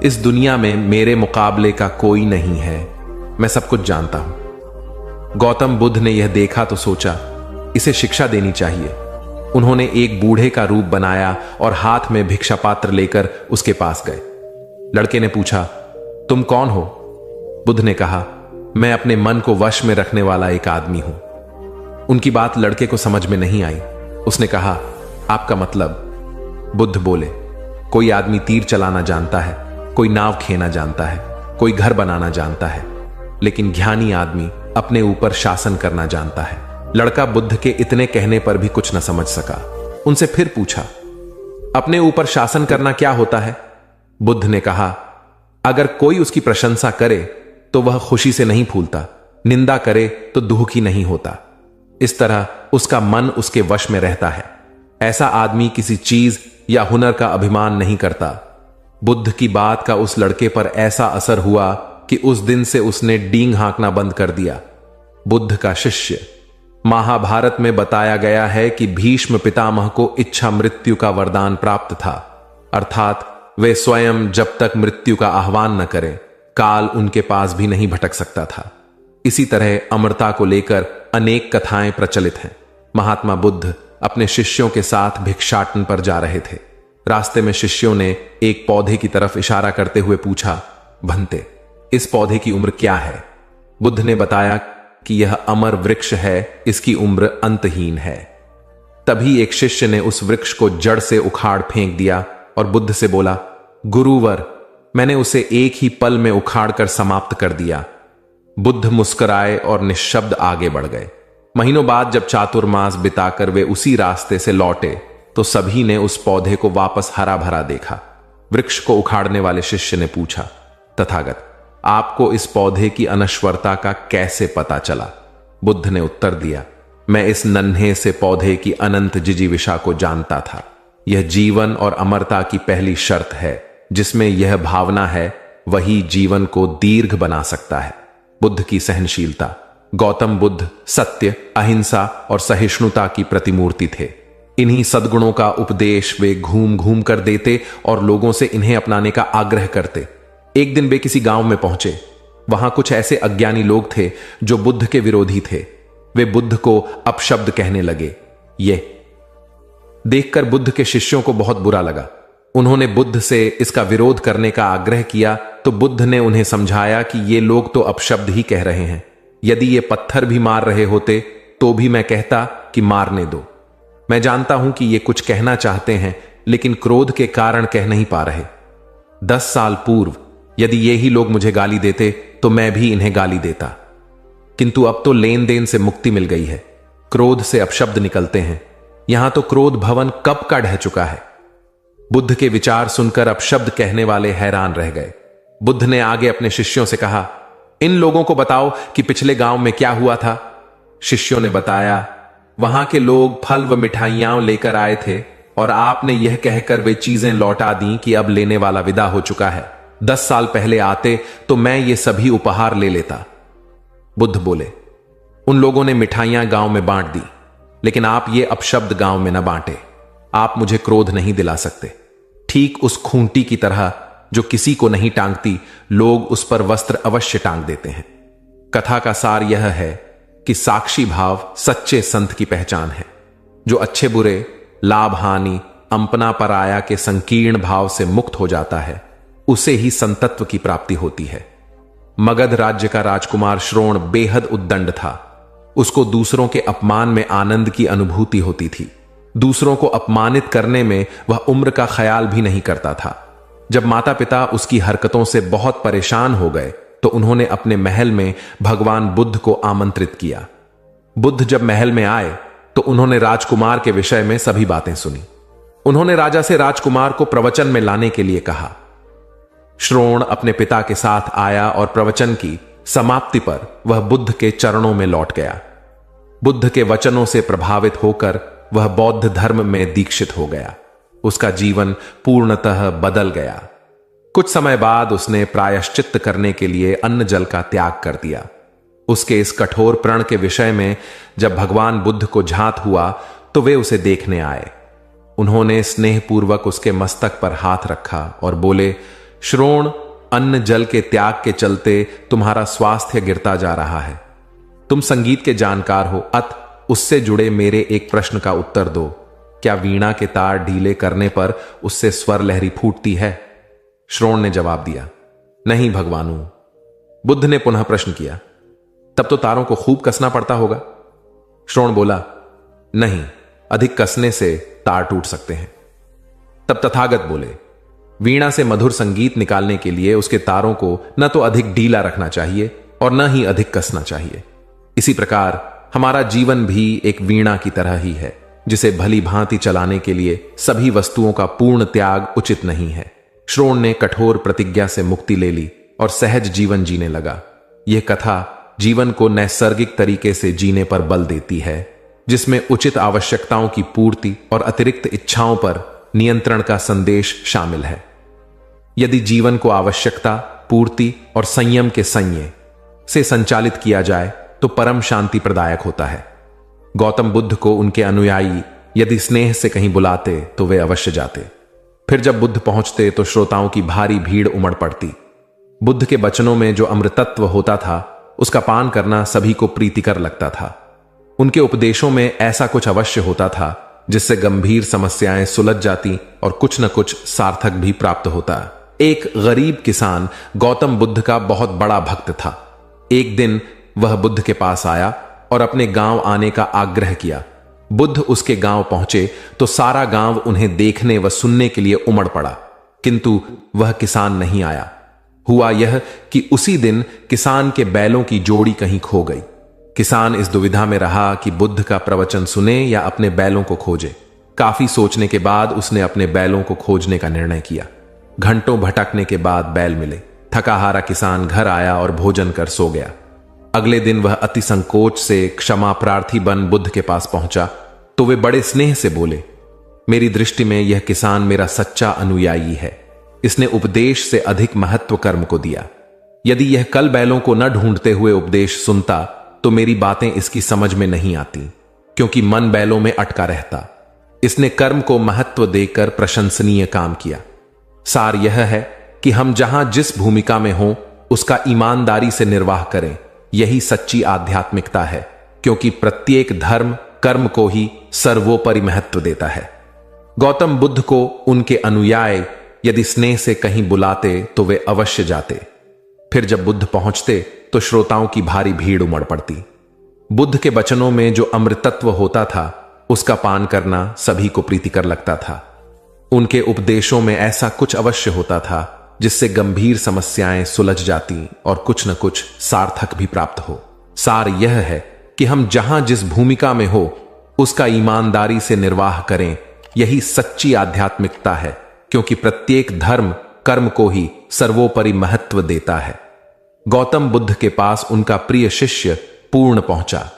Speaker 1: इस दुनिया में मेरे मुकाबले का कोई नहीं है, मैं सब कुछ जानता हूं। गौतम बुद्ध ने यह देखा तो सोचा, इसे शिक्षा देनी चाहिए। उन्होंने एक बूढ़े का रूप बनाया और हाथ में भिक्षा पात्र लेकर उसके पास गए। लड़के ने पूछा, तुम कौन हो? बुद्ध ने कहा, मैं अपने मन को वश में रखने वाला एक आदमी हूं। उनकी बात लड़के को समझ में नहीं आई। उसने कहा, आपका मतलब? बुद्ध बोले, कोई आदमी तीर चलाना जानता है, कोई नाव खेना जानता है, कोई घर बनाना जानता है, लेकिन ज्ञानी आदमी अपने ऊपर शासन करना जानता है। लड़का बुद्ध के इतने कहने पर भी कुछ न समझ सका। उनसे फिर पूछा, अपने ऊपर शासन करना क्या होता है? बुद्ध ने कहा, अगर कोई उसकी प्रशंसा करे तो वह खुशी से नहीं फूलता, निंदा करे तो दुखी नहीं होता। इस तरह उसका मन उसके वश में रहता है। ऐसा आदमी किसी चीज या हुनर का अभिमान नहीं करता। बुद्ध की बात का उस लड़के पर ऐसा असर हुआ कि उस दिन से उसने डींग हाँकना बंद कर दिया। बुद्ध का शिष्य। महाभारत में बताया गया है कि भीष्म पितामह को इच्छा मृत्यु का वरदान प्राप्त था, अर्थात वे स्वयं जब तक मृत्यु का आह्वान न करें, काल उनके पास भी नहीं भटक सकता था। इसी तरह अमरता को लेकर अनेक कथाएं प्रचलित हैं। महात्मा बुद्ध अपने शिष्यों के साथ भिक्षाटन पर जा रहे थे। रास्ते में शिष्यों ने एक पौधे की तरफ इशारा करते हुए पूछा, भंते, इस पौधे की उम्र क्या है? बुद्ध ने बताया कि यह अमर वृक्ष है, इसकी उम्र अंतहीन है। तभी एक शिष्य ने उस वृक्ष को जड़ से उखाड़ फेंक दिया और बुद्ध से बोला, गुरुवर, मैंने उसे एक ही पल में उखाड़ कर समाप्त कर दिया। बुद्ध मुस्कुराए और निशब्द आगे बढ़ गए। महीनों बाद जब चातुर्मास बिताकर वे उसी रास्ते से लौटे तो सभी ने उस पौधे को वापस हरा भरा देखा। वृक्ष को उखाड़ने वाले शिष्य ने पूछा, तथागत, आपको इस पौधे की अनश्वरता का कैसे पता चला? बुद्ध ने उत्तर दिया, मैं इस नन्हे से पौधे की अनंत जिजीविषा को जानता था। यह जीवन और अमरता की पहली शर्त है। जिसमें यह भावना है वही जीवन को दीर्घ बना सकता है। बुद्ध की सहनशीलता। गौतम बुद्ध सत्य, अहिंसा और सहिष्णुता की प्रतिमूर्ति थे। इन्हीं सद्गुणों का उपदेश वे घूम घूम कर देते और लोगों से इन्हें अपनाने का आग्रह करते। एक दिन वे किसी गांव में पहुंचे। वहां कुछ ऐसे अज्ञानी लोग थे जो बुद्ध के विरोधी थे। वे बुद्ध को अपशब्द कहने लगे। ये देखकर बुद्ध के शिष्यों को बहुत बुरा लगा। उन्होंने बुद्ध से इसका विरोध करने का आग्रह किया तो बुद्ध ने उन्हें समझाया कि ये लोग तो अपशब्द ही कह रहे हैं। यदि ये पत्थर भी मार रहे होते तो भी मैं कहता कि मारने दो। मैं जानता हूं कि ये कुछ कहना चाहते हैं लेकिन क्रोध के कारण कह नहीं पा रहे। 10 साल पूर्व यदि ये ही लोग मुझे गाली देते तो मैं भी इन्हें गाली देता, किंतु अब तो लेन देन से मुक्ति मिल गई है। क्रोध से अपशब्द निकलते हैं। यहां तो क्रोध भवन कब का ढह चुका है। बुद्ध के विचार सुनकर अपशब्द कहने वाले हैरान रह गए। बुद्ध ने आगे अपने शिष्यों से कहा, इन लोगों को बताओ कि पिछले गांव में क्या हुआ था। शिष्यों ने बताया, वहां के लोग फल व मिठाइयां लेकर आए थे और आपने यह कहकर वे चीजें लौटा दी कि अब लेने वाला विदा हो चुका है। 10 साल पहले आते तो मैं ये सभी उपहार ले लेता। बुद्ध बोले, उन लोगों ने मिठाइयां गांव में बांट दी, लेकिन आप ये अपशब्द गांव में न बांटे। आप मुझे क्रोध नहीं दिला सकते। ठीक उस खूंटी की तरह जो किसी को नहीं टांगती, लोग उस पर वस्त्र अवश्य टांग देते हैं। कथा का सार यह है कि साक्षी भाव सच्चे संत की पहचान है। जो अच्छे बुरे, लाभ हानि, अंपना पराया के संकीर्ण भाव से मुक्त हो जाता है, उसे ही संतत्व की प्राप्ति होती है। मगध राज्य का राजकुमार श्रोण बेहद उद्दंड था। उसको दूसरों के अपमान में आनंद की अनुभूति होती थी। दूसरों को अपमानित करने में वह उम्र का ख्याल भी नहीं करता था। जब माता पिता उसकी हरकतों से बहुत परेशान हो गए तो उन्होंने अपने महल में भगवान बुद्ध को आमंत्रित किया। बुद्ध जब महल में आए तो उन्होंने राजकुमार के विषय में सभी बातें सुनी। उन्होंने राजा से राजकुमार को प्रवचन में लाने के लिए कहा। श्रोण अपने पिता के साथ आया और प्रवचन की समाप्ति पर वह बुद्ध के चरणों में लौट गया। बुद्ध के वचनों से प्रभावित होकर वह बौद्ध धर्म में दीक्षित हो गया। उसका जीवन पूर्णतः बदल गया। कुछ समय बाद उसने प्रायश्चित्त करने के लिए अन्न जल का त्याग कर दिया। उसके इस कठोर प्रण के विषय में जब भगवान बुद्ध को झांत हुआ तो वे उसे देखने आए। उन्होंने स्नेहपूर्वक उसके मस्तक पर हाथ रखा और बोले, श्रोण, अन्न जल के त्याग के चलते तुम्हारा स्वास्थ्य गिरता जा रहा है। तुम संगीत के जानकार हो, अत उससे जुड़े मेरे एक प्रश्न का उत्तर दो। क्या वीणा के तार ढीले करने पर उससे स्वर लहरी फूटती है? श्रोण ने जवाब दिया, नहीं भगवानु। बुद्ध ने पुनः प्रश्न किया, तब तो तारों को खूब कसना पड़ता होगा? श्रोण बोला, नहीं, अधिक कसने से तार टूट सकते हैं। तब तथागत बोले, वीणा से मधुर संगीत निकालने के लिए उसके तारों को न तो अधिक ढीला रखना चाहिए और न ही अधिक कसना चाहिए। इसी प्रकार हमारा जीवन भी एक वीणा की तरह ही है, जिसे भली भांति चलाने के लिए सभी वस्तुओं का पूर्ण त्याग उचित नहीं है। श्रोण ने कठोर प्रतिज्ञा से मुक्ति ले ली और सहज जीवन जीने लगा। यह कथा जीवन को नैसर्गिक तरीके से जीने पर बल देती है, जिसमें उचित आवश्यकताओं की पूर्ति और अतिरिक्त इच्छाओं पर नियंत्रण का संदेश शामिल है। यदि जीवन को आवश्यकता, पूर्ति और संयम के संयम से संचालित किया जाए तो परम शांति प्रदायक होता है। गौतम बुद्ध को उनके अनुयायी यदि स्नेह से कहीं बुलाते तो वे अवश्य जाते। फिर जब बुद्ध पहुंचते तो श्रोताओं की भारी भीड़ उमड़ पड़ती। बुद्ध के वचनों में जो अमृतत्व होता था उसका पान करना सभी को प्रीतिकर लगता था। उनके उपदेशों में ऐसा कुछ अवश्य होता था जिससे गंभीर समस्याएं सुलझ जाती और कुछ न कुछ सार्थक भी प्राप्त होता। एक गरीब किसान गौतम बुद्ध का बहुत बड़ा भक्त था। एक दिन वह बुद्ध के पास आया और अपने गांव आने का आग्रह किया। बुद्ध उसके गांव पहुंचे तो सारा गांव उन्हें देखने व सुनने के लिए उमड़ पड़ा, किंतु वह किसान नहीं आया। हुआ यह कि उसी दिन किसान के बैलों की जोड़ी कहीं खो गई। किसान इस दुविधा में रहा कि बुद्ध का प्रवचन सुने या अपने बैलों को खोजे। काफी सोचने के बाद उसने अपने बैलों को खोजने का निर्णय किया। घंटों भटकने के बाद बैल मिले। थका हारा किसान घर आया और भोजन कर सो गया। अगले दिन वह अति संकोच से क्षमा प्रार्थी बन बुद्ध के पास पहुंचा तो वे बड़े स्नेह से बोले, मेरी दृष्टि में यह किसान मेरा सच्चा अनुयायी है। इसने उपदेश से अधिक महत्व कर्म को दिया। यदि यह कल बैलों को न ढूंढते हुए उपदेश सुनता तो मेरी बातें इसकी समझ में नहीं आती, क्योंकि मन बैलों में अटका रहता। इसने कर्म को महत्व देकर प्रशंसनीय काम किया। सार यह है कि हम जहां जिस भूमिका में हों उसका ईमानदारी से निर्वाह करें। यही सच्ची आध्यात्मिकता है, क्योंकि प्रत्येक धर्म कर्म को ही सर्वोपरि महत्व देता है। गौतम बुद्ध को उनके अनुयायी यदि स्नेह से कहीं बुलाते तो वे अवश्य जाते। फिर जब बुद्ध पहुंचते तो श्रोताओं की भारी भीड़ उमड़ पड़ती। बुद्ध के वचनों में जो अमृतत्व होता था उसका पान करना सभी को प्रीतिकर लगता था। उनके उपदेशों में ऐसा कुछ अवश्य होता था जिससे गंभीर समस्याएं सुलझ जाती और कुछ न कुछ सार्थक भी प्राप्त हो। सार यह है कि हम जहां जिस भूमिका में हो उसका ईमानदारी से निर्वाह करें। यही सच्ची आध्यात्मिकता है, क्योंकि प्रत्येक धर्म कर्म को ही सर्वोपरि महत्व देता है। गौतम बुद्ध के पास उनका प्रिय शिष्य पूर्ण पहुंचा।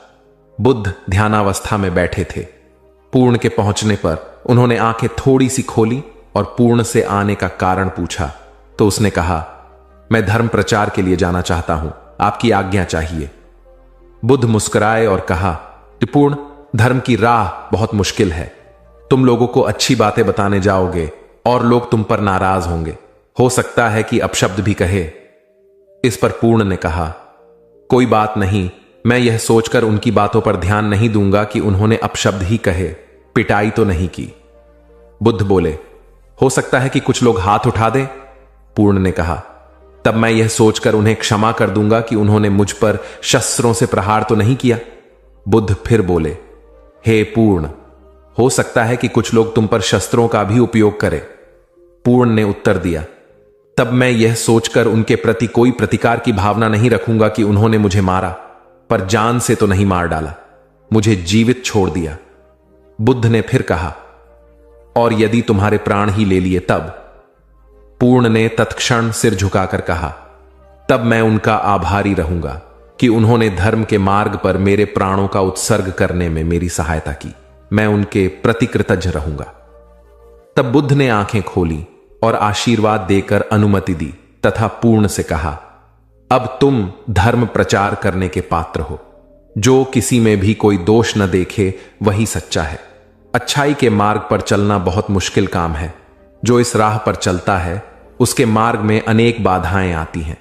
Speaker 1: बुद्ध ध्यानावस्था में बैठे थे। पूर्ण के पहुंचने पर उन्होंने आंखें थोड़ी सी खोली और पूर्ण से आने का कारण पूछा तो उसने कहा, मैं धर्म प्रचार के लिए जाना चाहता हूं, आपकी आज्ञा चाहिए। बुद्ध मुस्कुराए और कहा कि पूर्ण, धर्म की राह बहुत मुश्किल है। तुम लोगों को अच्छी बातें बताने जाओगे और लोग तुम पर नाराज होंगे। हो सकता है कि अपशब्द भी कहे। इस पर पूर्ण ने कहा, कोई बात नहीं, मैं यह सोचकर उनकी बातों पर ध्यान नहीं दूंगा कि उन्होंने अपशब्द ही कहे, पिटाई तो नहीं की। बुद्ध बोले, हो सकता है कि कुछ लोग हाथ उठा दें। पूर्ण ने कहा, तब मैं यह सोचकर उन्हें क्षमा कर दूंगा कि उन्होंने मुझ पर शस्त्रों से प्रहार तो नहीं किया। बुद्ध फिर बोले, हे पूर्ण, हो सकता है कि कुछ लोग तुम पर शस्त्रों का भी उपयोग करें। पूर्ण ने उत्तर दिया, तब मैं यह सोचकर उनके प्रति कोई प्रतिकार की भावना नहीं रखूंगा कि उन्होंने मुझे मारा, पर जान से तो नहीं मार डाला। मुझे जीवित छोड़ दिया। बुद्ध ने फिर कहा, और यदि तुम्हारे प्राण ही ले लिए तब? पूर्ण ने तत्क्षण सिर झुकाकर कहा, तब मैं उनका आभारी रहूंगा कि उन्होंने धर्म के मार्ग पर मेरे प्राणों का उत्सर्ग करने में मेरी सहायता की। मैं उनके प्रति कृतज्ञ रहूंगा। तब बुद्ध ने आंखें खोली और आशीर्वाद देकर अनुमति दी तथा पूर्ण से कहा, अब तुम धर्म प्रचार करने के पात्र हो। जो किसी में भी कोई दोष न देखे वही सच्चा है। अच्छाई के मार्ग पर चलना बहुत मुश्किल काम है। जो इस राह पर चलता है उसके मार्ग में अनेक बाधाएं आती हैं,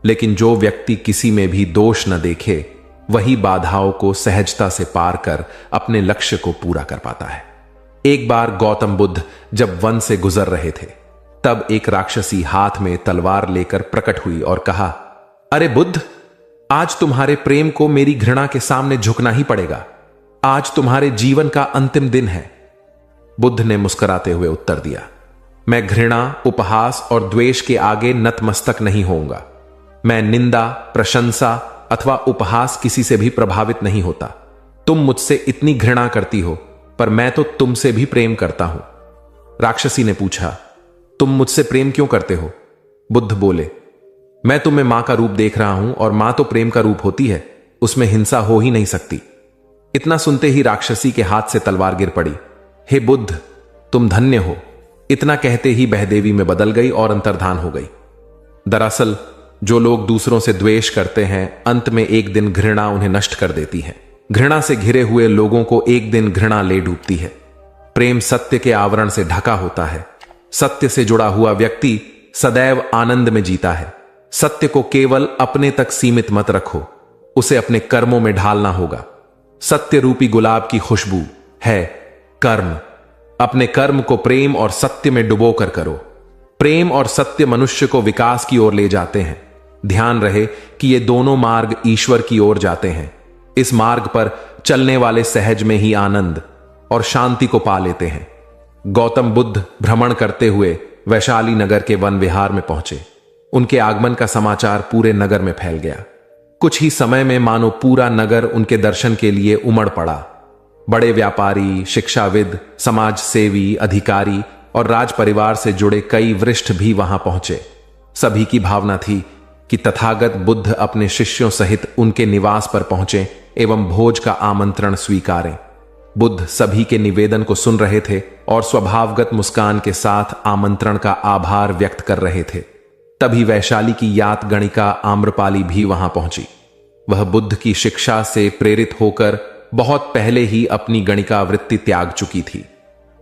Speaker 1: लेकिन जो व्यक्ति किसी में भी दोष न देखे वही बाधाओं को सहजता से पार कर अपने लक्ष्य को पूरा कर पाता है। एक बार गौतम बुद्ध जब वन से गुजर रहे थे, तब एक राक्षसी हाथ में तलवार लेकर प्रकट हुई और कहा, अरे बुद्ध, आज तुम्हारे प्रेम को मेरी घृणा के सामने झुकना ही पड़ेगा। आज तुम्हारे जीवन का अंतिम दिन है। बुद्ध ने मुस्कुराते हुए उत्तर दिया, मैं घृणा, उपहास और द्वेष के आगे नतमस्तक नहीं होऊंगा। मैं निंदा, प्रशंसा अथवा उपहास किसी से भी प्रभावित नहीं होता। तुम मुझसे इतनी घृणा करती हो, पर मैं तो तुमसे भी प्रेम करता हूं। राक्षसी ने पूछा, तुम मुझसे प्रेम क्यों करते हो? बुद्ध बोले, मैं तुम्हें मां का रूप देख रहा हूं और मां तो प्रेम का रूप होती है, उसमें हिंसा हो ही नहीं सकती। इतना सुनते ही राक्षसी के हाथ से तलवार गिर पड़ी। हे बुद्ध, तुम धन्य हो। इतना कहते ही बहदेवी में बदल गई और अंतर्धान हो गई। दरअसल जो लोग दूसरों से द्वेष करते हैं, अंत में एक दिन घृणा उन्हें नष्ट कर देती है। घृणा से घिरे हुए लोगों को एक दिन घृणा ले डूबती है। प्रेम सत्य के आवरण से ढका होता है। सत्य से जुड़ा हुआ व्यक्ति सदैव आनंद में जीता है। सत्य को केवल अपने तक सीमित मत रखो, उसे अपने कर्मों में ढालना होगा। सत्य रूपी गुलाब की खुशबू है कर्म। अपने कर्म को प्रेम और सत्य में डुबो कर करो। प्रेम और सत्य मनुष्य को विकास की ओर ले जाते हैं। ध्यान रहे कि ये दोनों मार्ग ईश्वर की ओर जाते हैं। इस मार्ग पर चलने वाले सहज में ही आनंद और शांति को पा लेते हैं। गौतम बुद्ध भ्रमण करते हुए वैशाली नगर के वन विहार में पहुंचे। उनके आगमन का समाचार पूरे नगर में फैल गया। कुछ ही समय में मानो पूरा नगर उनके दर्शन के लिए उमड़ पड़ा। बड़े व्यापारी, शिक्षाविद, समाज सेवी, अधिकारी और राज परिवार से जुड़े कई वरिष्ठ भी वहां पहुंचे। सभी की भावना थी कि तथागत बुद्ध अपने शिष्यों सहित उनके निवास पर पहुंचे एवं भोज का आमंत्रण स्वीकारें। बुद्ध सभी के निवेदन को सुन रहे थे और स्वभावगत मुस्कान के साथ आमंत्रण का आभार व्यक्त कर रहे थे। तभी वैशाली की यात गणिका आम्रपाली भी वहां पहुंची। वह बुद्ध की शिक्षा से प्रेरित होकर बहुत पहले ही अपनी गणिका वृत्ति त्याग चुकी थी।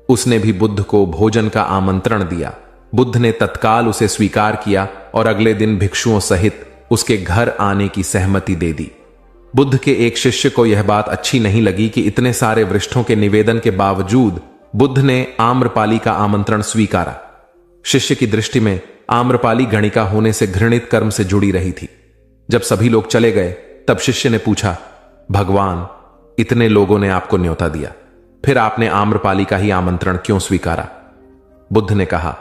Speaker 1: उसने भी बुद्ध को भोजन का आमंत्रण दिया। बुद्ध ने तत्काल उसे स्वीकार किया और अगले दिन भिक्षुओं सहित उसके घर आने की सहमति दे दी। बुद्ध के एक शिष्य को यह बात अच्छी नहीं लगी कि इतने सारे वरिष्ठों के निवेदन के बावजूद बुद्ध ने आम्रपाली का आमंत्रण स्वीकारा। शिष्य की दृष्टि में आम्रपाली गणिका होने से घृणित कर्म से जुड़ी रही थी। जब सभी लोग चले गए तब शिष्य ने पूछा, भगवान, इतने लोगों ने आपको न्योता दिया, फिर आपने आम्रपाली का ही आमंत्रण क्यों स्वीकारा? बुद्ध ने कहा,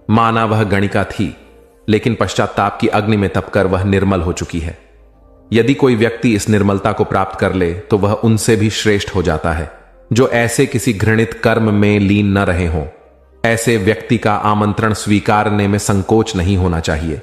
Speaker 1: माना वह गणिका थी, लेकिन पश्चाताप की अग्नि में तपकर वह निर्मल हो चुकी है। यदि कोई व्यक्ति इस निर्मलता को प्राप्त कर ले तो वह उनसे भी श्रेष्ठ हो जाता है जो ऐसे किसी घृणित कर्म में लीन न रहे हों। ऐसे व्यक्ति का आमंत्रण स्वीकारने में संकोच नहीं होना चाहिए।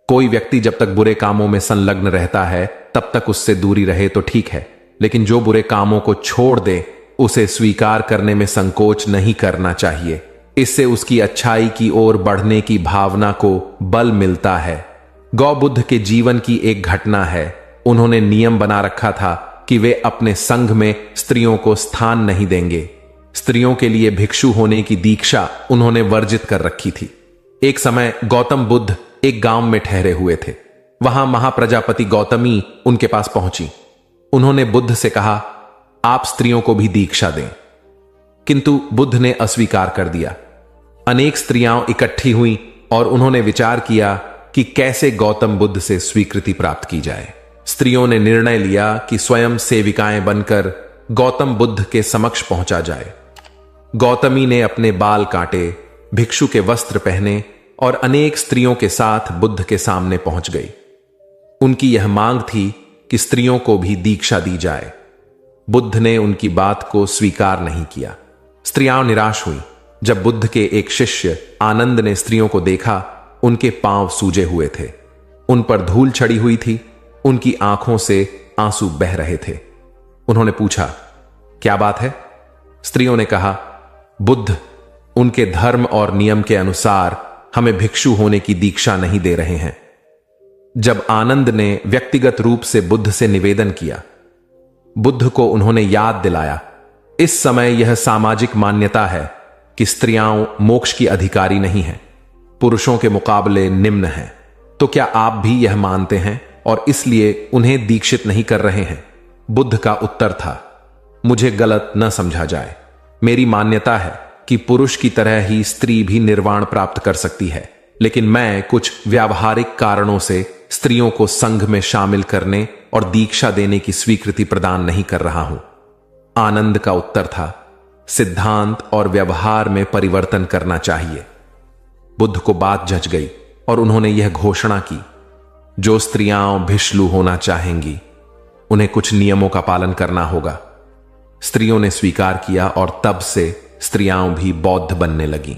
Speaker 1: कोई व्यक्ति जब तक बुरे कामों में संलग्न रहता है तब तक उससे दूरी रहे तो ठीक है, लेकिन जो बुरे कामों को छोड़ दे उसे स्वीकार करने में संकोच नहीं करना चाहिए। इससे उसकी अच्छाई की ओर बढ़ने की भावना को बल मिलता है। गौ बुद्ध के जीवन की एक घटना है। उन्होंने नियम बना रखा था कि वे अपने संघ में स्त्रियों को स्थान नहीं देंगे। स्त्रियों के लिए भिक्षु होने की दीक्षा उन्होंने वर्जित कर रखी थी। एक समय गौतम बुद्ध एक गांव में ठहरे हुए थे। वहां महाप्रजापति गौतमी उनके पास पहुंची। उन्होंने बुद्ध से कहा, आप स्त्रियों को भी दीक्षा दें, किंतु बुद्ध ने अस्वीकार कर दिया। अनेक स्त्रियां इकट्ठी हुईं और उन्होंने विचार किया कि कैसे गौतम बुद्ध से स्वीकृति प्राप्त की जाए। स्त्रियों ने निर्णय लिया कि स्वयं सेविकाएं बनकर गौतम बुद्ध के समक्ष पहुंचा जाए। गौतमी ने अपने बाल काटे, भिक्षु के वस्त्र पहने और अनेक स्त्रियों के साथ बुद्ध के सामने पहुंच गई। उनकी यह मांग थी कि स्त्रियों को भी दीक्षा दी जाए। बुद्ध ने उनकी बात को स्वीकार नहीं किया। स्त्रियां निराश हुई। जब बुद्ध के एक शिष्य आनंद ने स्त्रियों को देखा, उनके पांव सूजे हुए थे, उन पर धूल चढ़ी हुई थी, उनकी आंखों से आंसू बह रहे थे। उन्होंने पूछा, क्या बात है? स्त्रियों ने कहा, बुद्ध उनके धर्म और नियम के अनुसार हमें भिक्षु होने की दीक्षा नहीं दे रहे हैं। जब आनंद ने व्यक्तिगत रूप से बुद्ध से निवेदन किया, बुद्ध को उन्होंने याद दिलाया, इस समय यह सामाजिक मान्यता है कि स्त्रियां मोक्ष की अधिकारी नहीं हैं, पुरुषों के मुकाबले निम्न हैं। तो क्या आप भी यह मानते हैं और इसलिए उन्हें दीक्षित नहीं कर रहे हैं? बुद्ध का उत्तर था, मुझे गलत न समझा जाए। मेरी मान्यता है कि पुरुष की तरह ही स्त्री भी निर्वाण प्राप्त कर सकती है, लेकिन मैं कुछ व्यावहारिक कारणों से स्त्रियों को संघ में शामिल करने और दीक्षा देने की स्वीकृति प्रदान नहीं कर रहा हूं। आनंद का उत्तर था, सिद्धांत और व्यवहार में परिवर्तन करना चाहिए। बुद्ध को बात जच गई और उन्होंने यह घोषणा की, जो स्त्रियां भिक्षु होना चाहेंगी उन्हें कुछ नियमों का पालन करना होगा। स्त्रियों ने स्वीकार किया और तब से स्त्रियां भी बौद्ध बनने लगीं।